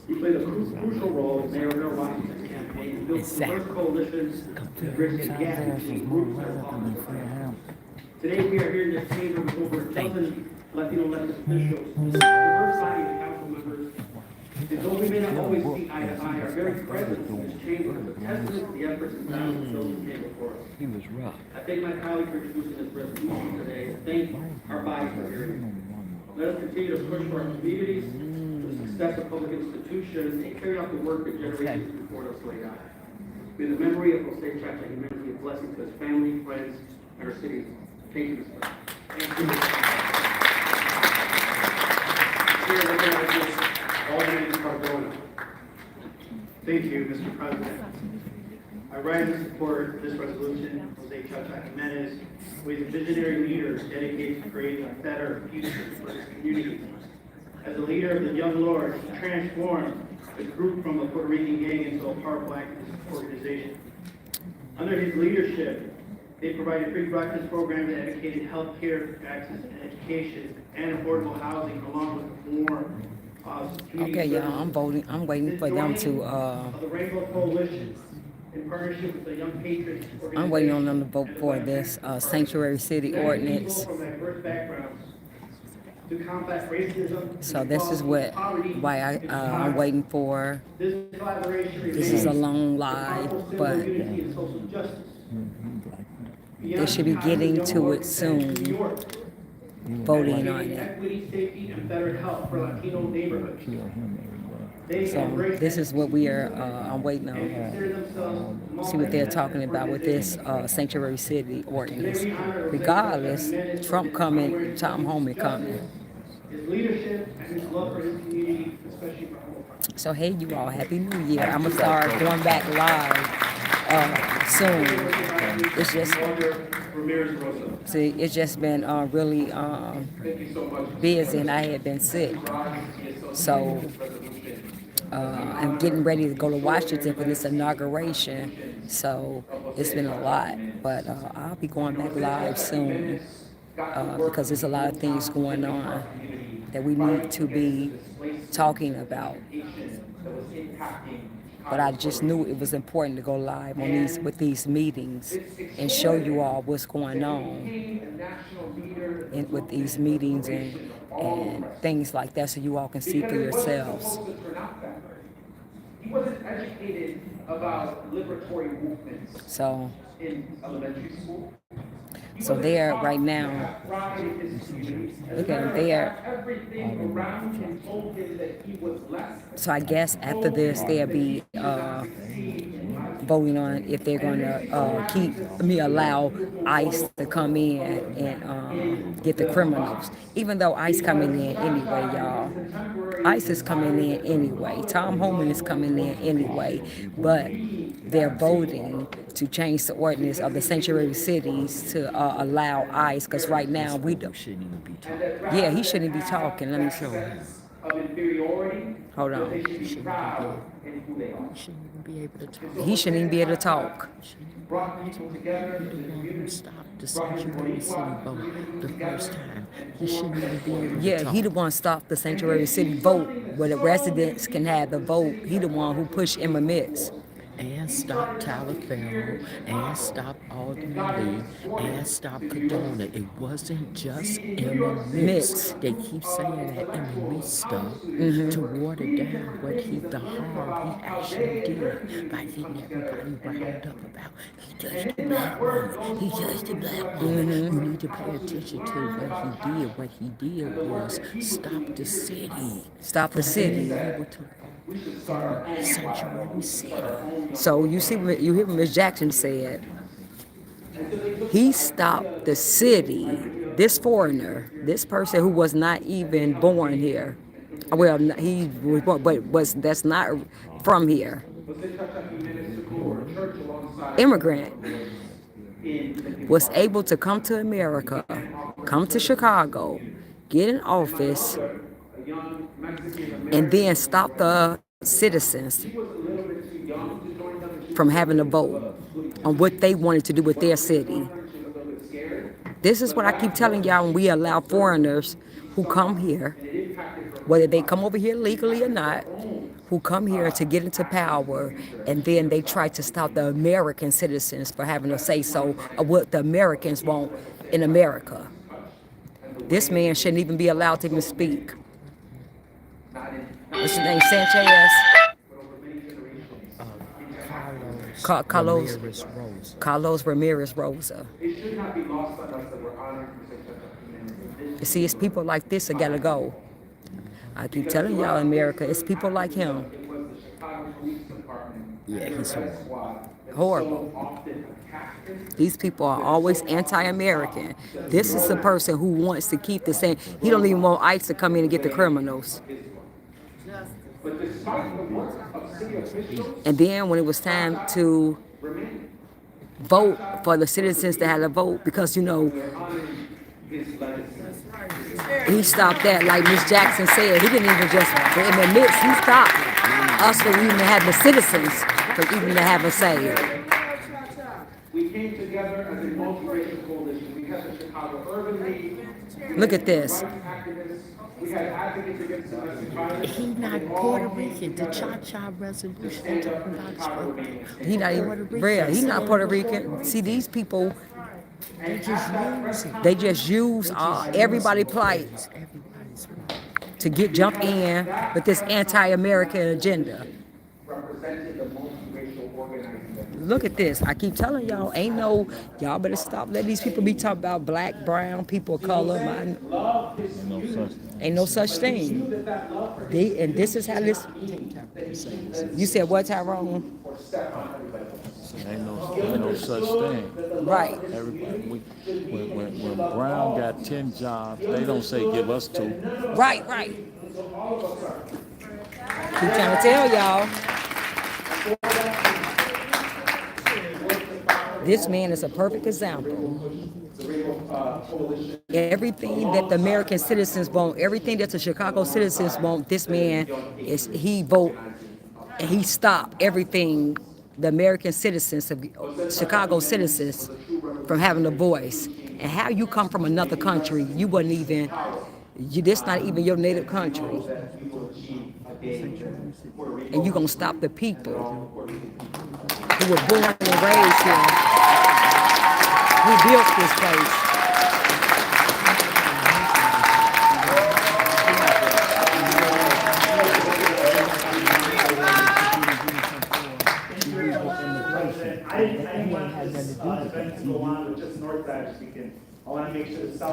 He played a crucial role in Mayor Harold Washington's campaign and built the first coalition to bridge the gap between groups that were opposite. Today we are here in this chamber with over a dozen Latino elected officials, a diverse body of council members, and though we may not always see eye to eye, our very presence in this chamber is a testament to the efforts and thousands of those who came before us. He was rough. I thank my colleague for introducing this resolution today, and thank our body for hearing it. Let us continue to push for our communities, for the success of public institutions, and carry out the work that generations before us laid out. May the memory of Jose Chacha Jimenez be a blessing to his family, friends, and our city. Thank you, Mr. President. Thank you, Mr. President. I rise in support of this resolution. Jose Chacha Jimenez, who is a visionary leader dedicated to creating a better future for his community. As a leader of the Young Lords, he transformed the group from a Puerto Rican gang into a powerful activist organization. Under his leadership, they provided free breakfast programs that educated health care access and education and affordable housing, along with more community Okay, y'all, services. I'm waiting for them to, Of the Rainbow Coalition, in partnership with the Young Patriots organization. I'm waiting on them to vote for this sanctuary city ordinance. From diverse backgrounds to combat racism. So this is why I'm waiting for. This collaboration This is a remains long a live, powerful symbol of but unity and social justice. they should be getting to it soon, voting on it. Equity, safety, and better health for Latino neighborhoods. They So embrace this is what we are, I'm waiting and on. consider themselves See what they're talking about with this sanctuary city ordinance. Regardless, Trump coming, Tom Homan coming. his leadership and his love for his community, especially for Holocaust. So hey, you all, Happy New Year. I'm gonna start going back live soon. It's just, see, it's just been really busy, and I had been sick. So I'm getting ready to go to Washington for this inauguration. So it's been a lot, but I'll be going back live soon because there's a lot of things going on that we need to be talking about. But I just knew it was important to go live on with these meetings and show you all what's going on with these meetings and things like that, so you all can see for yourselves. He wasn't educated about liberatory movements So, in elementary school. so there right now, look at them there. Everything around him told him that he was less. So I guess after this, they'll be voting on if they're going to allow ICE to come in and get the criminals. Even though ICE coming in anyway, y'all. ICE is coming in anyway. Tom Homan is coming in anyway. But they're voting to change the ordinance of the sanctuary cities to allow ICE, because right now we don't. Yeah, he shouldn't be talking. Let me show him. Hold on. He shouldn't even be able to talk. Stop the sanctuary city vote the first time. He shouldn't even be able to Yeah, talk. he the one stopped the sanctuary city vote where the residents can have the vote. He the one who pushed Emma Mitz. and stop Tyler Farrell, and stop Alderman Lee, and stop Cadona. It wasn't just Emma Mix. They keep saying that Emma Mix stuff to water down what the harm he actually did by getting everybody riled up about. He judged the black woman. He judged the black woman. You need to pay attention to what he did. What he did was stop the city. Stop the city. Sanctuary city. So you see, you hear what Ms. Jackson said. He stopped the city. This foreigner, this person who was not even born here. Well, he was born, but that's not from here. Immigrant was able to come to America, come to Chicago, get in office, and then stop the citizens from having a vote on what they wanted to do with their city. This is what I keep telling y'all when we allow foreigners who come here, whether they come over here legally or not, who come here to get into power, and then they try to stop the American citizens for having a say-so of what the Americans want in America. This man shouldn't even be allowed to even speak. What's his name? Sanchez? Carlos Ramirez Rosa. It should not be lost on us that we're honoring for such a community. You see, it's people like this that gotta go. I keep telling y'all, America, it's people like him. It was the Chicago Police Department. Yeah, he's horrible. Horrible. These people are always anti-American. This is the person who wants to keep the same. He don't even want ICE to come in and get the criminals. And then when it was time to vote for the citizens to have a vote, because, you know, he stopped that, like Ms. Jackson said. He didn't even just, in the midst, he stopped us from even having the citizens from even to have a say. We came together as a multiracial coalition. We had the Chicago Urban League. Look at this. We had advocates against domestic violence. He's not Puerto Rican. The Cha-Cha resolution they're talking about is for He not even real. He's not Puerto Rican. See, these people, they just use everybody plight to jump in with this anti-American agenda. Look at this. I keep telling y'all, y'all better stop letting these people be talking about black, brown, people of color. Ain't no such thing. And this is how this. You said what, Tyrone? Ain't no such thing. Right. Everybody, when Brown got 10 jobs, they don't say give us 2. Right. Keep trying to tell y'all. This man is a perfect example. Everything that the American citizens want, everything that the Chicago citizens want, this man he vote and he stopped everything the American citizens, Chicago citizens, from having a voice. And how you come from another country, you wasn't even, this not even your native country. And you gonna stop the people who were born and raised here, who built this place.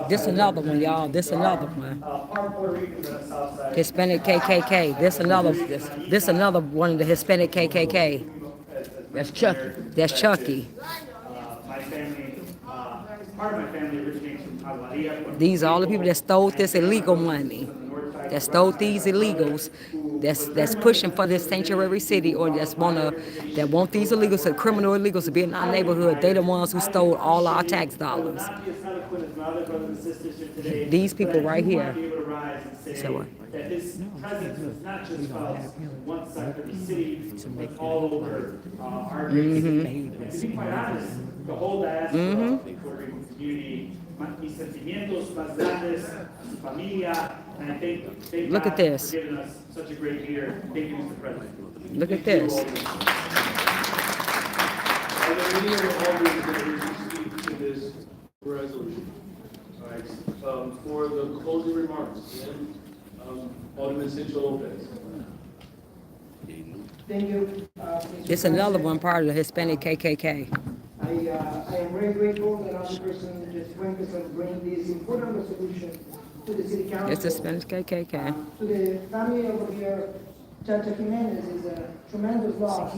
This another one, y'all. This another one. Hispanic KKK. This another one of the Hispanic KKK. That's Chucky. That's Chucky. My family, part of my family originates from Aguadilla. These are all the people that stole this illegal money. That stole these illegals. That's pushing for this sanctuary city, or that want these illegals, the criminal illegals, to be in our neighborhood. They the ones who stole all our tax dollars. These people right here. So what? That his presence is not just one side of the city, but all over our great city. And to be quite honest, the whole diaspora of the Puerto Rican community, mis sentimientos más grandes a su familia, and I thank Look at this. for giving us such a great year. Thank you, Mr. President. Look at this. any other aldermen that wish to speak to this resolution? All right, for the closing remarks, Alderman Cincho Lopez. Thank you. It's another one part of the Hispanic KKK. I am very grateful that I'm the person just going to bring this important resolution to the city council. It's the Spanish KKK. To the family over here, Chacha Jimenez is a tremendous loss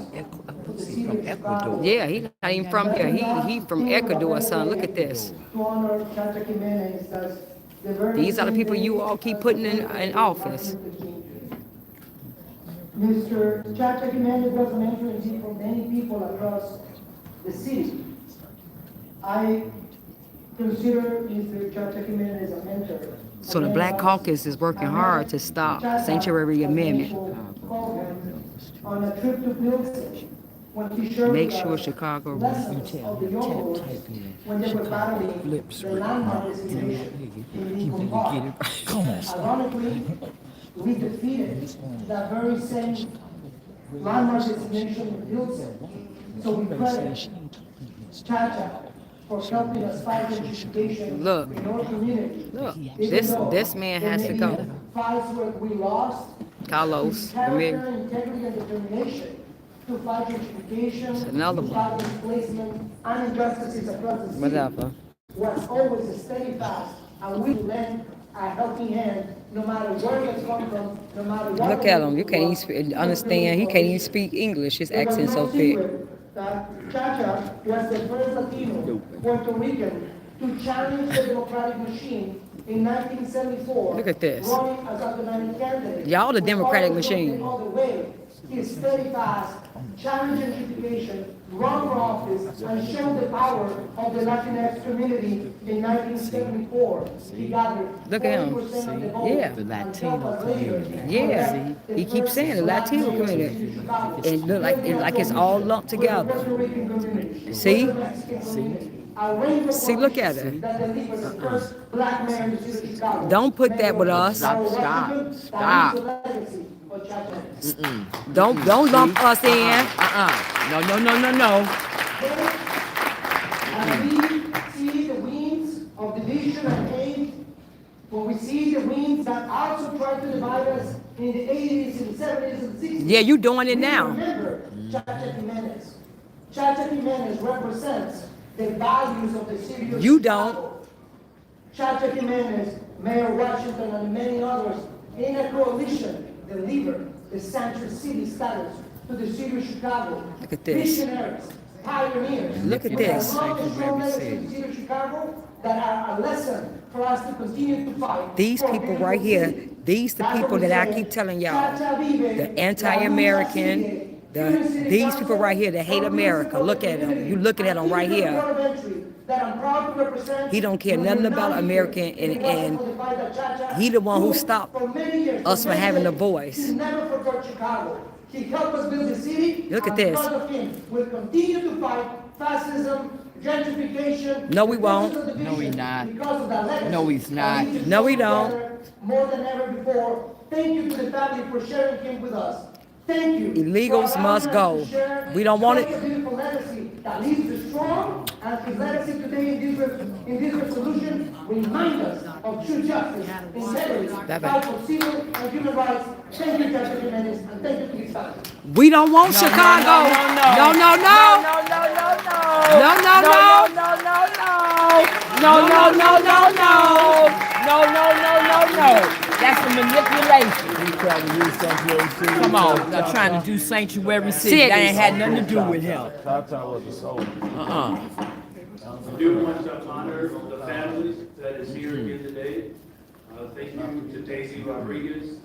for the city of Chicago. Yeah, he's not even from here. He from Ecuador, son. Look at this. To honor Chacha Jimenez as the very These are the people you all keep putting in office. Mr. Chacha Jimenez was a mentor for many people across the city. I consider Mr. Chacha Jimenez a mentor. So the Black Caucus is working hard to stop sanctuary amendment. On a trip to Pilsen, when he showed Make sure Chicago lessons of the Young when they were battling the landmark designation in Lincoln Park. Ironically, we defeated that very same landmark designation in Pilsen. So we credit Chacha for helping us fight gentrification in our community. Look, this man has to go. Fights where we lost. Carlos, Character, integrity, and determination to fight gentrification, another to fight displacement and injustices across the city. Whatever. Was always a steady fast, and we lend a helping hand, no matter where it's come from, no matter what. Look at him. You can't even understand. He can't even speak English. His accent's so thick. Chacha was the first Latino Puerto Rican to challenge the Democratic machine in 1974. Look at this. Running as a Democratic candidate. Y'all the Democratic machine. All the way. He's steady fast, challenge gentrification, run for office, and show the power of the Latinx community in 1974. He gathered Look at him. 40% of the vote. Yeah. The Latino community. Yeah. He keeps saying the Latino community. And look like it's all lumped together. See? See, look at it. Don't put that with us. Stop. Don't lump us in. No. And we see the winds of division and hate, when we see the winds that also tried to divide us in the 80s and 70s and 60s. Yeah, you doing it now. Remember Chacha Jimenez. Chacha Jimenez represents the values of the city of You Chicago. Chacha Jimenez, Mayor Washington, and many others in a coalition delivered the sanctuary city status to the city of Chicago. Look at this. Visionaries, pioneers. Look at this. Strong legacy in the city of Chicago that are a lesson for us to continue to fight. These people right here, these the people that I keep telling y'all, the anti-American, these people right here that hate America. Look at them. You looking at them right here. He don't care nothing about American, and he the one who stopped us from having a voice. He never forgot Chicago. He helped us build the city. Look at this. We'll continue to fight fascism, gentrification. No, we won't. No, he's not. Because of that legacy. No, he's not. No, we don't. More than ever before. Thank you to the family for sharing him with us. Thank you. Illegals must go. We don't want it. A beautiful legacy that leaves us strong, and his legacy today in this resolution remind us of true justice, integrity, fight for civil and human rights. Thank you, Judge Jimenez, and thank you to his family. We don't want Chicago. No. That's a manipulation. Come on, they're trying to do sanctuary city. That ain't had nothing to do with him. I do want to honor the families that is here again today. Thank you to Daisy Rodriguez,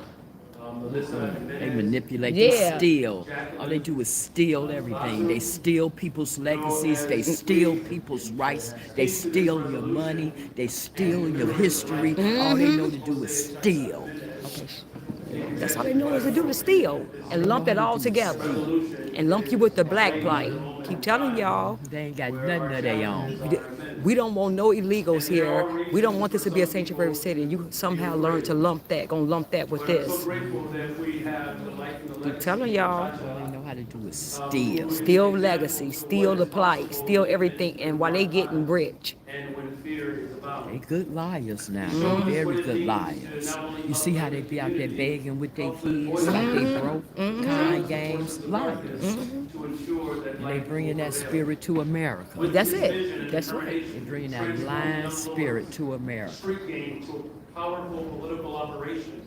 Melissa Jimenez. They manipulate, they steal. All they do is steal everything. They steal people's legacies, they steal people's rights, they steal your money, they steal your history. All they know to do is steal. That's all they know is to do is steal and lump it all together and lump you with the black plight. Keep telling y'all. They ain't got nothing of their own. We don't want no illegals here. We don't want this to be a sanctuary city. You somehow learn to lump that, gonna lump that with this. I'm so grateful that we have the life and the Keep telling y'all. how to do it Still legacy, still the plight, still everything, and while they getting rich. And when fear is abound. They good liars now. Very good liars. You see how they be out there begging with their kids like they broke? Kind games. Liars. To ensure that And they bringing that spirit to America. That's it. That's right. They bringing that lying spirit to America. Street game to a powerful political operation.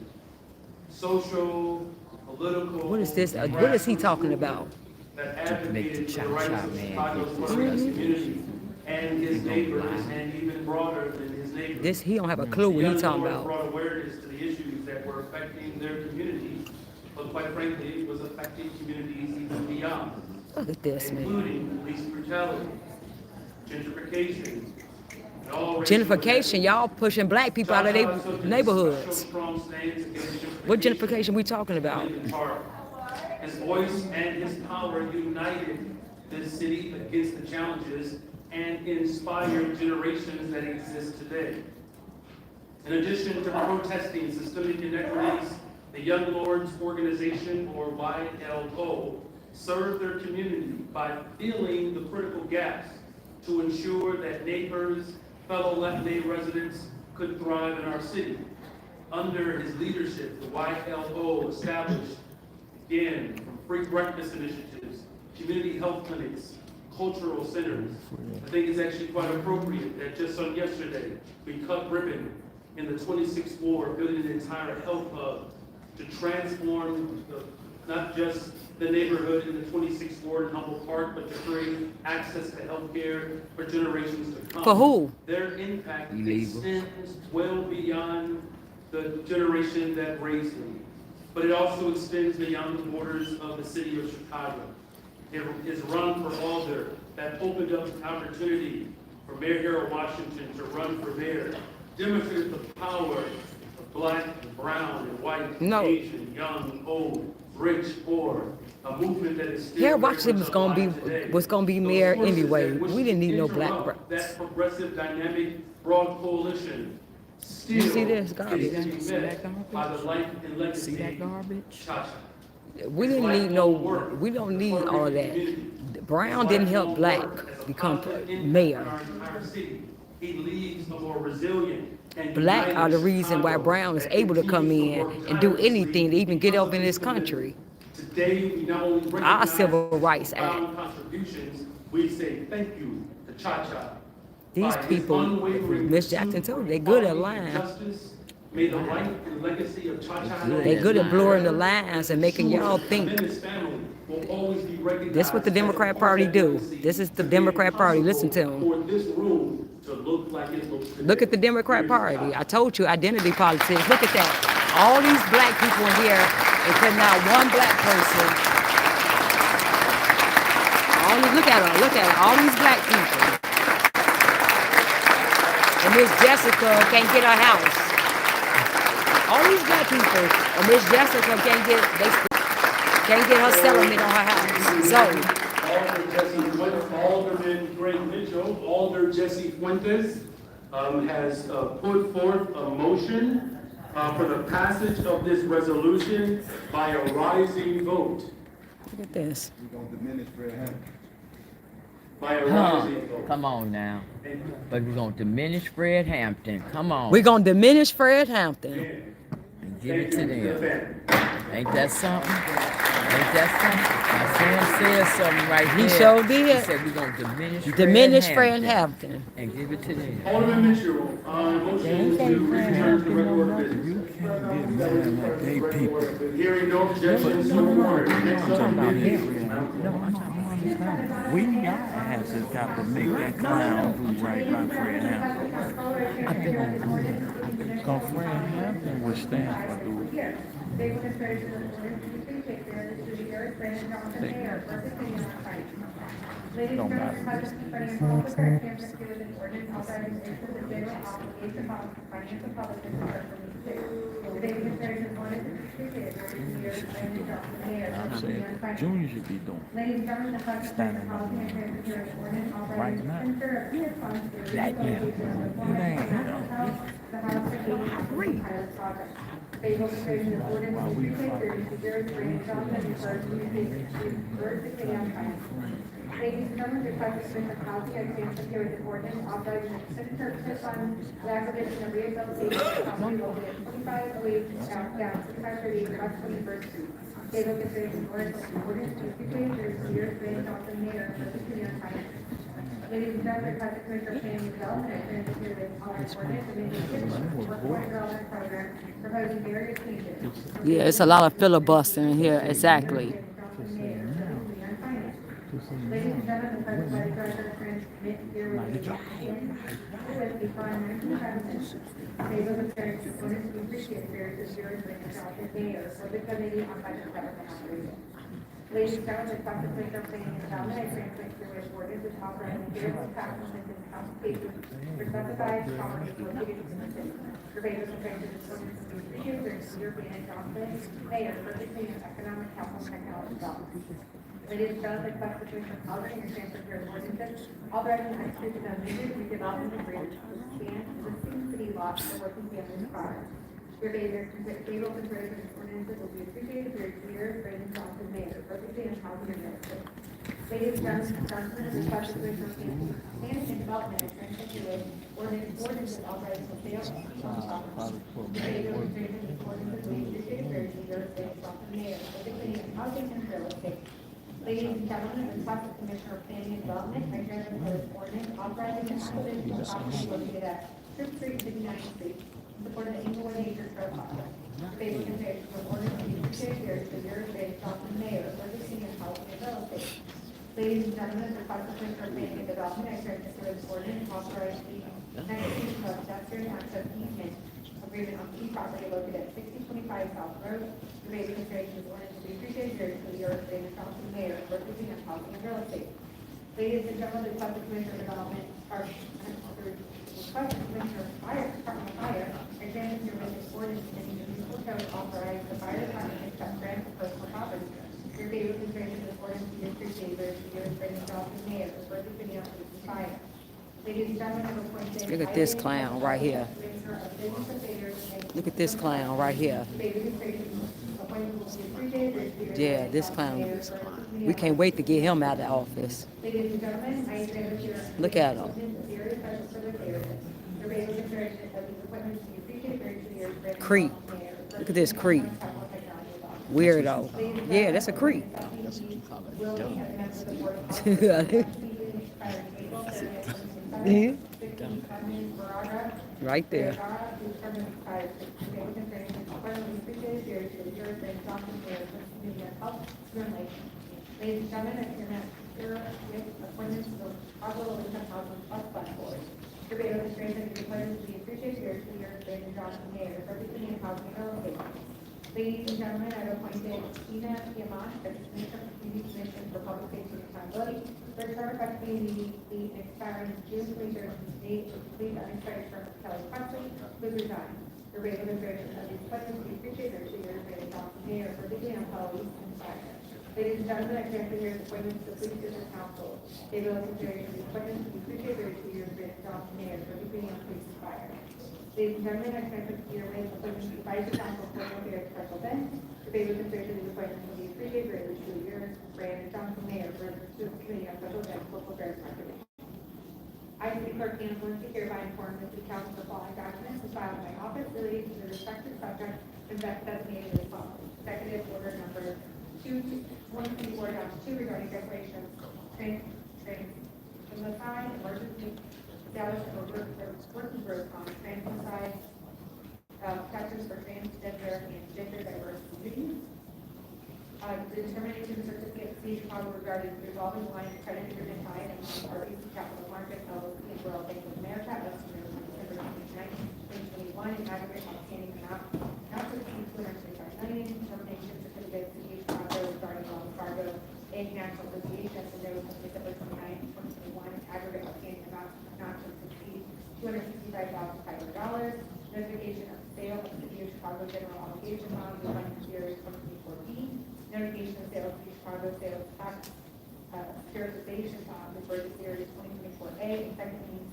Social, political. What is this? What is he talking about? That To make the advocated for the rights cha-cha of man Chicago's get workers this community and his neighbors, and even broader than his neighbors. This he don't have a clue what The he talking young Lord about. brought awareness to the issues that were affecting their community, but quite frankly, it was affecting communities even beyond, Look at this, man. including police brutality, gentrification, and all Gentrification, y'all pushing black people out of their neighborhoods. What gentrification we talking about? His voice and his power united this city against the challenges and inspired generations that exist today. In addition to protesting systemic inequities, the Young Lords Organization, or YLO, served their community by filling the critical gaps to ensure that neighbors, fellow Latin residents could thrive in our city. Under his leadership, the YLO established, again, from free breakfast initiatives, community health clinics, cultural centers. I think it's actually quite appropriate that just on yesterday, we cut ribbon in the 26th ward, building an entire health hub to transform not just the neighborhood in the 26th ward in Humboldt Park, but to create access to health care for generations to come. For who? Their impact extends well beyond the generation that raised me, but it also extends beyond the borders of the city of Chicago. His run for alder that opened up the opportunity for Mayor Harold Washington to run for mayor demonstrated the power of black and brown and white, Asian, young, old, rich, poor, a movement that is still Harold Washington was gonna be mayor anyway. We didn't need no black brothers. That progressive, dynamic, broad coalition still You see this garbage? is to be met by the life and legacy. See that garbage? We didn't need no. We don't need all of that. Brown didn't help black become mayor. He leaves a more resilient and Black are the reason why Brown is able to come in and do anything to even get up in this country. Today, we not only Our recognize Civil Rights Brown Act. contributions, we say thank you to Cha-Cha. These people, Miss Jackson told you, they good at lying. May the life and legacy of Cha-Cha. They good at blurring the lines and making y'all think. This is what the Democrat Party do. This is the Democrat Party. Listen to them. Look at the Democrat Party. I told you, identity politics. Look at that. All these black people in here, and could not one black person. Look at her. Look at her. All these black people. And Miss Jessica can't get her house. All these black people, and Miss Jessica can't get her settlement on her house. So. Alderman Greg Mitchell, Alder Jesse Fuentes, has put forth a motion for the passage of this resolution by a rising vote. Look at this. We're gonna diminish Fred Hampton. By a rising vote. Come on now. But we're gonna diminish Fred Hampton. Come on. We're gonna diminish Fred Hampton. And give it to them. Ain't that something? Ain't that something? My friend said something right He there. sure did. He said we're gonna Diminish Fred Hampton. And give it to them. Alderman Mitchell, motion to return to regular business. Hearing no objections, so ordered. Next up, We got to make that clown do right by Fred Hampton. Because Fred Hampton would stand for doing it. Ladies and gentlemen, President President Congress Campus gives an ordinance authorizing the issuance of general obligation bonds for financial publishers for Today, we consider an ordinance to during the year and the mayor. Junior should be doing. Ladies and gentlemen, the President Standing Policy and Transfer an ordinance authorizing the right transfer of TIF funds to Black man. the House for pilot project. Favorable consideration of ordinance will be placed for consideration for adoption and for communication to urge the city on file. Ladies and gentlemen, request the Commission of Housing and Transportation with an ordinance authorizing the city fund the acquisition of rehabilitation of property located at 2508 down 2538 West 21st Street. Favorable consideration of ordinance to be placed for years range off the mayor for the city on file. Ladies and gentlemen, request the Commissioner of Planning and Development and Transportation with ordinance amending the workforce development program proposing various changes. Yeah, it's a lot of filibustering here. Exactly. Ladies and gentlemen, the President Body Director transmit here with the prime 19 Table of Parents is going to be appreciated for this year's mayor for the committee on budget development operations. Ladies and gentlemen, the President Commissioner of Planning and Development, I transmit here with ordinance which authorizing various taxes and compensations for specified properties located in the city. The rate of effective is going to be appreciated for this year being Johnson, mayor for the city of economic, health, and technology development. Ladies and gentlemen, the request the Commissioner of Housing and Transportation ordinances authorizing the execution of major redevelopment agreements to expand existing city lots for working families prior. Your favorable consideration of ordinances will be appreciated for your years, Brandon Johnson, Mayor, Perfectly and Housing and Transportation. Ladies and gentlemen, the request the Commissioner of Planning and Development and Transportation ordinances authorizing the sale of property. Your favorable consideration of ordinances will be appreciated for your years, Brandon Johnson, Mayor, Perfectly and Housing and Real Estate. Ladies and gentlemen, the request of Commissioner of Planning and Development, I transmit for this ordinance authorizing the acquisition of property located at 5th Street, 59th Street, in support of the Inglewood Nature Trail project. The favorable consideration for ordinance to be appreciated here to the year of Johnson, Mayor, for the senior housing and real estate. Ladies and gentlemen, the request of Commissioner of Planning and Development, I transmit for this ordinance authorizing the execution of pedestrian access easement agreement on key property located at 6025 South Road. The favorable consideration of ordinance to be appreciated here to the year of Johnson, Mayor, for the senior housing and real estate. Ladies and gentlemen, the request of Commissioner of Development, request of Commissioner of Fire, Department of Fire, and granting your written ordinance and the municipal code authorize the fire department to accept grants of personal property. Your favorable consideration of this ordinance to be appreciated here to the year of Johnson, Mayor, for the senior housing fire. Ladies and gentlemen, I'm appointing. Look at this clown right here. Look at this clown right here. Yeah, this clown. We can't wait to get him out of the office. Look at him. Creep. Look at this creep. Weirdo. Yeah, that's a creep. Right there. Ladies and gentlemen, I cannot secure with appointments to the Chicago Income Housing Trust Fund Board. Your bailiff is granted the appointments to be appreciated here to the year of Brandon Johnson, Mayor, representing in housing and real estate. Ladies and gentlemen, I have appointed Tina Diamant as Commissioner of the Community Commission for Public Safety and Accountability. Their term effective immediately expiring June 23rd, date to complete the unexpired term of Kelly Presley, who resigned. The rate of administration of these appointments will be appreciated here to the year of Brandon Johnson, Mayor, representing in police and fire. Ladies and gentlemen, I transfer your appointments to the Police District Council. They will consider the appointments to be appreciated here to the year of Brandon Johnson, Mayor, representing in police and fire. Ladies and gentlemen, I transfer your appointments to the Advisory Council for Affairs Special Bench. The favor consideration of these appointments will be appreciated here to the year of Brandon Johnson, Mayor, for the Committee on Special Bench, Local Affairs Marketing. I, City Clerk Anna Valencia, hereby inform the City Council the following documents was filed in my office relating to the respective subject and designated as follows. Executive Order Number 124-2 regarding declaration of transmocide emergency status of working group on transmocide captures for transgender and gender diverse communities. The determination of certificate of Chicago regarding revolving line of credit agreement by and parties to capital market LLC and Royal Bank of America as of December 29, 2021 in aggregate outstanding amount not to exceed $225 million. Determination certificate of Chicago regarding Wells Fargo and National Association as of December 29, 2021 in aggregate outstanding amount not to exceed $265,500. Notification of sale of the City of Chicago General Obligation Bond Fund Series 2014. Notification of sale of the Chicago Sales Tax Securitization Bond for the Series 2024A. And second means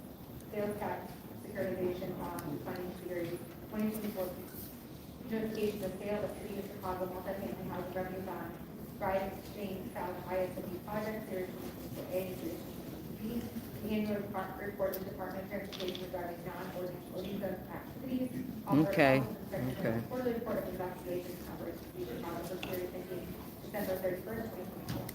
sales tax securitization bond funding series 2024B. to engage the sale of City of Chicago multifamily housing revenue bond, Rise Exchange South ISW project, series 24A through 24B, the annual report of the Department of Transportation regarding non-ODISA activities. Okay. Quarterly report of investigations number City of Chicago for period ending December 31st, 2024.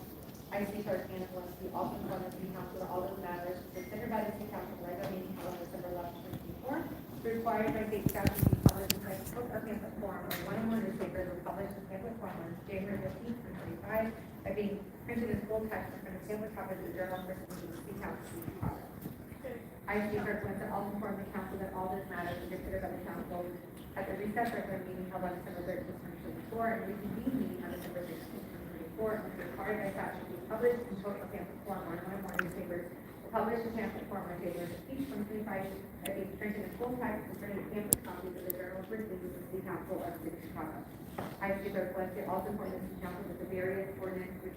I see Clerk Anna Valensky also informed the City Council that all those matters considered by the City Council regular meeting held on December 11th, 2024, required by state statute to be published in textbook or pamphlet form on one newspapers were published in pamphlet form on January 15th, 2025, by being printed in full text in front of pamphlet copies of the journal and written to the City Council of Chicago. I see Clerk Valensky also informed the Council that all those matters were considered by the Council at the recess regular meeting held on December 13th, 2024, and reconvened meeting on December 16th, 2024, and required by statute to be published in total pamphlet form on one or more newspapers, published in pamphlet form on January 15th, 2025, that being printed in full text and printed in pamphlet copies of the journal written to the City Council of the City of Chicago. I see Clerk Valensky also informed the City Council that the various ordinances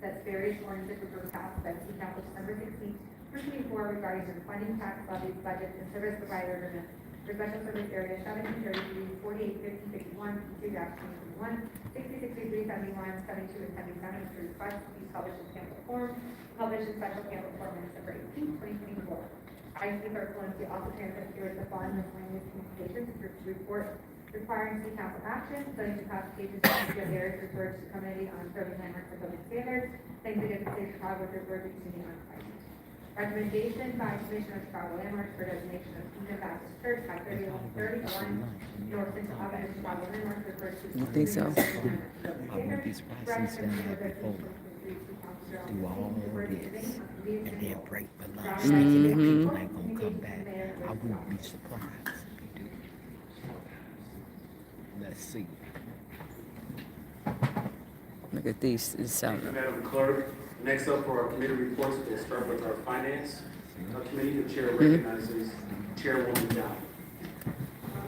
which were passed by the City Council December 16th, 2024 regarding the funding tax levies, budgets, and service provider agreements for special service area 1733, 48, 50, 51, 2-2021, 66, 71, 72, and 77 to request to be published in pamphlet form, published in special pamphlet form on December 18th, 2024. I see Clerk Valensky also transferred the following miscellaneous communications report requiring City Council action, studying the classifications of areas referred to the community on serving landmarks and building standards, things against the City of Chicago with referred to community on site. Recommendation by Commission of Chicago Landmarks for designation of Kingdom Baptist Church by 31 North Central Avenue, Chicago Landmarks referred to. You think so? I wouldn't be surprised to stand there before do all this and then break the law. Thinking that people ain't gonna come back. I wouldn't be surprised if you do. Let's see. Look at these. Thank you, Madam Clerk. Next up for our committee reports, we'll start with our finance committee. The chair recognizes Chairwoman Dow.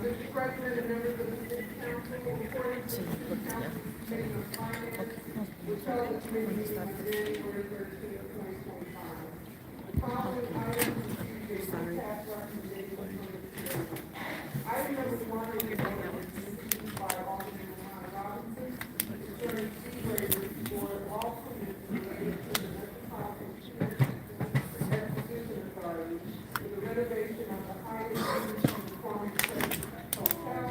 Mr. President and members of the City Council, according to the City Council Committee on Finance, which held the committee meeting on January 13th, 2025. The following items received a tax recommendation from the committee. Item number 1 is a recommendation by Alderman Robinson concerning fee waivers for all permits related to the Metropolitan Exposition Authority for the renovation of the highest Hotel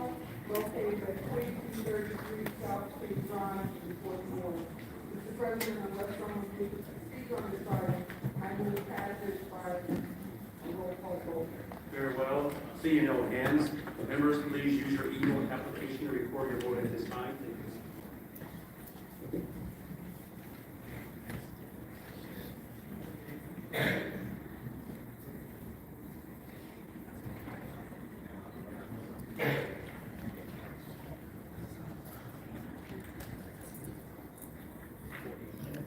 located at 2233 South Street Drive in Fort Worth. Mr. President, unless someone wishes to speak on this item, I move passage by a roll call vote. Very well. Seeing no hands, members, please use your email application to record your vote at this time.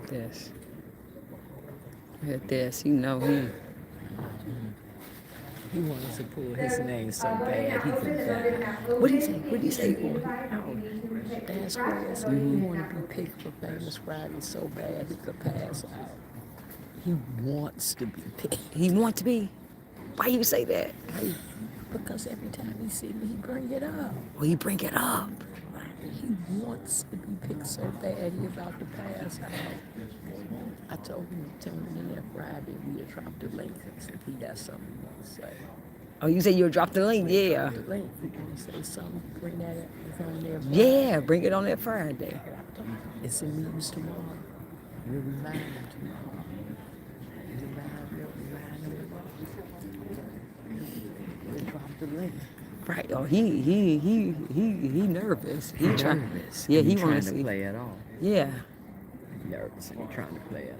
This. Look at this. You know he. He wanted to pull his name so bad he could die. What did he say? What did he say? That's crazy. He wanted to be picked for Famous Friday so bad he could pass out. He wants to be picked. He wants to be. Why you say that? Hey, because every time he see me, he bring it up. Well, he bring it up. He wants to be picked so bad he about to pass out. I told him to tell me in there Friday we'll drop the link if he got something he wants to say. Oh, you said you'll drop the link? Yeah. The link. If you want to say something, bring that up. On there Friday. Yeah, bring it on that Friday. It's in meetings tomorrow. We'll remind him tomorrow. We'll drop the link. Right. Oh, he nervous. He nervous. Yeah, he trying wants to play it off. Yeah. Nervous and he trying to play it off.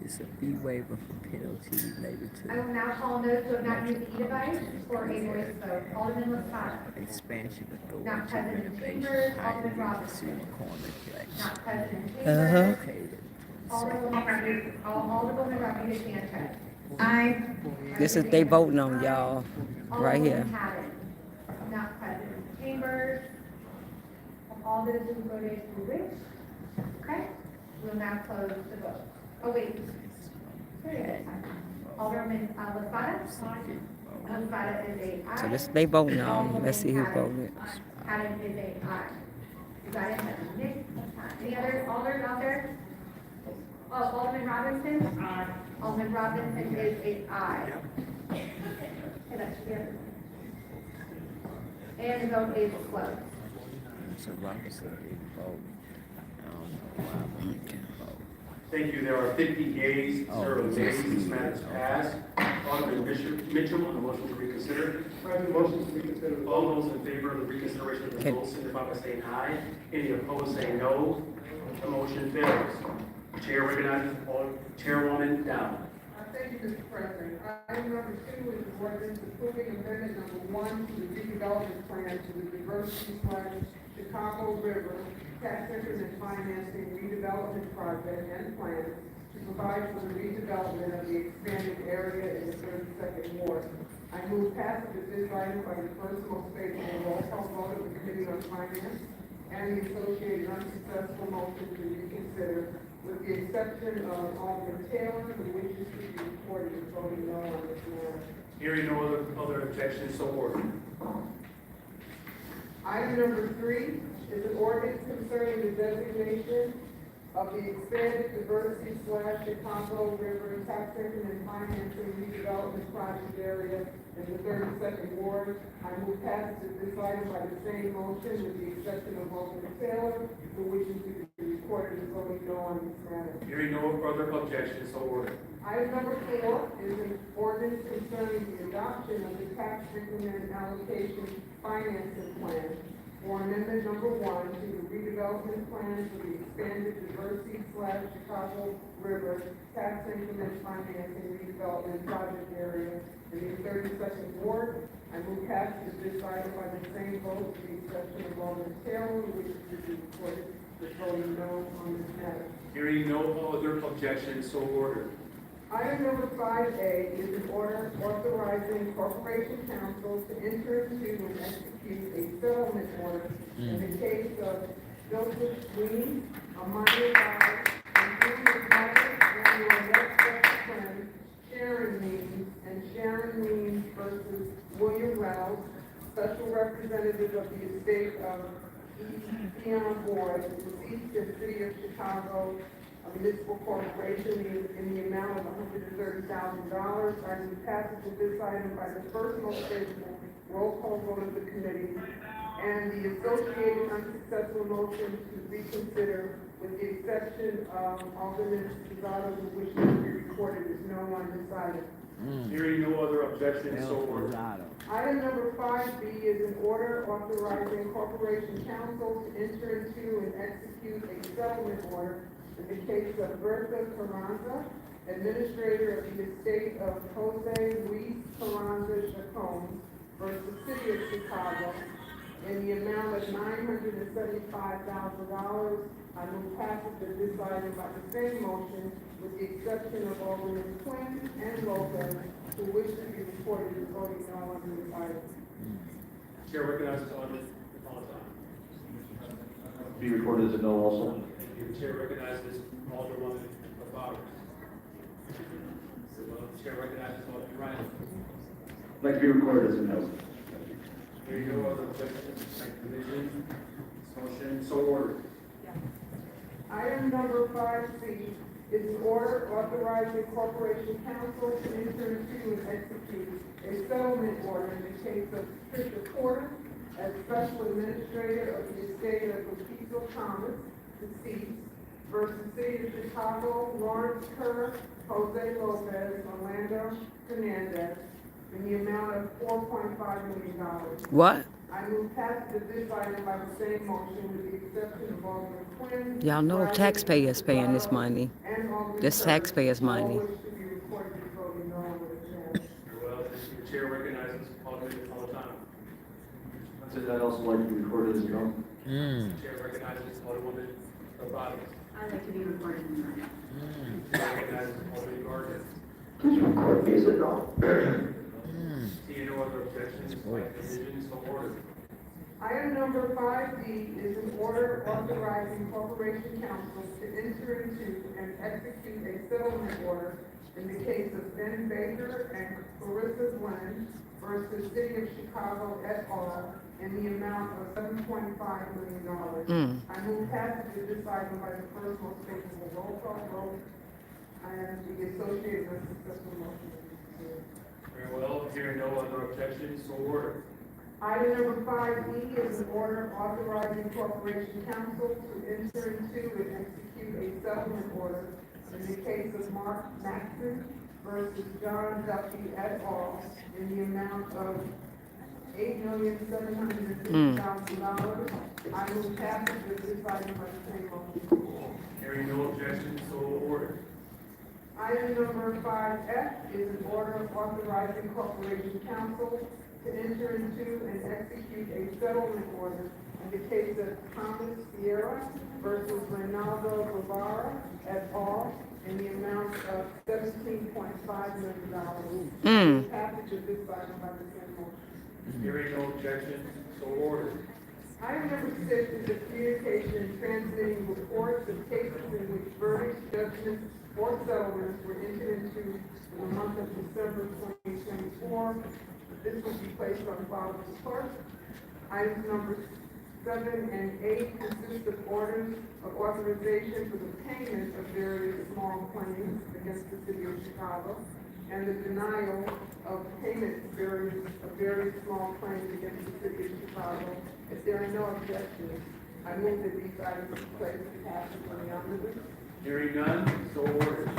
It's a fee waiver for penalty related to. I will now call those who have not used the e-device for a voice vote. Alderman Lasada. Expansion authority. Not President renovation. Chambers. Alderman Robinson. Corner Not President Chambers. Okay. Alderwoman Rodriguez Sanchez. Aye. This is they voting on y'all right here. Alderwoman Hadden. Not President Chambers. All those who voted who wish. Okay. We'll now close the vote. Oh, wait. Alderman Lasada? Musada is a aye. So this, they voting on. Let's see who voted. Haddon is a aye. Is that it? Nick? Any other alders out there? Oh, Alderman Robinson? Aye. Alderman Robinson is a aye. Okay, that should be it. And the vote is closed. So Robinson didn't vote. I don't know why Robinson didn't vote. Thank you. There are 50 yeas, 0 nays. This matter is passed. Alderman Mitchell, on the motion to reconsider. Motion to reconsider. All those in favor of the reconsideration of the vote signify by saying aye. Any opposed, say no. The motion fails. Chair recognizes Chairwoman Dow. Thank you, Mr. President. Item number 2 is the ordinance approving amendment number 1 to the redevelopment plan to the Diversity/Chicago River Tax Increment and Financing Redevelopment Project and Plan to provide for the redevelopment of the expanded area in the 32nd Ward. I move passage of this item by the first most favorable roll call vote of the Committee on Finance and the associated unsuccessful motion to reconsider, with the exception of Alderman Taylor, who wishes to be reported as voting no on this matter. Hearing no other objections, so ordered. Item number 3 is an ordinance concerning the designation of the expanded Diversity/Chicago River Tax Increment and Financing Redevelopment Project area in the 32nd Ward. I move passage of this item by the same motion, with the exception of Alderman Taylor, who wishes to be recorded as voting no on this matter. Hearing no further objections, so ordered. Item number 4 is an ordinance concerning the adoption of the tax increment allocation financing plan for amendment number 1 to the redevelopment plan for the expanded Diversity/Chicago River Tax Increment Financing Redevelopment Project area in the 32nd Ward. I move passage of this item by the same vote, with the exception of Alderman Taylor, which is reported as voting no on this matter. Hearing no other objections, so ordered. Item number 5A is an order authorizing Corporation Counsel to enter into and execute a settlement order in the case of Joseph Sweeney, a minor guy, and his mother, Daniel Westbrook friend, Sharon Means, and Sharon Means versus William Rouse, special representative of the estate of Dion Boyd, deceased in the city of Chicago, a municipal corporation in the amount of $130,000. I move passage of this item by the first most favorable roll call vote of the committee and the associated unsuccessful motion to reconsider, with the exception of Alderman Cesaro, who wishes to be recorded as no on this item. Hearing no other objections, so ordered. Item number 5B is an order authorizing Corporation Counsel to enter into and execute a settlement order in the case of Bertha Carranza, administrator of the estate of Jose Luis Carranza Chacon versus City of Chicago in the amount of $975,000. I move passage of this item by the same motion, with the exception of Alderman Quinn and Lopez, who wish to be reported as voting no on this item. Chair recognizes Alderman Napolitano. Be recorded as a no also. The chair recognizes Alderwoman Lovato. Chair recognizes Alderman Ryan. I'd like to be recorded as a no. Hearing no other objections, thank the division. Motion so ordered. Item number 5C is an order authorizing Corporation Counsel to enter into and execute a settlement order in the case of Patricia Porter as special administrator of the estate of Cecil Thomas, deceased, versus City of Chicago, Lawrence Kerr, Jose Lopez, Orlando Hernandez, in the amount of $4.5 million. What? I move passage of this item by the same motion, with the exception of Alderman Quinn. Y'all know taxpayers paying this money. This taxpayers' money. All wish to be recorded as voting no on this matter. Very well, the chair recognizes Alderman Napolitano. I'd also like to be recorded as a no. The chair recognizes Alderwoman Lovato. I'd like to be recorded in the matter. Chair recognizes Alderman Gardner. Please record me as a no. Seeing no other objections, thank the division, so ordered. Item number 5D is an order authorizing Corporation Counsel to enter into and execute a settlement order in the case of Ben Baker and Clarissa Glenn versus City of Chicago et al. In the amount of $7.5 million. I move passage of this item by the first most favorable roll call vote and the associated with successful motion. Very well, hearing no other objections, so ordered. Item number 5E is an order authorizing Corporation Counsel to enter into and execute a settlement order in the case of Mark Maxson versus John Duffy et al. In the amount of $8,750,000. I move passage of this item by the same motion. Hearing no objections, so ordered. Item number 5F is an order authorizing Corporation Counsel to enter into and execute a settlement order in the case of Thomas Sierra versus Reynaldo Guevara et al. In the amount of $17.5 million. Passage of this item by the same motion. Hearing no objections, so ordered. Item number 6 is a communication transmitting reports of cases in which verdicts, judgments, or settlements were entered into in the month of December 2024. This will be placed on file with the clerk. Items number 7 and 8 consist of orders of authorization for the payment of various small claims against the City of Chicago and the denial of payment of various small claims against the City of Chicago. If there are no objections, I move that these items be placed in passage on the omnibus. Hearing none, so ordered.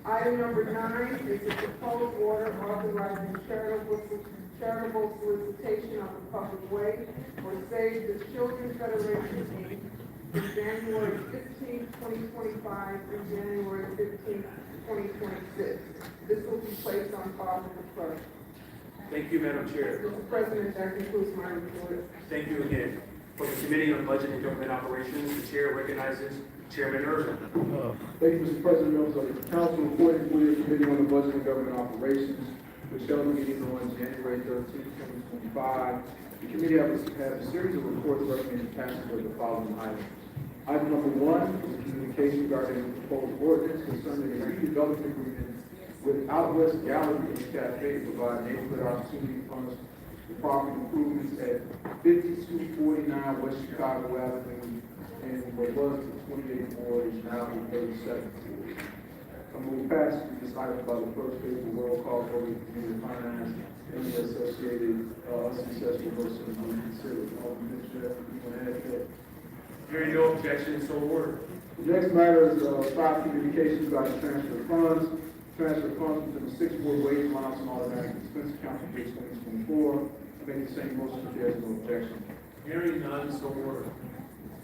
Item number 9 is a proposed order authorizing charitable solicitation on the public way for Save the Children Federation, Inc. from January 15, 2025 through January 15, 2026. This will be placed on file with the clerk. Thank you, Madam Chair. Mr. President, that concludes my report. Thank you again. For the Committee on Budget and Government Operations, the Chair recognizes Chairman Irvin. Thank you, Mr. President, members of the council. Reporting for the Committee on the Budget and Government Operations, which held a meeting on January 13, 2025. The committee has a series of reports recommending passage of the following items. Item number 1 is a communication regarding the proposed ordinance concerning a redevelopment agreement with Outwest Gallery and Cafe to provide neighborhood opportunity funds for property improvements at 5249 West Chicago Avenue and what was the 28th Ward is now the 37th Ward. I move passage of this item by the first favorable roll call vote of the Committee of Finance and the associated unsuccessful votes to be considered. Administrator, you want to add to that? Hearing no objections, so ordered. The next matter is 5 communications about the transfer of funds. Transfer funds within the 6 board wage allowance and automatic expense account for page 2024. I make the same motion if there is no objection. Hearing none, so ordered.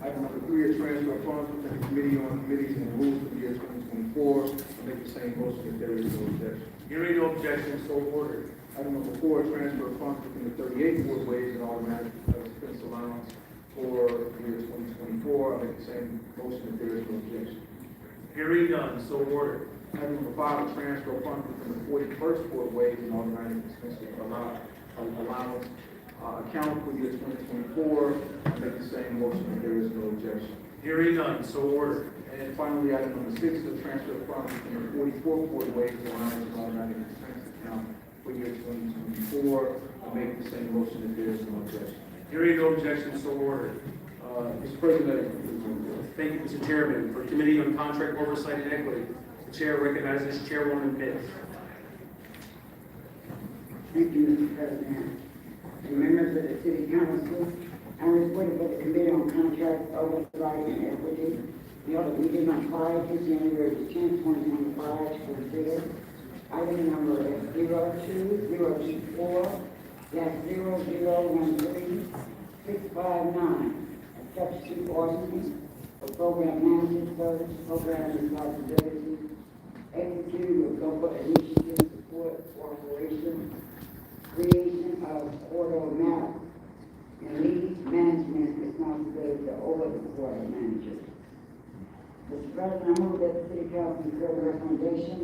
Item number 3 is transfer of funds within the Committee on Committees and Rules for the year 2024. I make the same motion if there is no objection. Hearing no objections, so ordered. Item number 4, transfer of funds within the 38th board wage and automatic expense allowance for the year 2024. I make the same motion if there is no objection. Hearing none, so ordered. Item number 5, a transfer of funds within the 41st board wage and automatic expense allowance account for the year 2024. I make the same motion if there is no objection. Hearing none, so ordered. And finally, item number 6 is a transfer of funds within the 44th board wage and allowance and automatic expense account for the year 2024. I make the same motion if there is no objection. Hearing no objection, so ordered. Mr. President, that concludes my report. Thank you, Mr. Chairman. For Committee on Contract Oversight and Equity, the Chair recognizes Chairwoman Pitts. Thank you, Mr. President. And members of the City Council, I'm reporting for the Committee on Contract Oversight and Equity. We held a meeting on Friday, January 10, 2025, to consider item number 020-0013-659, a substitute ordinance for program management service, program responsibilities, executing with local initiative support cooperation, creation of order map, and lead management responsibility over the board manager. Mr. President, I move that the City Council consider the recommendation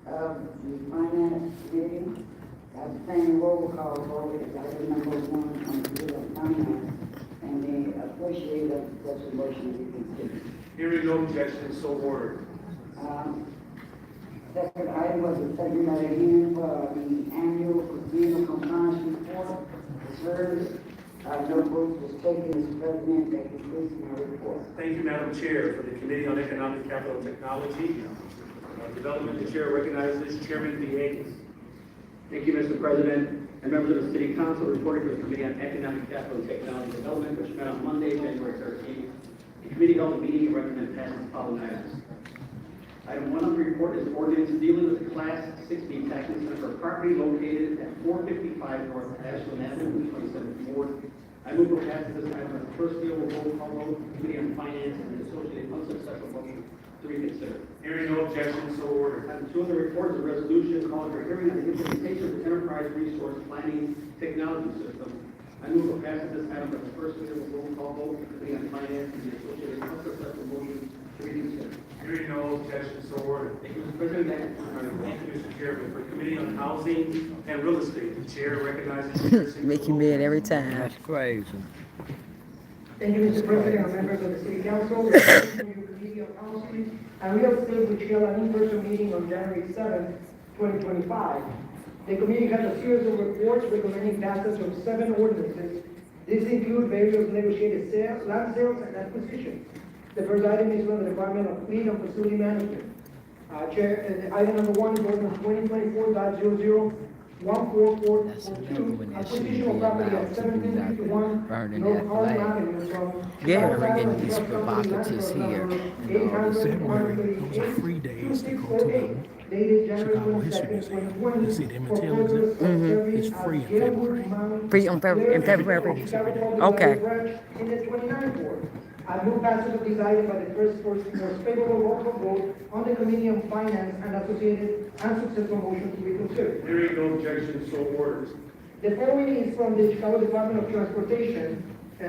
of the Finance Committee of the same roll call vote as item number 1 on the Bill of Finance and the associated resolution to be considered. Hearing no objection, so ordered. Second item was the second matter hearing for the annual casino compliance report. The third, no vote was taken, Mr. President, that concludes my report. Thank you, Madam Chair. For the Committee on Economic Capital Technology, Development, the Chair recognizes Chairman Villegas. Thank you, Mr. President, and members of the City Council, reporting for the Committee on Economic Capital and Technology Development, which met on Monday, January 13th. The committee held a meeting and recommended passing the following items. Item 1 on the report is ordinance dealing with the Class 6B tax incentive for property located at 455 North Ashland Avenue, 27th Ward. I move for passage of this item as the first deal with roll call vote, Committee on Finance and the associated unsuccessful motion to reconsider. Hearing no objections, so ordered. Item 2 on the report is a resolution calling for hearing on the implementation of the Enterprise Resource Planning Technology System. I move for passage of this item as the first deal with roll call vote, Committee on Finance and the associated unsuccessful motion to reconsider. Hearing no objections, so ordered. Thank you, Mr. President. Thank you, Mr. Chairman. For Committee on Housing and Real Estate, the Chair recognizes Make you mad every time. That's crazy. Thank you, Mr. President, and members of the City Council. The Committee on Housing and Real Estate, which held an in-person meeting on January 7, 2025. The committee had a series of reports recommending passage of 7 ordinances. These include various negotiated sales, land sales, and acquisitions. The first item is from the Department of Fleet and Facility Management. Item number 1 is ordinance 2024.0014442, acquisition of property at 1751 North Harlem Avenue from Yeah, bringing these provocateurs here. Those are free days to go to the Chicago History Museum. You see the Emmett exhibit? It's free in February. Free in February. Okay. In the 29th ward. I move passage of this item by the first favorable roll call vote on the Committee on Finance and associated unsuccessful motion to reconsider. Hearing no objections, so ordered. The following is from the Chicago Department of Transportation.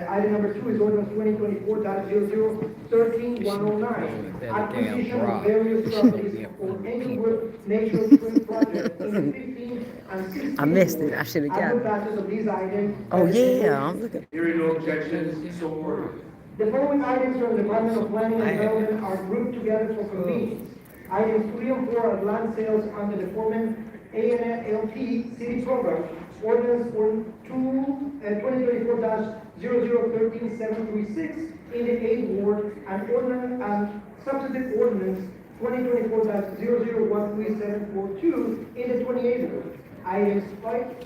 Item number 2 is ordinance 2024.0013109. Acquisition of various properties for Englewood Nature Tree Project in 15 and 16. I missed it. I should have I got move it. passage of these items. Oh, yeah. I'm looking. Hearing no objections, so ordered. The following items from the Department of Planning and Development are grouped together for convenience. Items 3 and 4 are land sales under the Foreman ANLT City Program, Ordinance 2024-0013736 in the 8th Ward, and ordinance and substantive ordinance 2024-0013742 in the 28th Ward. Items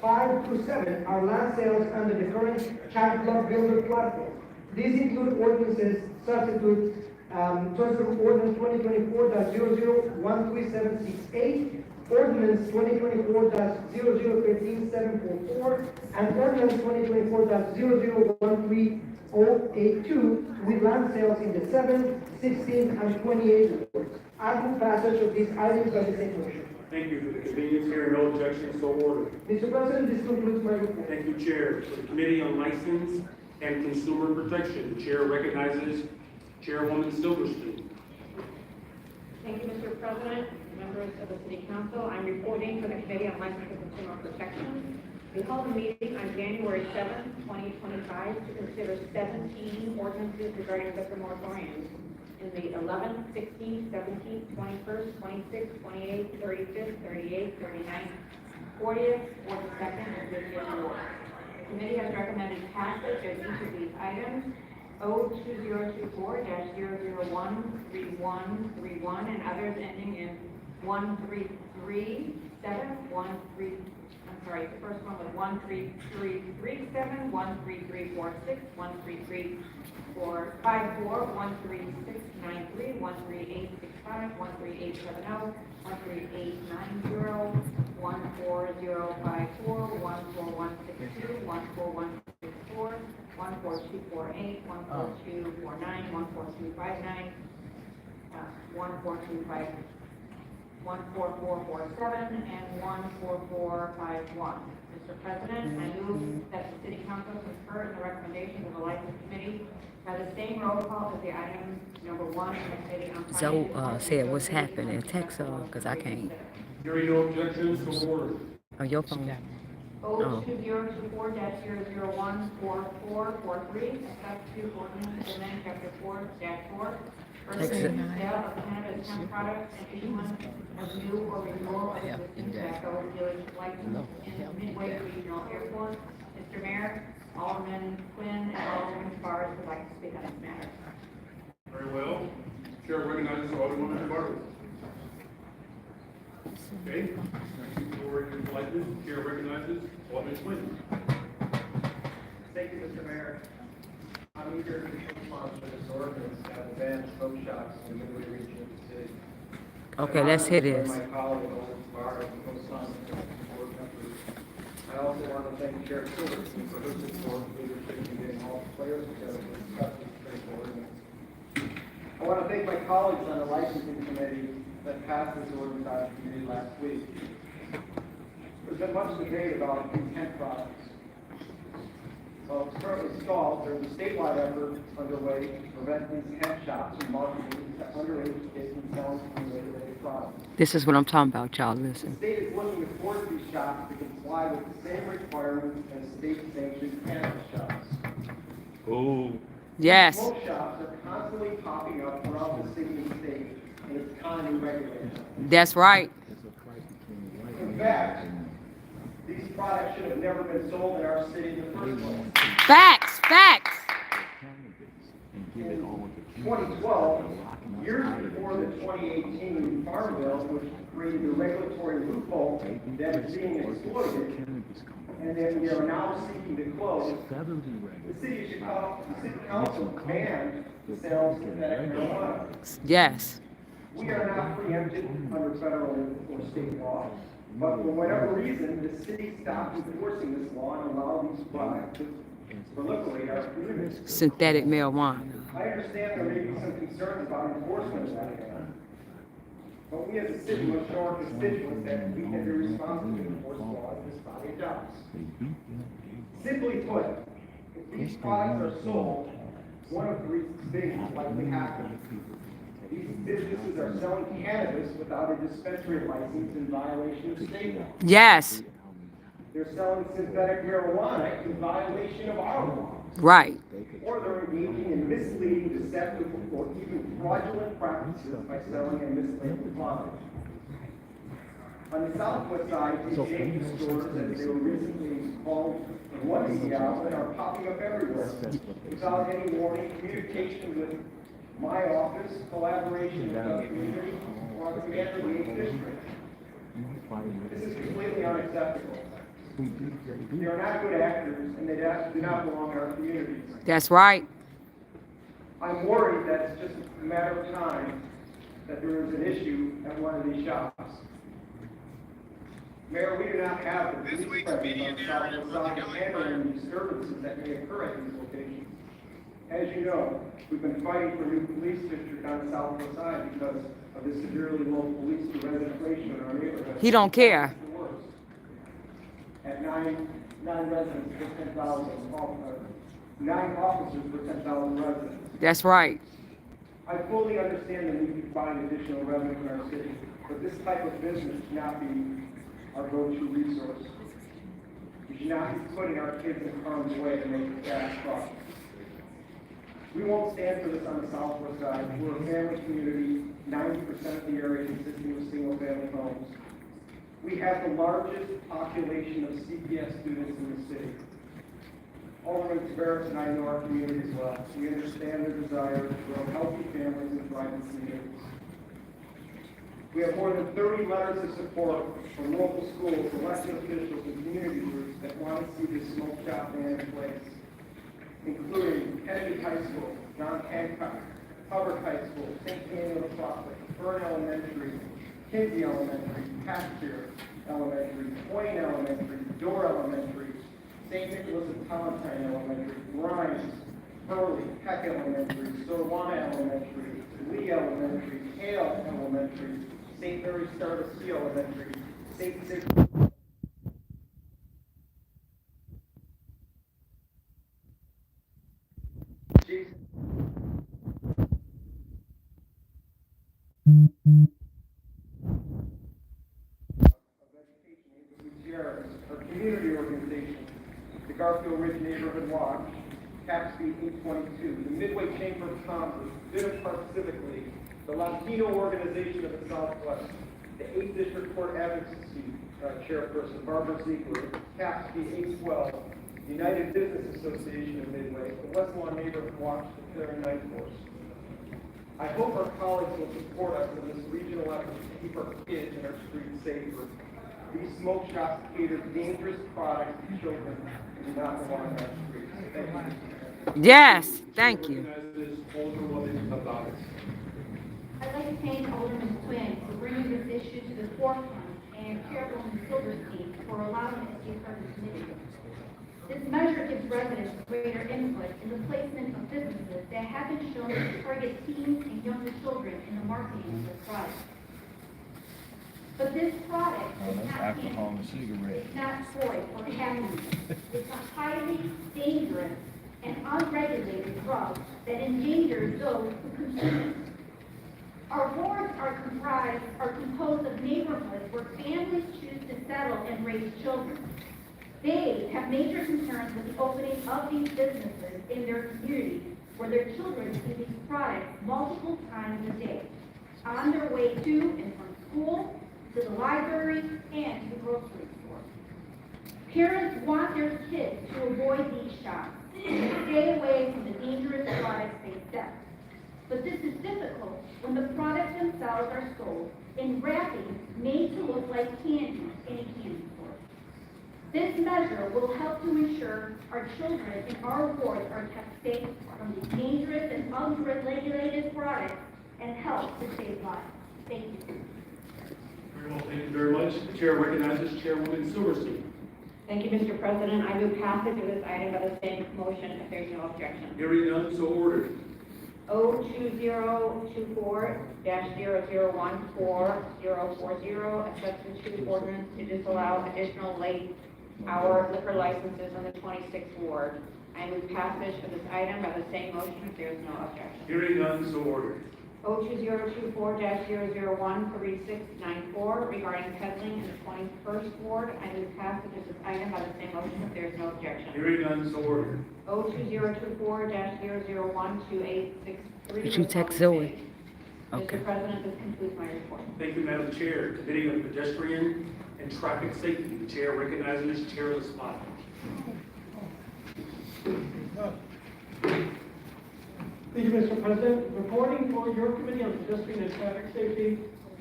5 through 7 are land sales under the current Child Club Builder platform. These include ordinances substitute Ordinance 2024-0013768, Ordinance 2024-0013744, and Ordinance 2024-0013082 with land sales in the 7th, 16th, and 28th wards. I move passage of these items by the same motion. Thank you for the convenience. Hearing no objections, so ordered. Mr. President, this concludes my report. Thank you, Chair. For the Committee on License and Consumer Protection, the Chair recognizes Chairwoman Silverstein. Thank you, Mr. President, members of the City Council. I'm reporting for the Committee on License and Consumer Protection. We held a meeting on January 7th, 2025 to consider 17 ordinances regarding liquor moratoriums in the 11th, 16th, 17th, 21st, 26th, 28th, 35th, 38th, 39th, 40th, 42nd, and 50th ward. The committee has recommended passage of each of these items. 02024-0013131 and others ending in 1337, the first one was 13337, 13346, 13354, 13693, 13865, 13870, 13890, 14054, 14162, 14164, 14248, 14249, 14259, 14447, and 14451. Mr. President, I move that the City Council concur in the recommendation of the License Committee by the same roll call as the item number 1 in the Committee on Zoe said what's happening. Text her, because I can't. Hearing no objections, so ordered. On your phone. 02024-0014443, effective ordinance amend chapter 4-4, Prohibiting the sale of cannabis hemp products and issuance of new or renewal of existing tobacco dealership license in Midway Regional Airport. Mr. Mayor, Alderman Quinn and Alderman Barr would like to speak on this matter. Very well. Chair recognizes Alderman Barr. Okay. Thank you for your politeness. Chair recognizes Alderman Quinn. Thank you, Mr. Mayor. I'm eager to respond to this ordinance that will ban smoke shops in the Midway region of the city. Okay, let's hear this. My colleague, Alderman Barr, and co-sponsor of the board members. I also want to thank Chair Stewart for his support and leadership in getting all the players together to discuss this critical ordinance. I want to thank my colleagues on the licensing committee that passed this ordinance out of committee last week. There's been much debate about hemp products. Well, it's currently stalled. There's a statewide effort underway to prevent these hemp shops from marketing to underage kids and selling unregulated products. This is what I'm talking about, y'all. The Listen. state is looking to force these shops to comply with the same requirements as state-sanctioned cannabis shops. Oh. Yes. Smoke shops are constantly popping up throughout the city and state, and it's time to regulate them. That's right. In fact, these products should have never been sold in our city in the first place. Facts. Facts. In 2012, years before the 2018 Farm Bill, which created a regulatory loophole that is being exploited, and that we are now seeking to close, the city council banned the sale of synthetic marijuana. Yes. We are not preempted under federal or state law, but for whatever reason, the city stopped enforcing this law and allowed these products to proliferate our communities. Synthetic marijuana. I understand there may be some concerns about enforcement of that ban, but we as a city must show our constituents that we can be responsible to enforce laws this body adopts. Simply put, if these products are sold, one of three things will likely happen. These businesses are selling cannabis without a dispensary license in violation of state law. Yes. They're selling synthetic marijuana in violation of our law. Right. Or they're engaging in misleading, deceptive, or even fraudulent practices by selling and mislabeling products. On the southwest side, these change stores, as they were recently called in one media outlet, are popping up everywhere without any warning, communication with my office, collaboration with the community, or the commander of the 8th district. This is completely unacceptable. They are not good actors, and they do not belong in our communities. That's right. I'm worried that it's just a matter of time that there is an issue at one of these shops. Mayor, we do not have the police presence on Southwest Side handling the disturbances that may occur at these locations. As you know, we've been fighting for a new police district on the Southwest Side because of the severely low police to resident ratio in our neighborhood. He don't care. At nine residents per 10,000, 9 officers per 10,000 residents. That's right. I fully understand the need to find additional revenue in our city, but this type of business should not be our go-to resource. We should not be putting our kids in harm's way to make a fast profit. We won't stand for this on the Southwest Side. We're a family community, 90% of the area consisting of single-family homes. We have the largest population of CPS students in the city. Alderman Tavares and I know our community as well. We understand their desire to grow healthy families and thriving communities. We have more than 30 letters of support from local schools, elected officials, and community groups that want to see this smoke shop ban in place, including Kennedy High School, John Hancock, Hubbard High School, St. Daniel Chocolate, Fern Elementary, Kinsey Elementary, Pasteur Elementary, Twain Elementary, Door Elementary, St. Nicholas of Palatine Elementary, Grimes, Hurley, Peck Elementary, Sorwana Elementary, Lee Elementary, Hale Elementary, St. Mary Stardust Elementary, St. Sigmund. Our community organization, the Garfield Ridge Neighborhood Watch, Cap Street 822, the Midway Chamber of Commerce, Bitter Park Civic League, the Latino Organization of the Southwest, the 8th District Court Advocacy Chairperson Barbara Ziegler, CAPSB 812, the United Business Association of Midway, the West Lawn Neighborhood Watch, the Clearing Night Force. I hope our colleagues will support us in this regional effort to keep our kids and our streets safer. These smoke shops cater dangerous products to children who do not belong on our streets. Thank you. Yes, thank you. I'd like to thank Alderman Quinn for bringing this issue to the forefront and Chairwoman Silverstein for allowing it to be part of the committee. This measure gives residents greater input in the placement of businesses that have been shown to target teens and younger children in the marketing of this product. But this product is not alcohol and cigarettes. not toys or candy. It's a highly dangerous and unregulated drug that endangers those who consume it. Our wards are composed of neighborhoods where families choose to settle and raise children. They have major concerns with the opening of these businesses in their community where their children see these products multiple times a day, on their way to and from school, to the library, and to the grocery store. Parents want their kids to avoid these shops and stay away from the dangerous products they sell. But this is difficult when the products themselves are sold in wrapping made to look like candy in a candy store. This measure will help to ensure our children in our wards are kept safe from these dangerous and unregulated products and help to save lives. Thank you. Very well, thank you very much. The chair recognizes Chairwoman Silverstein. Thank you, Mr. President. I move passage of this item by the same motion if there's no objection. Hearing none, so ordered. O2024-0014040, a section 2 ordinance to disallow additional late hour liquor licenses in the 26th ward. I move passage of this item by the same motion if there is no objection. Hearing none, so ordered. O2024-0013694 regarding peddling in the 21st ward. I move passage of this item by the same motion if there is no objection. Hearing none, so ordered. O2024-0012863. Did you text Zoe? Okay. Mr. President, this concludes my report. Thank you, Madam Chair. Committee on Pedestrian and Traffic Safety. The chair recognizes Chair LaSpot. Thank you, Mr. President. Reporting for your Committee on Pedestrian and Traffic Safety,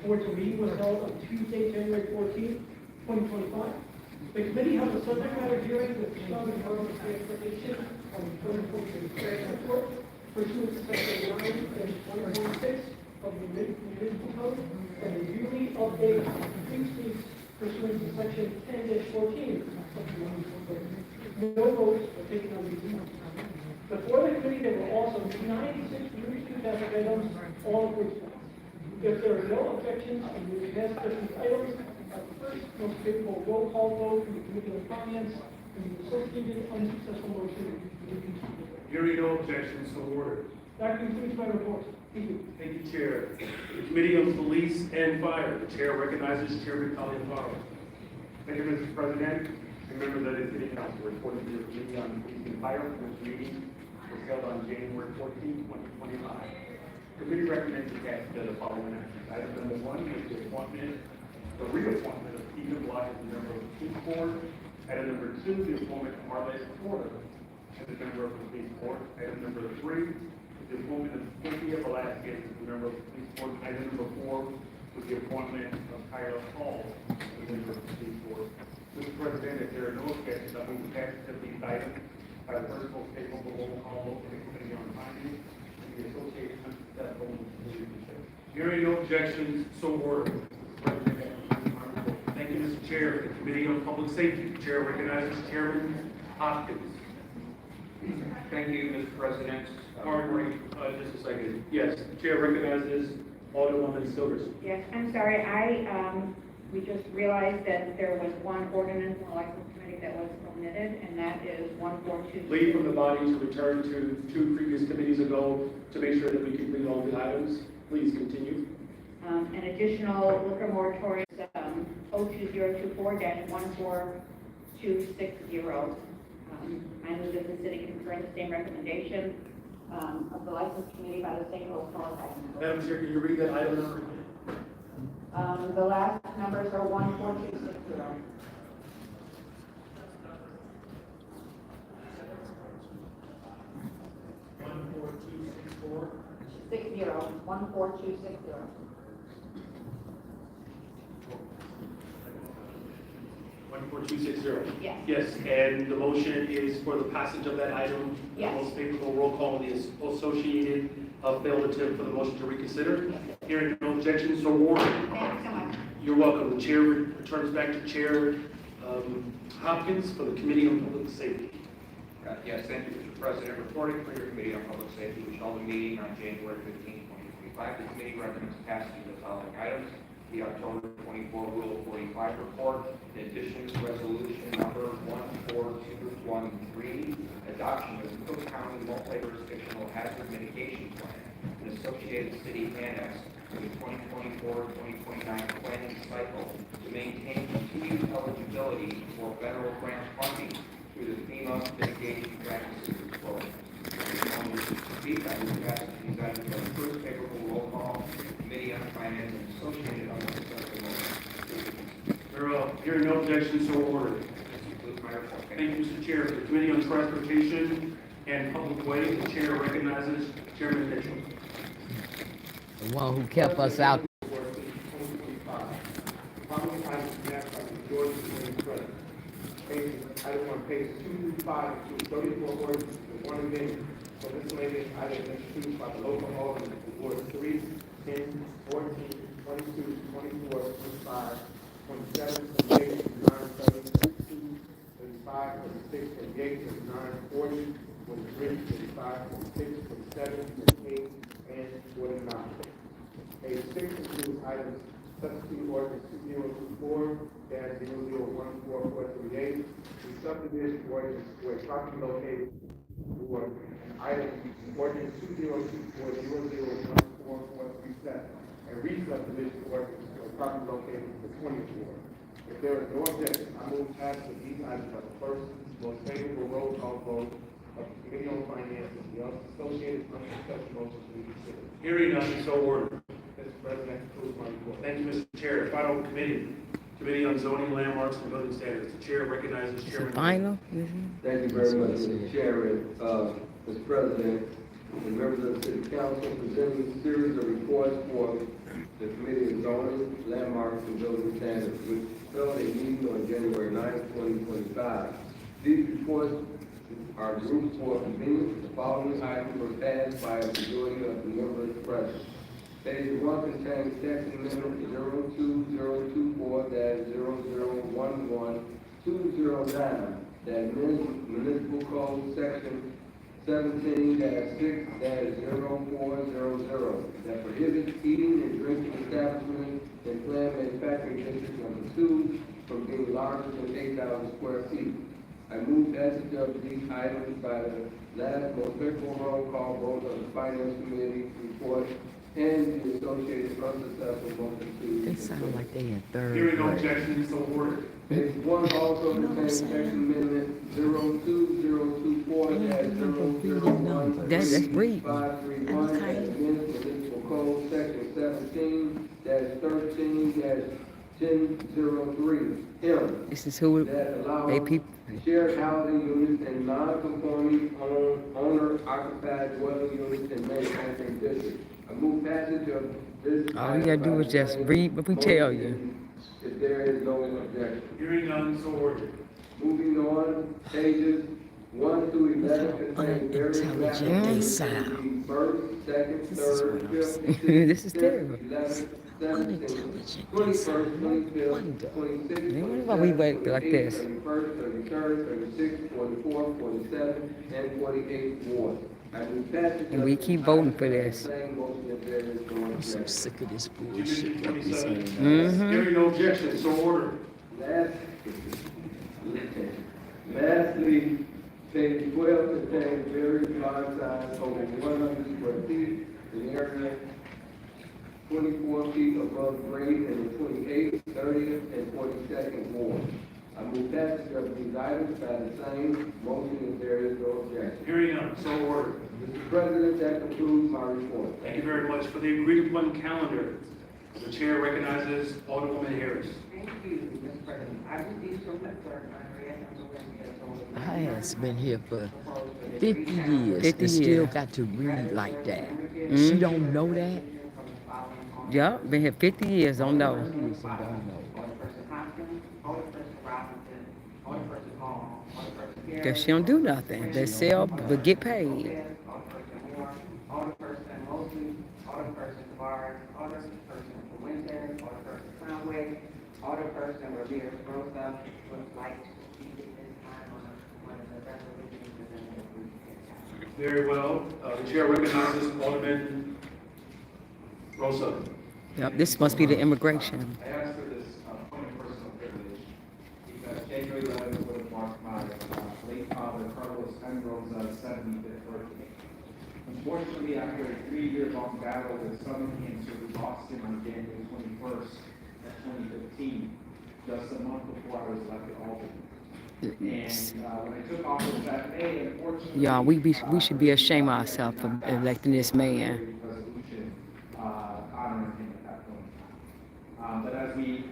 board's meeting was held on Tuesday, January 14, 2025. The committee held a subject matter hearing with Chicago Department of Transportation on the 2014 report pursuant to Section 9 and 1.6 of the Municipal Code and the yearly update of street sweeps pursuant to Section 10-14 of the Municipal Code. No votes were taken on these items. Before the committee, there were also 96 new street traffic items, all of which passed. If there are no objections to the passed these items, our first most favorable roll call vote from the Committee on Finance and the associated unsuccessful motion to be considered. Hearing no objections, so ordered. That concludes my report. Thank you. Thank you, Chair. The Committee on Police and Fire. The chair recognizes Chairman Collateral. Thank you, Mr. President. And members of the City Council, reporting to the Committee on Police and Fire, which meeting was held on January 14, 2025. The committee recommends the passage of the following actions. Item number 1 is the reappointment of Stephen Block as a member of the Police Board. Item number 2, the appointment of Marlette Porter as a member of the Police Board. Item number 3 is the appointment of Cynthia Velasquez as a member of the Police Board. Item number 4 was the appointment of Kyla Hall as a member of the Police Board. Mr. President, if there are no objections, I move the passage of these items by the first most favorable roll call vote in the Committee on Finance and the Associated Unsuccessful Motion. Hearing no objections, so ordered. Thank you, Mr. Chair. The Committee on Public Safety. The chair recognizes Chairman Hopkins. Thank you, Mr. President. Pardon me, just a second. Yes, the chair recognizes Alderwoman Silverstein. Yes, I'm sorry. We just realized that there was one ordinance in the license committee that was omitted, and that is 142. Leave from the body to return to 2 previous committees ago to make sure that we complete all the items. Please continue. An additional liquor moratorium, 02024-14260. I move that the city concur in the same recommendation of the license committee by the same roll call as Madam Chair, can you read that item number? The last numbers are 14260. 14260. One, 4260. Yes. Yes, and the motion is for the passage of that item. Yes. Most favorable roll call, the associated failed attempt for the motion to reconsider. Hearing no objections, so ordered. Thank you so much. You're welcome. The chair returns back to Chair Hopkins for the Committee on Public Safety. Yes, thank you, Mr. President. Reporting for your Committee on Public Safety, which held a meeting on January 15, 2025. The committee recommends passage of the following items. The October 24 Rule of 45 report. In addition, resolution number 14213, adoption of the Cook County Multi-Jurisdictional Hazard Mitigation Plan and associated city annex for the 2024-2029 planning cycle to maintain continued eligibility for federal grant funding through the FEMA mitigation practices program. Speak, I will pass these items on the first favorable roll call, Committee on Finance and associated on the second motion. Hearing no objections, so ordered. This concludes my report. Thank you, Mr. Chair. The Committee on Transportation and Public Ways, the chair recognizes Chairman Mitchell. The one who kept us out. Following items passed by the majority of the committee present. Item on page 2 through 5 include 34 ordinances with one amendment for miscellaneous items introduced by the local aldermen of Ward 3, 10, 14, 22, 24, 25, 27, 28, 29, 30, 32, 35, 36, 38, 39, 40, 43, 45, 46, 47, 48, and 49. Page 6 includes items substitute ordinance 2024-001438, the subdivision ordinance where property located for item ordinance 2024-001437, and re-subdivision ordinance where property located for 24. If there is no objection, I move passage of these items by the first most favorable roll call vote of the Committee on Finance and the associated unsuccessful motions to be considered. Hearing none, so ordered. Mr. President, concludes my report. Thank you, Mr. Chair. Final Committee on Zoning, Landmarks, and Building Standards. The chair recognizes Chairman. Final? Thank you very much, Mr. Chairman, Mr. President, and members of the City Council, presenting a series of reports for the Committee on Zoning, Landmarks, and Building Standards, which held a meeting on January 9, 2025. These reports are grouped for convenience. The following items were passed by a majority of the members present. Page 1 contains text amendment 02024-0011-209 that amends municipal code section 17-6-0400 that prohibits eating and drinking establishments in planned manufacturing district number 2 from being larger than 8,000 square feet. I move passage of these items by the last most favorable roll call vote of the Finance Committee report and the associated unsuccessful motion to. They sound like they in third Hearing no grade. objections, so ordered. Page 1 also contains text amendment 02024-001. That's reading. 531 that amends municipal code section 17-13-1003 M. This is who That allows they people. shared housing units and non-conforming owner-occupied dwelling units in manufacturing districts. I move passage of this. All you gotta do is just read what we tell you. If there is no objection. Hearing none, so ordered. Moving on, pages 1 through 11 contain various Unintelligent they sound. first, second, third, fifth, This is terrible. 11th, 17th, 21st, 25th, 26th, They wonder why we wait like this. 31st, 33rd, 36th, 44th, 47th, and 48th wards. I move passage And we keep voting for this. same motion if there is no I'm so objection. sick of this June bullshit. 27. Mm-hmm. Hearing no objections, so ordered. Lastly, page 12 contains various lot size over 100 square feet in the area 24 feet above grade in the 28th, 30th, and 42nd ward. I move passage of these items by the same motion if there is no objection. Hearing none, so ordered. Mr. President, that concludes my report. Thank you very much. For the agreed upon calendar, the chair recognizes Alderwoman Harris. Thank you, Mr. President. I received from the clerk, I has been here for 50 years 50 and still years. got to read like that. She don't know that. Yup, been here 50 years, don't know. Don't know. Cause she don't do nothing. They sell but get paid. Alderperson Mosley, Alderperson Barnes, Alderperson Fuentes, Alderperson Conway, Alderperson Ramirez Rosa would like to speak at this time on one of the resolutions presented. Very well. The chair recognizes Alderman Rosa. Yep, this must be the immigration. I asked for this point of personal privilege because January 11th would have marked my late father, Carlos Enrosa's 75th birthday. Unfortunately, after a 3-year-long battle with stomach cancer, we lost him on January 21st of 2015, just a month before I was elected alderman. And when I took office that May, unfortunately, Y'all, we should be ashamed of ourselves for electing this man. resolution honoring him at that point. But as we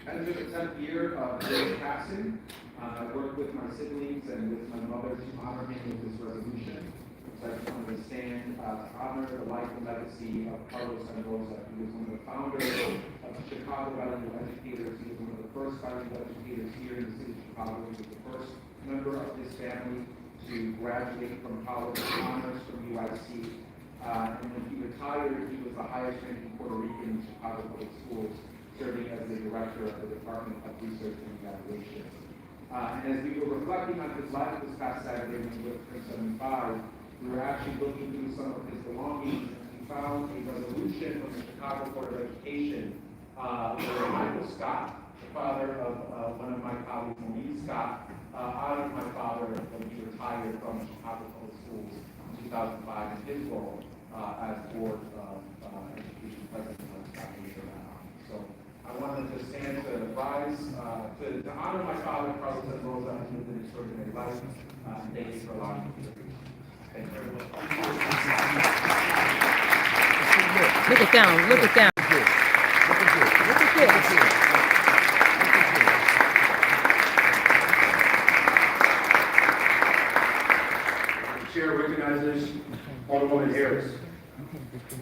enter the 10th year of his passing, I worked with my siblings and with my mother to honor him with this resolution. So I just wanted to stand to honor the life and legacy of Carlos Enrosa. He was one of the founders of the Chicago Bilingual Educators. He was one of the first bilingual educators here in the city of Chicago. He was the first member of his family to graduate from college with honors from UIC. And when he retired, he was the highest ranking Puerto Rican in Chicago Public Schools, serving as the director of the Department of Research and Evaluation. And as we were reflecting on his life this past Saturday when we were at 75, we were actually looking through some of his belongings, and we found a resolution from the Chicago Board of Education where Michael Scott, the father of one of my colleagues, Maureen Scott, honored my father when he retired from Chicago Public Schools in 2005 in his role as board education president of Scott. So I wanted to stand to rise to honor my father, Carlos Enrosa, who lived an extraordinary life. Thank you for allowing me to speak. Thank you very much. Look at them, look at them. Look at this. The chair recognizes Alderwoman Harris.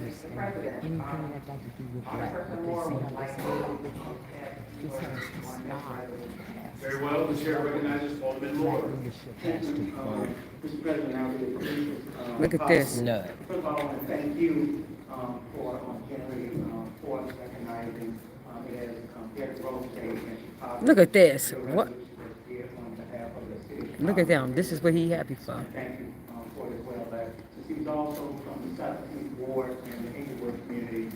Mr. President, Alderperson Moore would like to Very well. The chair recognizes Alderman Moore. Mr. President, I would appreciate Look at this. First of all, I want to thank you for January 4th recognizing it as Derrick Rose Day in Chicago. Look at this. What? Look at them. This is what he happy for. Thank you for it as well. But since he was also from the 17th Ward in the Inglewood community,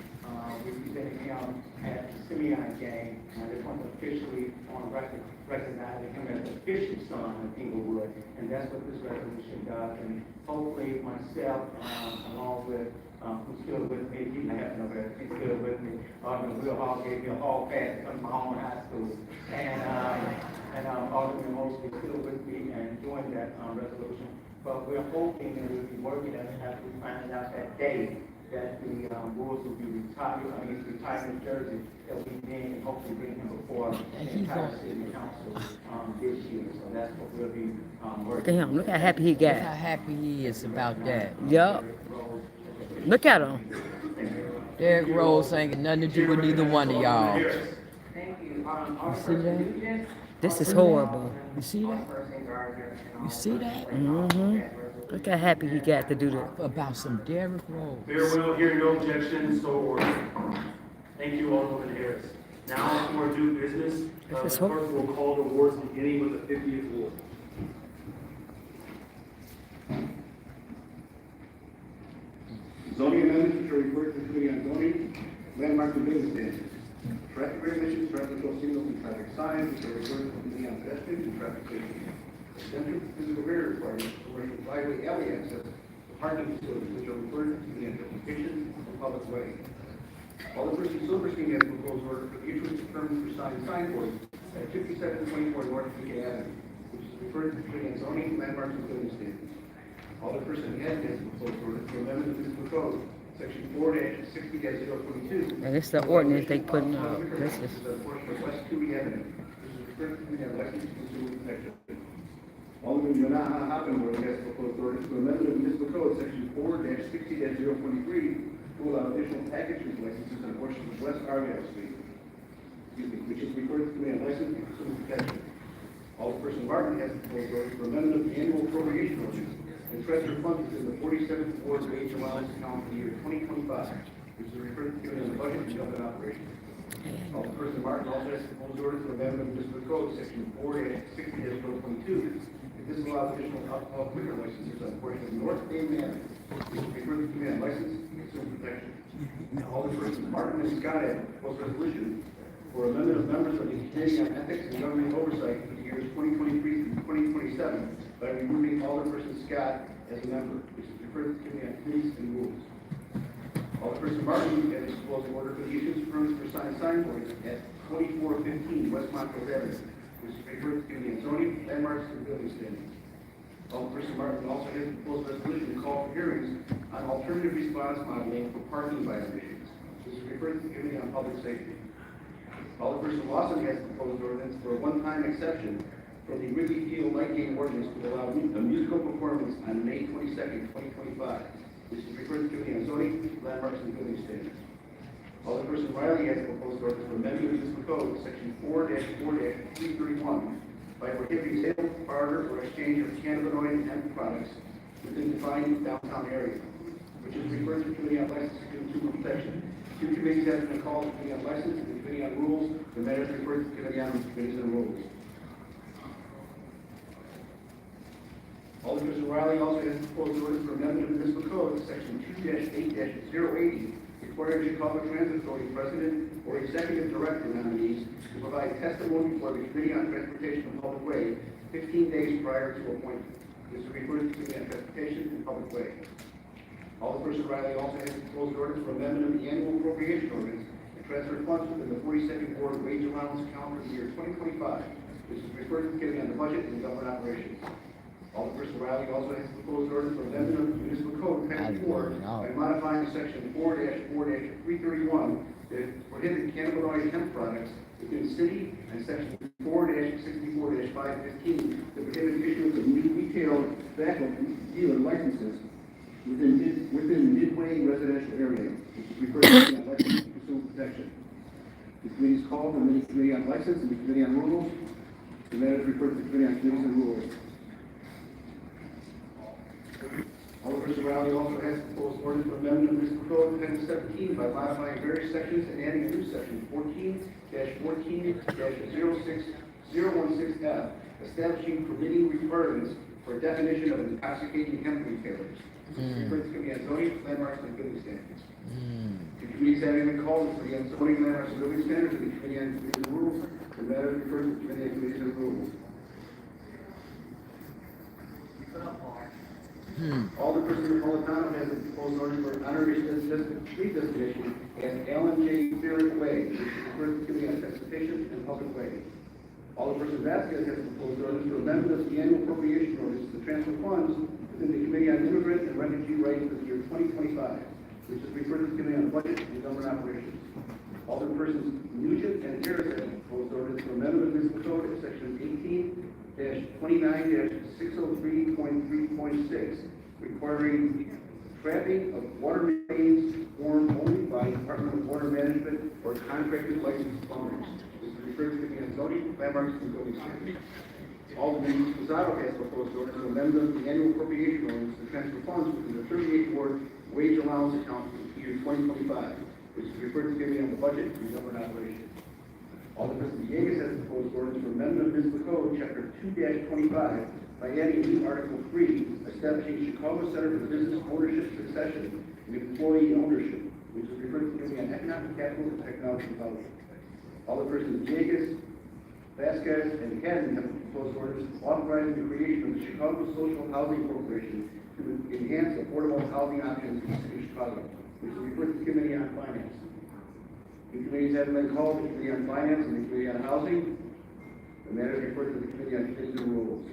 representing him at the Simeon game, I just want to officially on record recognize him as the official son of Inglewood, and that's what this resolution does. And hopefully myself, along with who's still with me, he's still with me. Will Hall gave me a hall pass to come to my own high school, and Alderman Mosley is still with me and doing that resolution. But we're hoping and we'll be working as we find out that day that the rules will be retired, he's retired in Jersey, that we then and hopefully bring him before the entire city council this year. So that's what we'll be Look working. at him. Look how happy he got. Look how happy he is about that. Yup. Look at him. Derrick Rose ain't got nothing to do with neither one of y'all. Thank you. You see that? This is horrible. You see that? You see that? Mm-hmm. Look how happy he got to do that. About some Derrick Rose. Very well. Hearing no objections, so ordered. Thank you, Alderwoman Harris. Now for due business. The clerk will call the awards beginning with the 50th ward. Zoning amendments which are referred to the Committee on Zoning, Landmark and Business Standards. Traffic regulations, traffic control signals, and traffic signs which are referred to the Committee on Pedestrians and Traffic Safety. Exemption physical barrier requirements, commercial driveway alley access, to parking facilities which are referred to the interpretation of public way. Alderperson Silverstein has proposed order for the issuance of permits for signboards at 5724 North Beacon Avenue, which is referred to the Committee on Zoning, Landmarks, and Building Standards. Alderperson Head has proposed ordinance to amend the municipal code, section 4-60-022. And it's the ordinance they putting up. This is. A portion of West Cooley Avenue, which is referred to the Committee on Elections and Consumer Protection. Alderman Jonah Hoppenworth has proposed ordinance to amend the municipal code, section 4-60-023, to allow additional package food licenses on a portion of West Argyle Street, which is referred to the Committee on License and Consumer Protection. Alderperson Martin has proposed ordinance for amendment of the annual appropriation ordinance and transfer funds within the 47th Ward wage allowance account for the year 2025, which is referred to the Committee on the Budget and Government Operations. Alderperson Martin also has proposed ordinance for amendment of municipal code, section 4-60-022, to disallow additional alcohol liquor licenses on a portion of North Bay Manor, which is referred to the Committee on License and Consumer Protection. Alderperson Martin and Scott have proposed resolution for amendment of members of the Committee on Ethics and Government Oversight for the years 2023 through 2027 by removing Alderperson Scott as a member, which is referred to the Committee on Committees and Rules. Alderperson Martin has proposed an order for the issuance of permits for signboards at 2415 West Montrose Avenue, which is referred to the Committee on Zoning, Landmarks, and Building Standards. Alderperson Martin also has proposed a resolution to call for hearings on alternative response modeling for parking violations, which is referred to the Committee on Public Safety. Alderperson Lawson has proposed ordinance for a one-time exception from the Wrigley Field light game ordinance to allow a musical performance on May 22nd, 2025, which is referred to the Committee on Zoning, Landmarks, and Building Standards. Alderperson Riley has proposed ordinance for amendment of municipal code, section 4-4-331, by prohibiting sale, barter, or exchange of cannabinoid and hemp products within defined downtown area, which is referred to the Committee on License and Consumer Protection. Two committees have been called, the Committee on License and the Committee on Rules. The matter is referred to the Committee on Committees and Rules. Alderperson Riley also has proposed ordinance for amendment of the municipal code, section 2-8-080, requiring Chicago Transit Authority President or Executive Director nominees to provide testimony before the Committee on Transportation and Public Way 15 days prior to appointment. This is referred to the Committee on Transportation and Public Way. Alderperson Riley also has proposed ordinance for amendment of the annual appropriation ordinance and transfer funds within the 42nd Ward wage allowance account for the year 2025, which is referred to the Committee on the Budget and Government Operations. Alderperson Riley also has proposed ordinance for amendment of the municipal code, section 4, by modifying section 4-4-331 that prohibit cannabinoid hemp products within city, and section 4-64-515 that prohibit issuance of new retail tobacco dealer licenses within Midway residential area, which is referred to the Committee on License and Consumer Protection. The committee is called the Committee on License and the Committee on Rules. The matter is referred to the Committee on Committees and Rules. Alderperson Riley also has proposed ordinance for amendment of municipal code 1017 by modifying various sections and adding a new section 14-14-06016F, establishing permitting requirements for definition of intoxicating hemp retailers. This is referred to the Committee on Zoning, Landmarks, and Building Standards. The committees having been called, the Committee on Zoning, Landmarks, and Building Standards, and the Committee on Committees and Rules. The matter is referred to the Committee on Committees and Rules. Alderperson Napolitano has proposed ordinance for honorary street designation as Allen J. Barrett Way, which is referred to the Committee on Transportation and Public Way. Alderperson Vasquez has proposed ordinance for amendment of the annual appropriation ordinance to transfer funds within the Committee on Immigrant and Refugee Rights for the year 2025, which is referred to the Committee on Budget and Government Operations. Alderpersons Nugent and Harris have proposed ordinance for amendment of municipal code at section 18-29-603.3.6, requiring trapping of water mains formed only by Department of Water Management or contracted licensed plumbers. This is referred to the Committee on Zoning, Landmarks, and Building Standards. Alderman Pizarro has proposed ordinance to amend the annual appropriation ordinance to transfer funds within the 38th Ward wage allowance account for the year 2025, which is referred to the Committee on the Budget and Government Operations. Alderperson Villegas has proposed ordinance for amendment of municipal code, chapter 2-25, by adding new Article 3, establishing Chicago Center for Business Ownership Succession and Employee Ownership, which is referred to the Committee on Economic Capital and Technology Development. Alderpersons Villegas, Vasquez, and Haddon have proposed ordinance authorizing the creation of the Chicago Social Housing Corporation to enhance affordable housing options in the city of Chicago, which is referred to the Committee on Finance. The committees have been called the Committee on Finance and the Committee on Housing. The matter is referred to the Committee on Committees and Rules.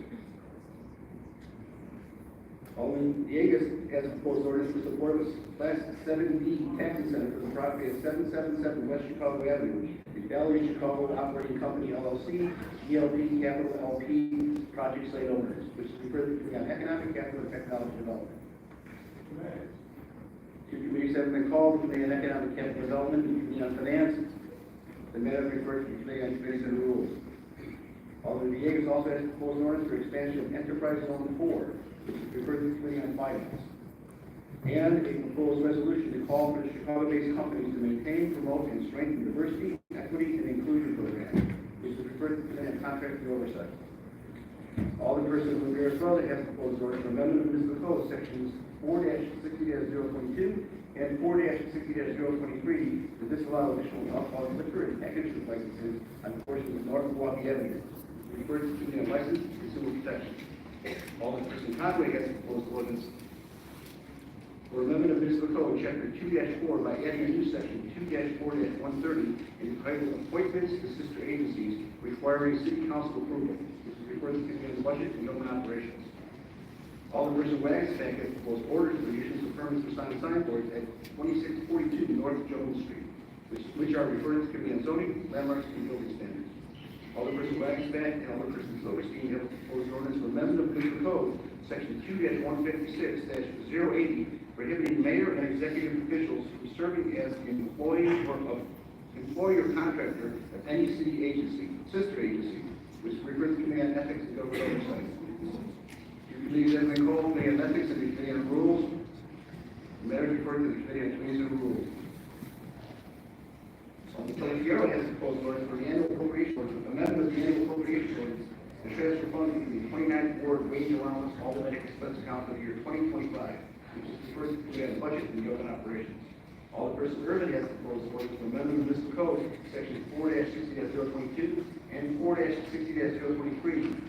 Alderman Villegas has a proposed ordinance to support the Class 7B tax incentive for the property at 777 West Chicago Avenue. The Valley Chicago Operating Company LLC, GLP Capital LP, project site owners, which is referred to the Committee on Economic, Capital, and Technology Development. Two committees have been called, the Committee on Economic, Capital Development, and the Committee on Finance. The matter is referred to the Committee on Committees and Rules. Alderman Villegas also has proposed ordinance for expansion of Enterprise Zone 4, which is referred to the Committee on Finance. And a proposed resolution to call for the Chicago-based companies to maintain, promote, and strengthen diversity, equity, and inclusion programs, which is referred to the Committee on Contract and Oversight. Alderperson Rivera-Scruggs has proposed ordinance for amendment of municipal code sections 4-60-022 and 4-60-023 to disallow additional alcoholic liquor and package licenses on portions of North Milwaukee Avenue, referred to the Committee on License and Consumer Protection. Alderperson Conway has proposed ordinance for amendment of municipal code chapter 2-4 by adding a new section 2-4-130 entitled Appointments to Sister Agencies requiring city council approval, which is referred to the Committee on Budget and Government Operations. Alderperson Wagsback has proposed orders for the issuance of permits for sign signboards at 2642 North Jones Street, which are referred to the Committee on Zoning, Landmarks, and Building Standards. Alderperson Wagsback and Alderperson Silverstein have proposed ordinance for amendment of municipal code section 2-156-080 prohibiting mayor and executive officials from serving as employee or contractor of any city agency, sister agency, which is referred to the Committee on Ethics and Government Oversight. Committees have been called Committee on Ethics and the Committee on Rules. The matter is referred to the Committee on Committees and Rules. Alderman Fierro has proposed ordinance for the annual appropriation ordinance, amendment of the annual appropriation ordinance, and transfer funding from the 29th Ward wage allowance automatic expense account for the year 2025, which is referred to the Committee on Budget and Government Operations. Alderperson Irvin has proposed ordinance for amendment of municipal code, section 4-60-022 and 4-60-023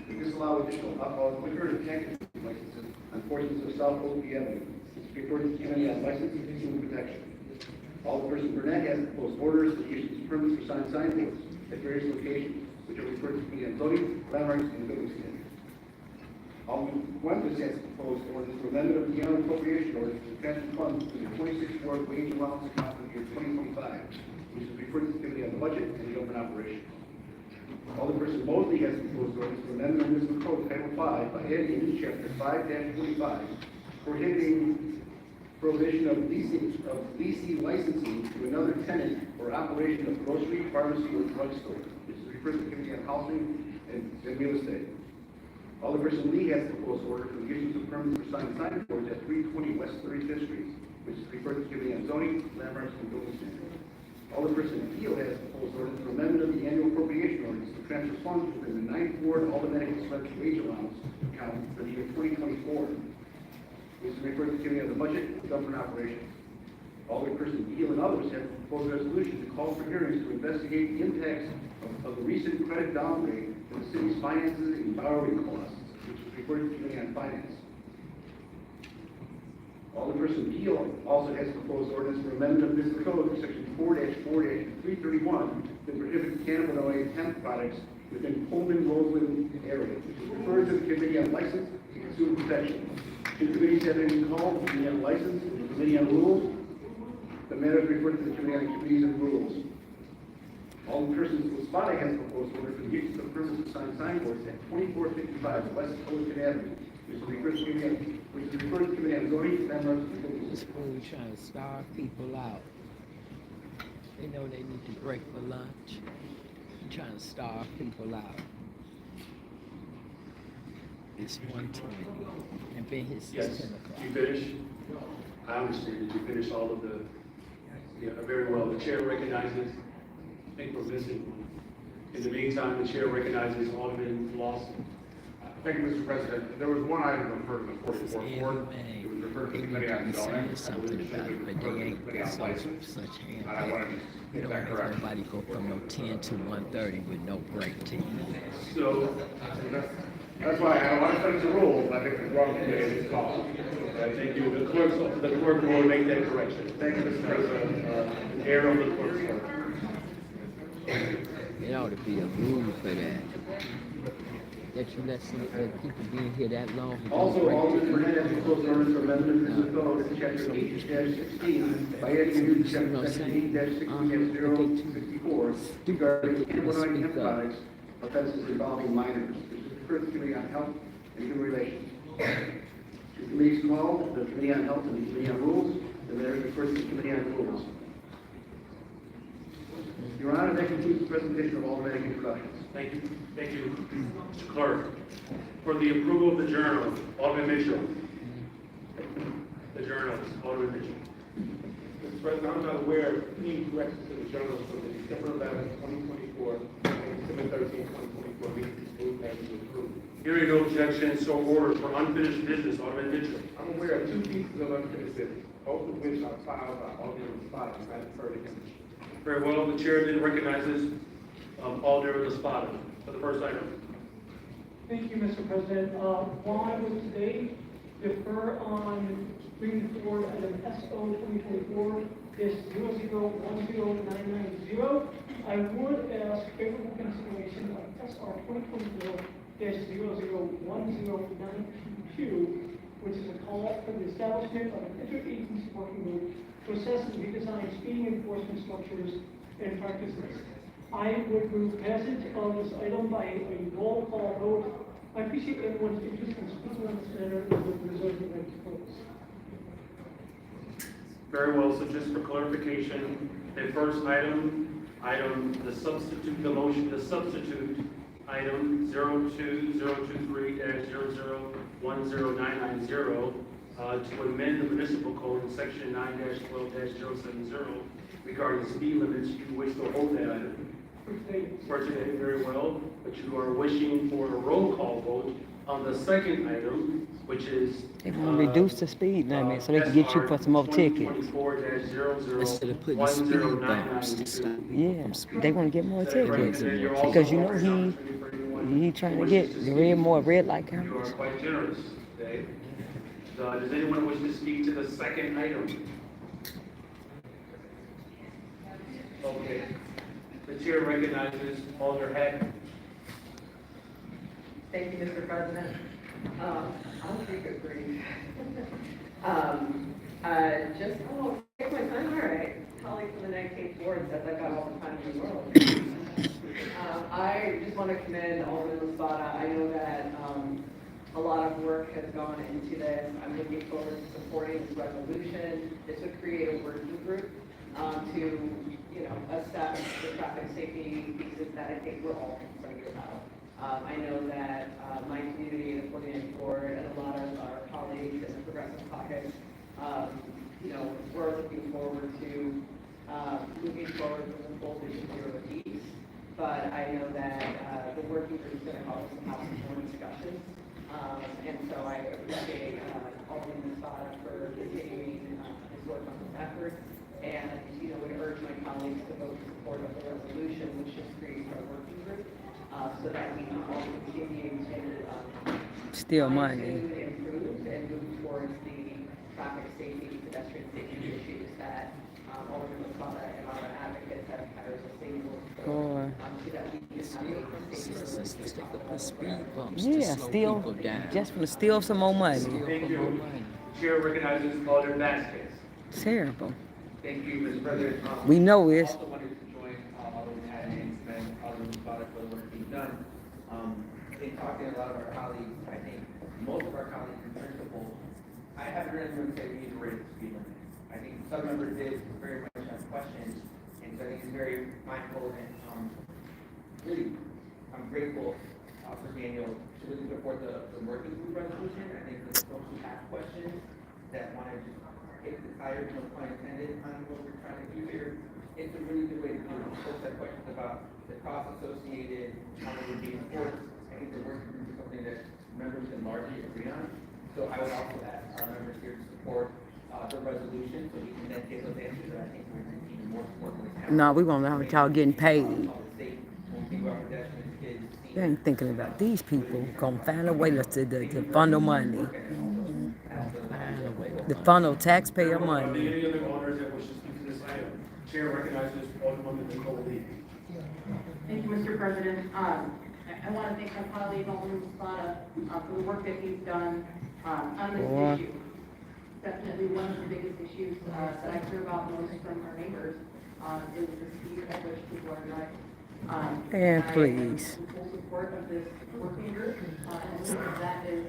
to disallow additional alcoholic liquor and package licenses on portions of South Oakville Avenue. This is referred to the Committee on License and Consumer Protection. Alderperson Burnett has proposed orders for the issuance of permits for signboards at various locations, which are referred to the Committee on Zoning, Landmarks, and Building Standards. Alderman Fuentes has proposed orders for amendment of the annual appropriation orders to transfer funds to the 26th Ward wage allowance account for the year 2025, which is referred to the Committee on Budget and Government Operations. Alderperson Mosley has proposed orders for amendment of municipal code Title 5 by adding a new chapter 5-45, prohibition of leasing licensing to another tenant for operation of grocery, pharmacy, or drugstore, which is referred to the Committee on Housing and Real Estate. Alderperson Lee has proposed order for the issuance of permits for signboards at 320 West 35th Street, which is referred to the Committee on Zoning, Landmarks, and Building Standards. Alderperson Peel has proposed ordinance for amendment of the annual appropriation ordinance to transfer funds within the 9th Ward automatic expense wage allowance account for the year 2024. This is referred to the Committee on the Budget and Government Operations. Alderperson Peel and others have proposed a resolution to call for hearings to investigate the impacts of the recent credit downgrade to the city's finances and borrowing costs, which is referred to the Committee on Finance. Alderperson Peel also has proposed ordinance for amendment of municipal code section 4-4-331 to prohibit cannabinoid hemp products within Pullman-Roseland area, which is referred to the Committee on License and Consumer Protection. Two committees have been called, the Committee on License and the Committee on Rules. The matter is referred to the Committee on Committees and Rules. Alderperson Espada has proposed order for the use of permits to sign signboards at 2455 West Fullerton Avenue, which is referred to the Committee on Zoning, Landmarks, and Building Standards. This fool trying to starve people out. They know they need to break for lunch. He's trying to starve people out. It's 1:20, and been here since 10 o'clock. You finished? I understand that you finished all of the, very well. The chair recognizes, I think we're missing one. In the meantime, the chair recognizes Alderman Lawson. Thank you, Mr. President. There was one item referred to the 44th Ward. It was referred to the Committee on Development. Something about it, but they ain't such hand. I wanted to You get don't that have correct. nobody go from no 10 to 1:30 with no break to you. So, That's why I want to finish the rules. I think the wrong committee is called. thank you. The clerk will make that correction. Thank you, Mr. President. Error on the clerk's part. It ought to be a rule for that. That you let some people be in here that long. And Also, don't Alderman break Burnett has proposed an ordinance for amendment to the code, chapter 8-16, by adding a new section 8-16-064 regarding cannabinoid hepatitis offenses involving minors. This is the first Committee on Health and Human Relations. The committee's called, the Committee on Health and the Committee on Rules, and there's the first Committee on Rules. Your Honor, that concludes the presentation of automatic introductions. Thank you. Thank you, Mr. Clerk. For the approval of the journal, Alderman Mitchell. The journals, Alderman Mitchell. Mr. President, I'm not aware of any corrections to the journals from the December 11, 2024, and December 13, 2024 meetings. Move that you approve. Hearing no objection, so ordered. For unfinished business, Alderman Mitchell. I'm aware of 2 pieces of unfinished business, both of which are filed by Alderman Spot, and I defer to him. Very well, the chair then recognizes Alderman Espada for the first item. Thank you, Mr. President. While I was today defer on bringing forward item SO 2024-001090, I would ask favorable consideration of SR 2024-001092, which is a call for the establishment of an interagency working group to assess and redesign speeding enforcement structures and practices. I would move passage of this item by a roll call vote. I appreciate everyone's interest in speaking on this matter and would reserve the right to close. Very well, so just for clarification, the first item, the substitute item 02023-001090, to amend the municipal code in section 9-12-070 regarding speed limits. You wish to hold that item for today, very well, but you are wishing for a roll call vote on the second item, which is They want to reduce the speed limit so they can get you for some more tickets. Instead of putting speed bumps to stop people Yeah, from speeding. they want to get more tickets because you know he trying to get the more red light You are cameras. quite generous today. Does anyone wish to speak to the second item? Okay. The chair recognizes Alder Heck. Thank you, Mr. President. I'll keep it brief. Take my time, all right. Colleague from the 19th Ward says I've got all the time in the world. I just want to commend Alderman Espada. I know that a lot of work has gone into this. I'm looking forward to supporting this resolution. This would create a working group to, assess the traffic safety pieces that I think we're all concerned about. I know that my community, the 49th Ward, and a lot of our colleagues in the Progressive Caucus, we're looking forward to moving forward with the full vision zero peace. But I know that the working group is going to help us have some more discussions. And so I appreciate Alderman Espada for continuing his work on this effort. And, would urge my colleagues to vote in support of the resolution, which just creates our working group, so that we can all continue to Still money. improve and move towards the traffic safety, pedestrian safety issues that Alderman Espada and our advocates have as a single so that we can speed bumps Yeah, to slow still people down. just want to steal some more money. Thank you. Chair recognizes Alder Vasquez. Terrible. Thank you, Mr. President. We know it's. I also wanted to join Alderman Adams and commend Alderman Espada for the work he's done. In talking to a lot of our colleagues, I think most of our colleagues in principle, I haven't heard anyone say we need to raise the speed limit. I think some members did very much have questions, and so I think he's very mindful and really, I'm grateful for Daniel to really support the working group resolution. I think for the folks who have questions that want to just kick the tires, no pun intended, on what we're trying to do here, it's a really good way to do it. Folks have questions about the cost associated, how it would be enforced. I think the working group is something that members can largely agree on. So I would also ask our members here to support the resolution so we can then get those answers. I think we're even more support than we have. No, we want to know how y'all getting paid. They ain't thinking about these people gonna find a way to funnel money. The funnel taxpayer Are there money. any other alders that wish to speak to this item? Chair recognizes Alderwoman Nicole Lee. Thank you, Mr. President. I want to thank my colleague, Alderman Spada, for the work that he's done on this issue. Definitely one of the biggest issues that I hear about most from our neighbors is the speed at which people are driving. And please. I'm in full support of this working group, and that is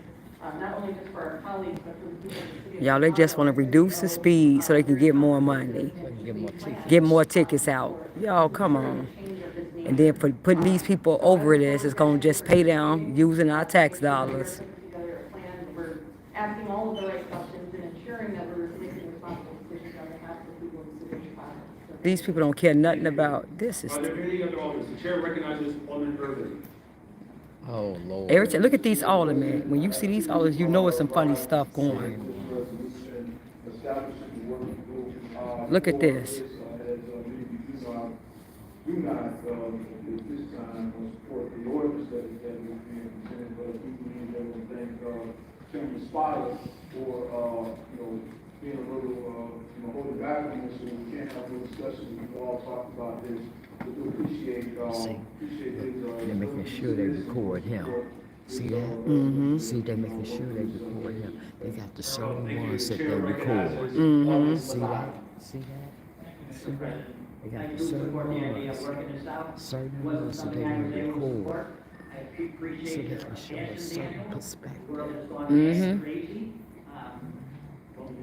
not only just for our colleagues, but for the people in the city of Y'all, they just want to reduce the speed so they can get more money. Get more tickets out. Y'all, come on. And then for putting these people over this, it's going to just pay down using our tax dollars. We're asking all of the right questions and ensuring that we're making responsible decisions on behalf of the people in the city of Chicago. These people don't care nothing about this. Are there any other aldermen? The chair recognizes Alderman Irvin. Oh, Lord. Every time, look at these aldermen. When you see these aldermen, you know it's some funny stuff going. Look at this. Do not, at this time, support the ordinance that is being presented, but we believe that we thank Chairman Spada for, being a little, holding back on this, so we can't have no discussion. We've all talked about this. We do appreciate his, They're making sure they record him. See that? Mm-hmm. See, they're making sure they record him. They got the certain ones that they record. Mm-hmm. See that? See that? See that? They got the certain ones that they record. So they can show a certain perspective. Mm-hmm.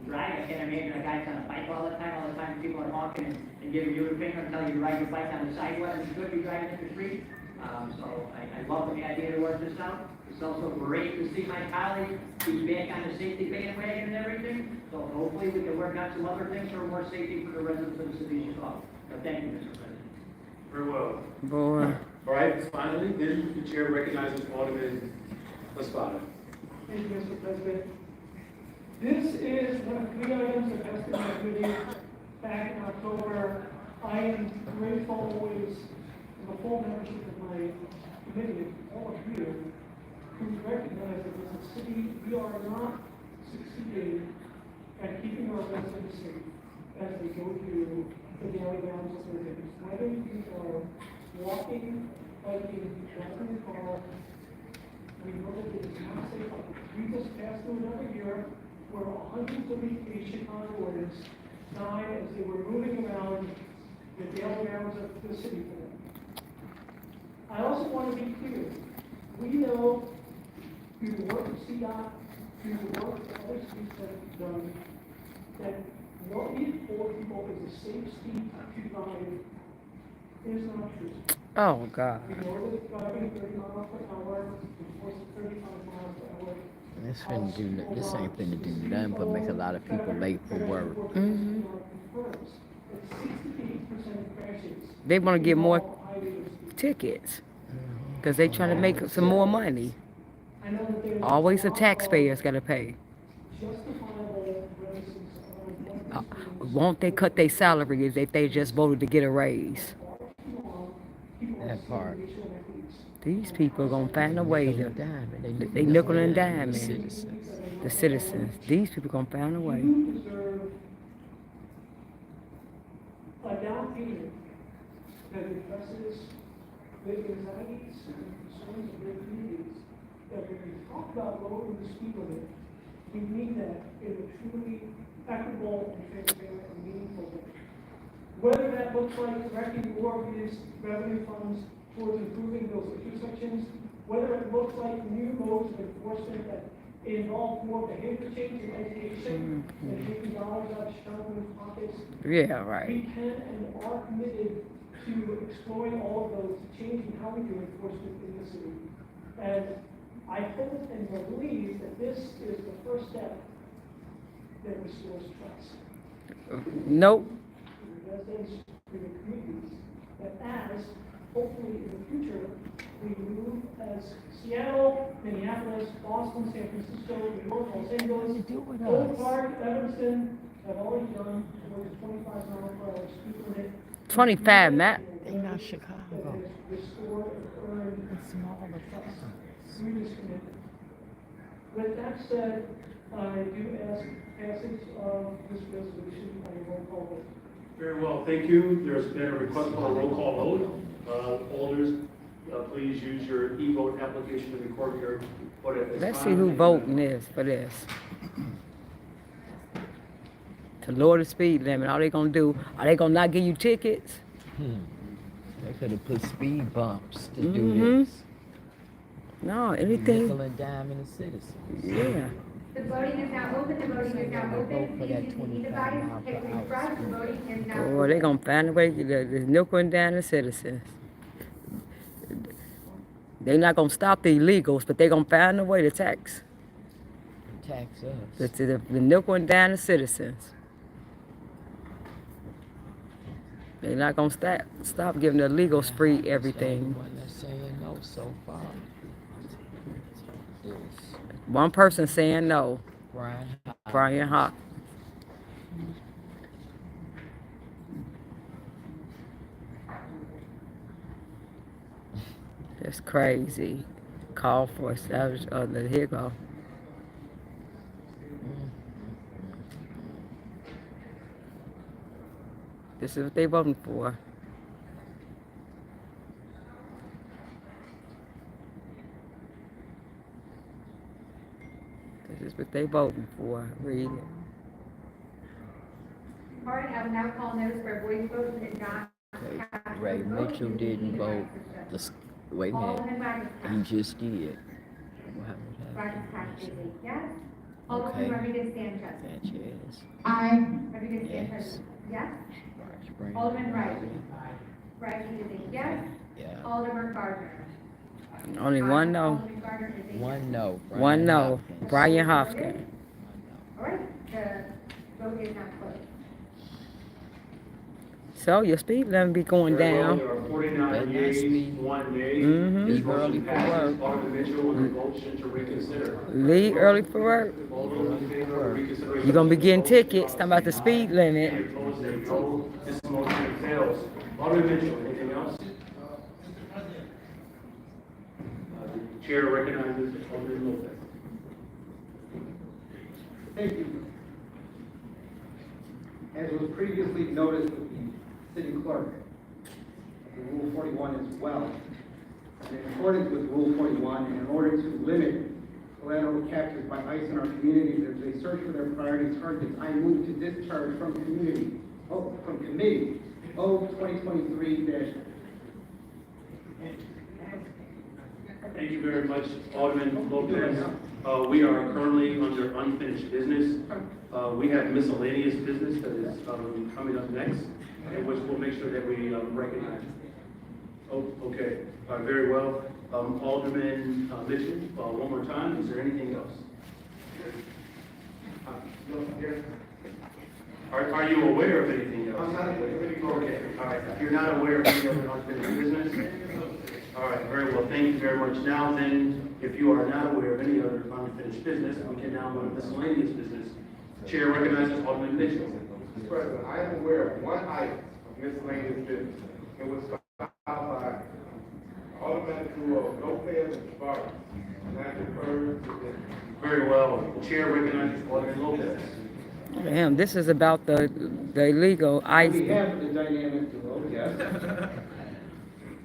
Drive, I can't imagine a guy's on a bike all the time people are honking and giving you a finger and telling you to ride your bike on the sidewalk and you could be driving in the street. So I love the idea to work this out. It's also great to see my colleague who's back on the safety bandwagon and everything. So hopefully we can work out some other things for more safety for the residents of the city of Chicago. So thank you, Mr. President. Very well. Boy. All right, finally, then the chair recognizes Alderman Espada. Thank you, Mr. President. This is one of 3 items that passed in my committee back in October. I am grateful always to the full membership of my committee, all of you, who recognize that as a city, we are not succeeding at keeping our residents safe as they go through the daily rounds of their days. Whether you are walking, biking, driving a car, we know that it is not safe. We just passed through another year where hundreds of Chicagoans died as they were moving around the daily rounds of the city for them. I also want to be clear. We know through the work of CDOT, through the work that other cities have done, that what we for people is a safe speed to drive is not true. Oh, God. We know that driving 30 miles per hour, enforcing 35 miles per hour. This ain't finna do nothing but make a lot of people late for work. Mm-hmm. They want to get more tickets because they trying to make some more money. Always the taxpayers got to pay. Won't they cut their salaries if they just voted to get a raise? That part. These people are going to find a way to, they nickel and dime the citizens. These people are going to find a way. You deserve a down payment that addresses the anxieties and concerns of their communities. That when we talk about lowering the speed limit, we mean that in a truly equitable and transparent and meaningful way. Whether that looks like directing more of these revenue funds towards improving those intersections, whether it looks like new modes of enforcement that involve more behavior change and education and taking dollars out of Chicago's pockets. Yeah, right. We can and are committed to exploring all of those, to changing how we do enforcement in the city. And I hope and believe that this is the first step that restores trust. Nope. The residents, in the communities, that as hopefully in the future, we move as Seattle, Minneapolis, Boston, San Francisco, New York, Los Angeles, Oak Park, Evanston have already done towards a 25 mile per hour speed limit. 25, Matt. They not Chicago. Restored and earned It's smaller through this commitment. With that said, I do ask passage of this resolution by a roll call vote. Very well, thank you. There's been a request for a roll call vote. Alders, please use your e-vote application to record your vote at this time. Let's see who voting is for this. To lower the speed limit, all they gonna do, are they gonna not give you tickets? They could have put speed bumps to do Mm-hmm. this. No, anything. Nickel and dime in the citizens. Yeah. The voting is now open, the voting is now open. For that Please use the 25 e-device, mile hit per hour refresh, the voting is now Or open. they gonna find a way to nickel and dime the citizens. They not gonna stop the illegals, but they gonna find a way to tax. Tax us. The nickel and dime the citizens. They're not gonna stop giving the illegals free everything. One that's saying no so far. Is One person saying no. Brian Hawk. That's crazy. Call for establish here you go. This is what they voting for. This is what they voting for. Read it. All right, I will now call notice for a voice vote and not. Okay. Ray Mitchell didn't vote. Wait a minute. He just did. What happened? Is a yes. Alderman Rodriguez Sanchez. Sanchez. Aye. Rodriguez Sanchez. Yes. Yes. Alderman Wright. Wright is a yes. Yeah. Alderman Gardner. Only one no. Alderman Gardner is a yes. One no. One no. Brian Hopkins. All right, the vote is now closed. So your speed limit be going down. There are 49 yeas, 1 nay. Mm-hmm. This motion passes. Alderman Mitchell on the motion to reconsider. Leave early for work. All those in favor of reconsideration. You're gonna be getting tickets. Talking about the speed limit. Opposed, say no. This motion fails. Alderman Mitchell, anything else? The chair recognizes Alderman Lopez. Thank you. As was previously noticed with the city clerk, Rule 41 as well. And in accordance with Rule 41, and in order to limit collateral captures by ICE in our community, as they search for their priority targets, I move to discharge from committee 2023- Thank you very much, Alderman Lopez. We are currently under unfinished business. We have miscellaneous business that is coming up next, in which we'll make sure that we recognize. Oh, okay, very well. Alderman Mitchell, one more time, is there anything else? Are you aware of anything else? I'm not aware. Okay, all right. If you're not aware of any other unfinished business, all right, very well. Thank you very much. Now then, if you are not aware of any other unfinished business, we can now go to miscellaneous business. Chair recognizes Alderman Mitchell. Mr. President, I am aware of one item of miscellaneous business. It was filed by Alderman Lopez and Vargas, and that refers to this. Very well. The chair recognizes Alderman Lopez. Damn, this is about the illegal ICE. On behalf of the dynamic duo, yes.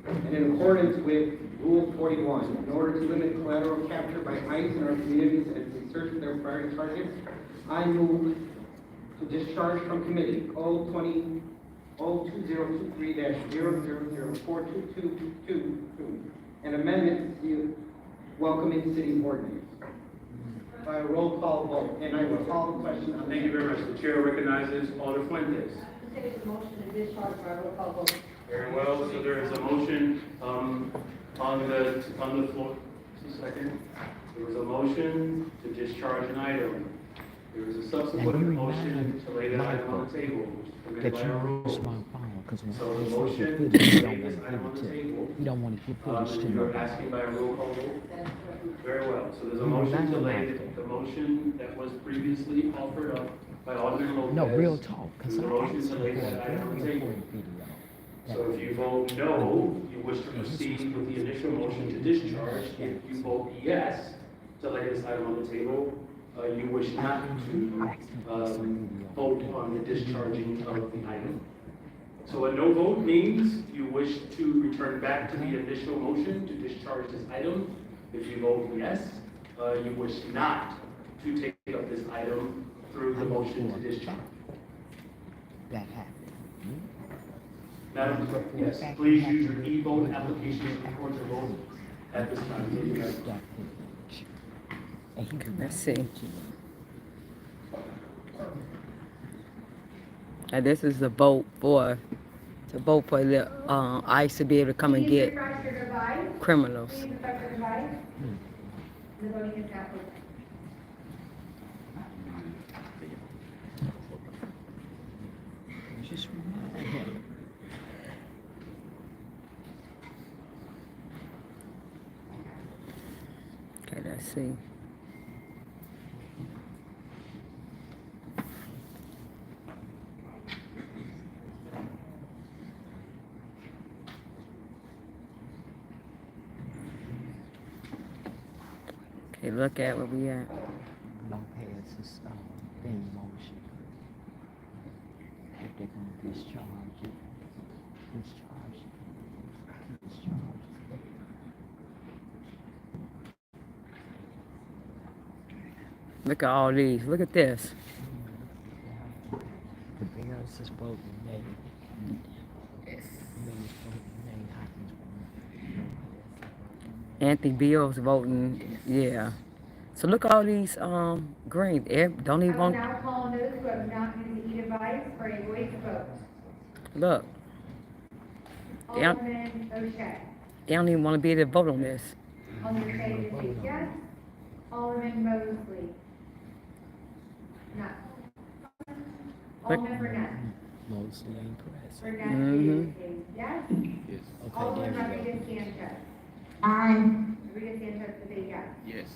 And in accordance with Rule 41, in order to limit collateral capture by ICE in our communities as they search for their priority targets, I move to discharge from committee 2023-00042222, an amendment to the welcoming city ordinance. By a roll call vote, and I will call the question on. Thank you very much. The chair recognizes Alder Fuentes. Take the motion to discharge by roll call vote. Very well. So there is a motion on the floor. Just a second. There was a motion to discharge an item. There was a subsequent motion to lay that item on the table, which is permitted by our rules. So the motion to lay this item on the table. You don't want to give footage to You're nobody. asking by a roll call vote? Very well. So there's a motion to lay the motion that was previously offered up by Alderman Lopez. No, real talk. Because There's a motion to lay that item on the table. So if you vote no, you wish to proceed with the initial motion to discharge. If you vote yes to lay this item on the table, you wish not to vote on the discharging of the item. So a no vote means you wish to return back to the initial motion to discharge this item. If you vote yes, you wish not to take up this item through the motion to discharge. That happened. Madam Clerk, yes, please use your e-vote application to record your vote at this time. Let's see. And this is the vote for the ICE to be able to come and get criminals. Please refresh your device. The voting is now open. Just remind him. Okay, let's see. Okay, look at where we at. Lopez is in motion. If they're going to discharge it. Look at all these. Look at this. The Bears is voting nay. Yes. Anthony Bill's voting, yeah. So look at all these green. Don't even I will want. now call on those who have not used the e-device for a voice vote. Look. Alderman O'Shea. They don't even want to be able to vote on this. Alderman O'Shea says yes. Alderman Mosley. No. Alderman Burnett. Mostly ain't present. Burnett says yes. Yes. Okay, Alderman there you Rodriguez Sanchez. Aye. Rodriguez Sanchez says yes. Yes.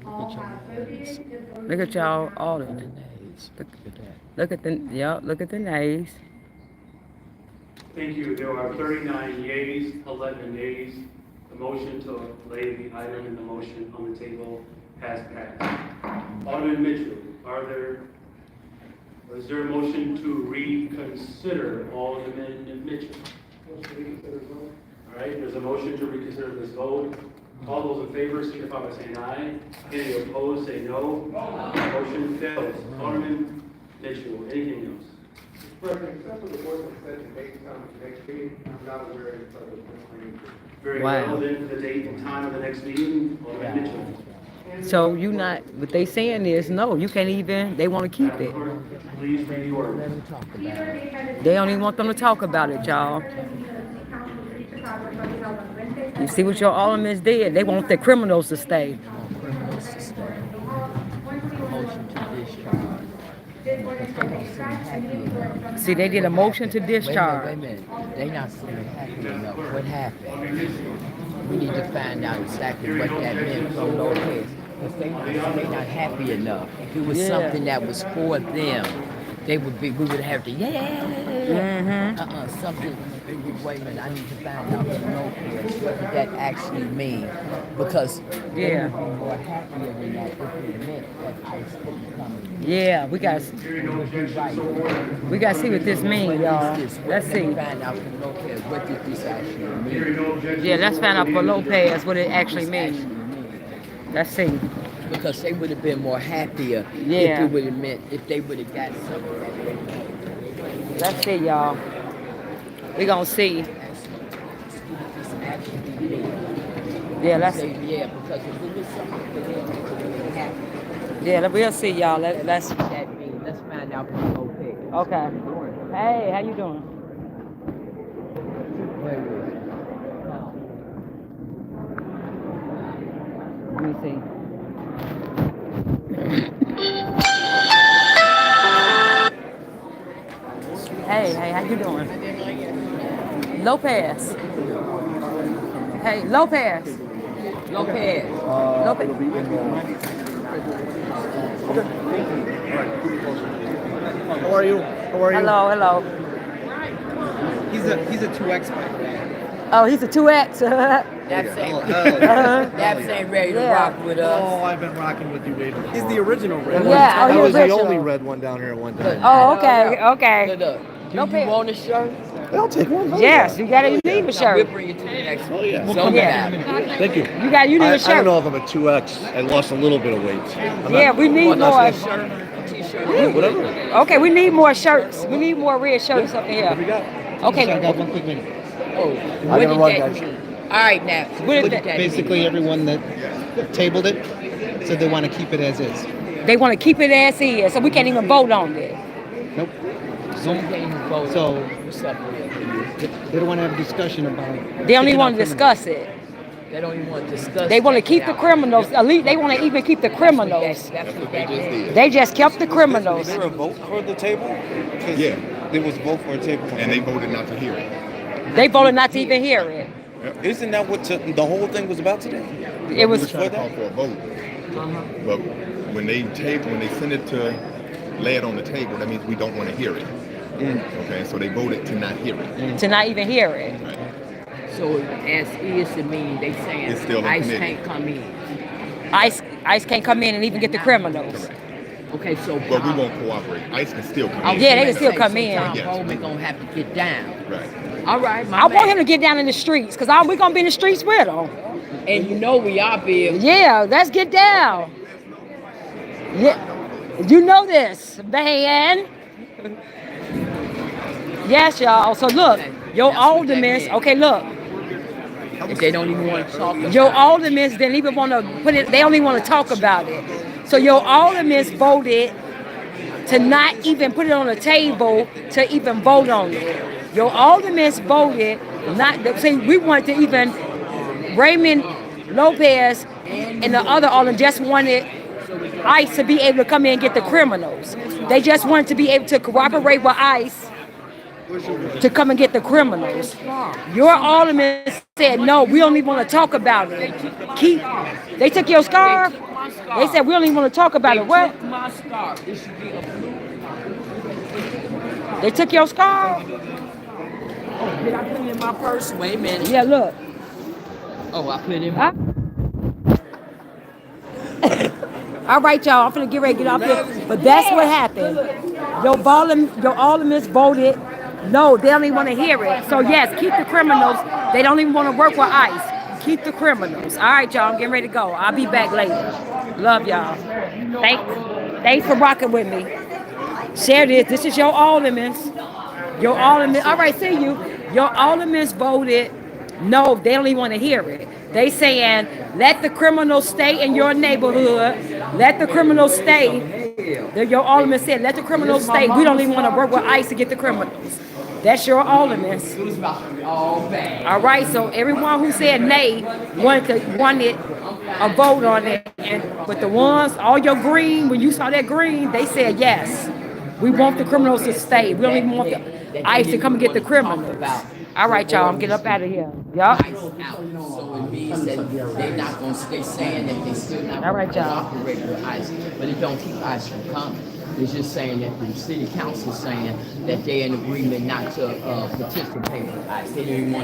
All have voted. Just go Look at to y'all, the all of The them. nays. Look at that. Look at the nays. Thank you. There are 39 yeas, 11 nays. The motion to lay the item in the motion on the table has passed. Alderman Mitchell, is there a motion to reconsider Alderman Mitchell? All right, there's a motion to reconsider this vote. All those in favor signify by saying aye. Any opposed, say no. Motion fails. Alderman Mitchell, anything else? President, except for the ordinance set the date and time of the next meeting, I'm not aware of any further discussion. Very Wow. well, then, the date and time of the next meeting, Alderman Mitchell. So you not, what they saying is, no, you can't even, they want to keep it. Please read the order. Let him talk about it. They don't even want them to talk about it, y'all. You see what your aldermen did? They want the criminals to stay. Motion to discharge. See, they did a motion to discharge. Wait a minute. They not saying happy enough. What happened? We need to find out exactly what that meant for Lopez. Because they not happy enough. If it was something that was for them, we would have to, something. Wait a minute, I need to find out from Lopez what did that actually mean. Because they would be more happier than that if it meant that ICE couldn't come in. Yeah, we got to see what this means, y'all. Let's see. Find out from Lopez what did this actually mean. Yeah, let's find out for Lopez what it actually means. Let's see. Because they would have been more happier if it would have meant, if they would have got something. Let's see, y'all. We gonna see. Yeah, let's see. Yeah, because if it was something for them, they would have been happy. Yeah, we'll see, y'all. Let's What that means. Let's find out from Lopez. Okay. Hey, how you doing? Let me see. Hey, how you doing? Lopez. Hey, Lopez. Lopez. Lopez. How are you? How are you? Hello. He's a 2X bike. Oh, he's a 2X. That's ain't ready to rock with us. Oh, I've been rocking with you, baby. He's the original red one. Yeah, I was the original. only red one down here at one time. Oh, okay. Look. Do you want a shirt? I'll take one. Yes, you need a shirt. We'll bring it to the next one. Oh, yeah. So We'll come yeah. back. Thank you. You need a shirt. I don't know if I'm a 2X. I lost a little bit of weight. We need more. Yeah, whatever. Okay, we need more shirts. We need more red shirts up in here. What we got? Okay. I got one quick minute. Oh, I gotta run, guys. All right, now. What did that Basically, everyone that tabled it said they want to keep it as is. They want to keep it as is, so we can't even vote on it. Nope. So, what's up with it? They don't want to have a discussion about. They don't even want to discuss it. They don't even want to discuss. They want to keep the criminals. At least they want to even keep the criminals. That's what they just did. They just kept the criminals. Was there a vote for the table? Yeah. There was a vote for a table. And they voted not to hear it. They voted not to even hear it. Isn't that what the whole thing was about today? It was for that? For a vote. But when they send it to lay it on the table, that means we don't want to hear it. Okay, so they voted to not hear it. To not even hear it. Right. So as is to mean they saying It's still in ICE committee. can't come in. ICE can't come in and even get the criminals. Okay, so But we won't cooperate. ICE can still come in. Yeah, they can still come in. Tom Holman gonna have to get down. Right. All right, I want him to get down in the streets because we're gonna be in the streets with him. And you know we are, Bill. Yeah, let's get down. Yeah, you know this, man. Yes, y'all. So look, your aldermen. Okay, look. If they don't even want to talk about Your aldermen didn't even want to put it. They only want to talk about it. So your aldermen voted to not even put it on the table to even vote on it. Your aldermen voted not. See, we wanted to even Raymond Lopez and the other aldermen just wanted ICE to be able to come in and get the criminals. They just wanted to be able to cooperate with ICE to come and get the criminals. Your alderman said, no, we don't even want to talk about it. They took your scarf? They said, we don't even want to talk about it. What? my scarf. This should be a blue. They took your scarf? Oh, did I put it in my purse? Wait a minute. Yeah, look. Oh, I put it in my All right, y'all, I'm finna get ready to get off here. But that's what happened. Your aldermen voted, no, they don't even want to hear it. So yes, keep the criminals. They don't even want to work with ICE. Keep the criminals. All right, y'all, I'm getting ready to go. I'll be back later. Love y'all. Thanks for rocking with me. Share this. This is your aldermen. Your aldermen. All right, see you. Your aldermen voted, no, they don't even want to hear it. They saying, let the criminals stay in your neighborhood. Let the criminals stay. Your alderman said, let the criminals stay. We don't even want to work with ICE to get the criminals. That's your alderman. All right, so everyone who said nay wanted a vote on it. But the ones, all your green, when you saw that green, they said yes. We want the criminals to stay. We don't even want the ICE to come and get the criminals. All right, y'all, I'm getting up out of here. Yup. So it means that they're not going to stay saying that they still not All right, y'all. cooperate with ICE, but it don't keep ICE from coming. It's just saying that the city council saying that they're in agreement not to participate with ICE. They don't even want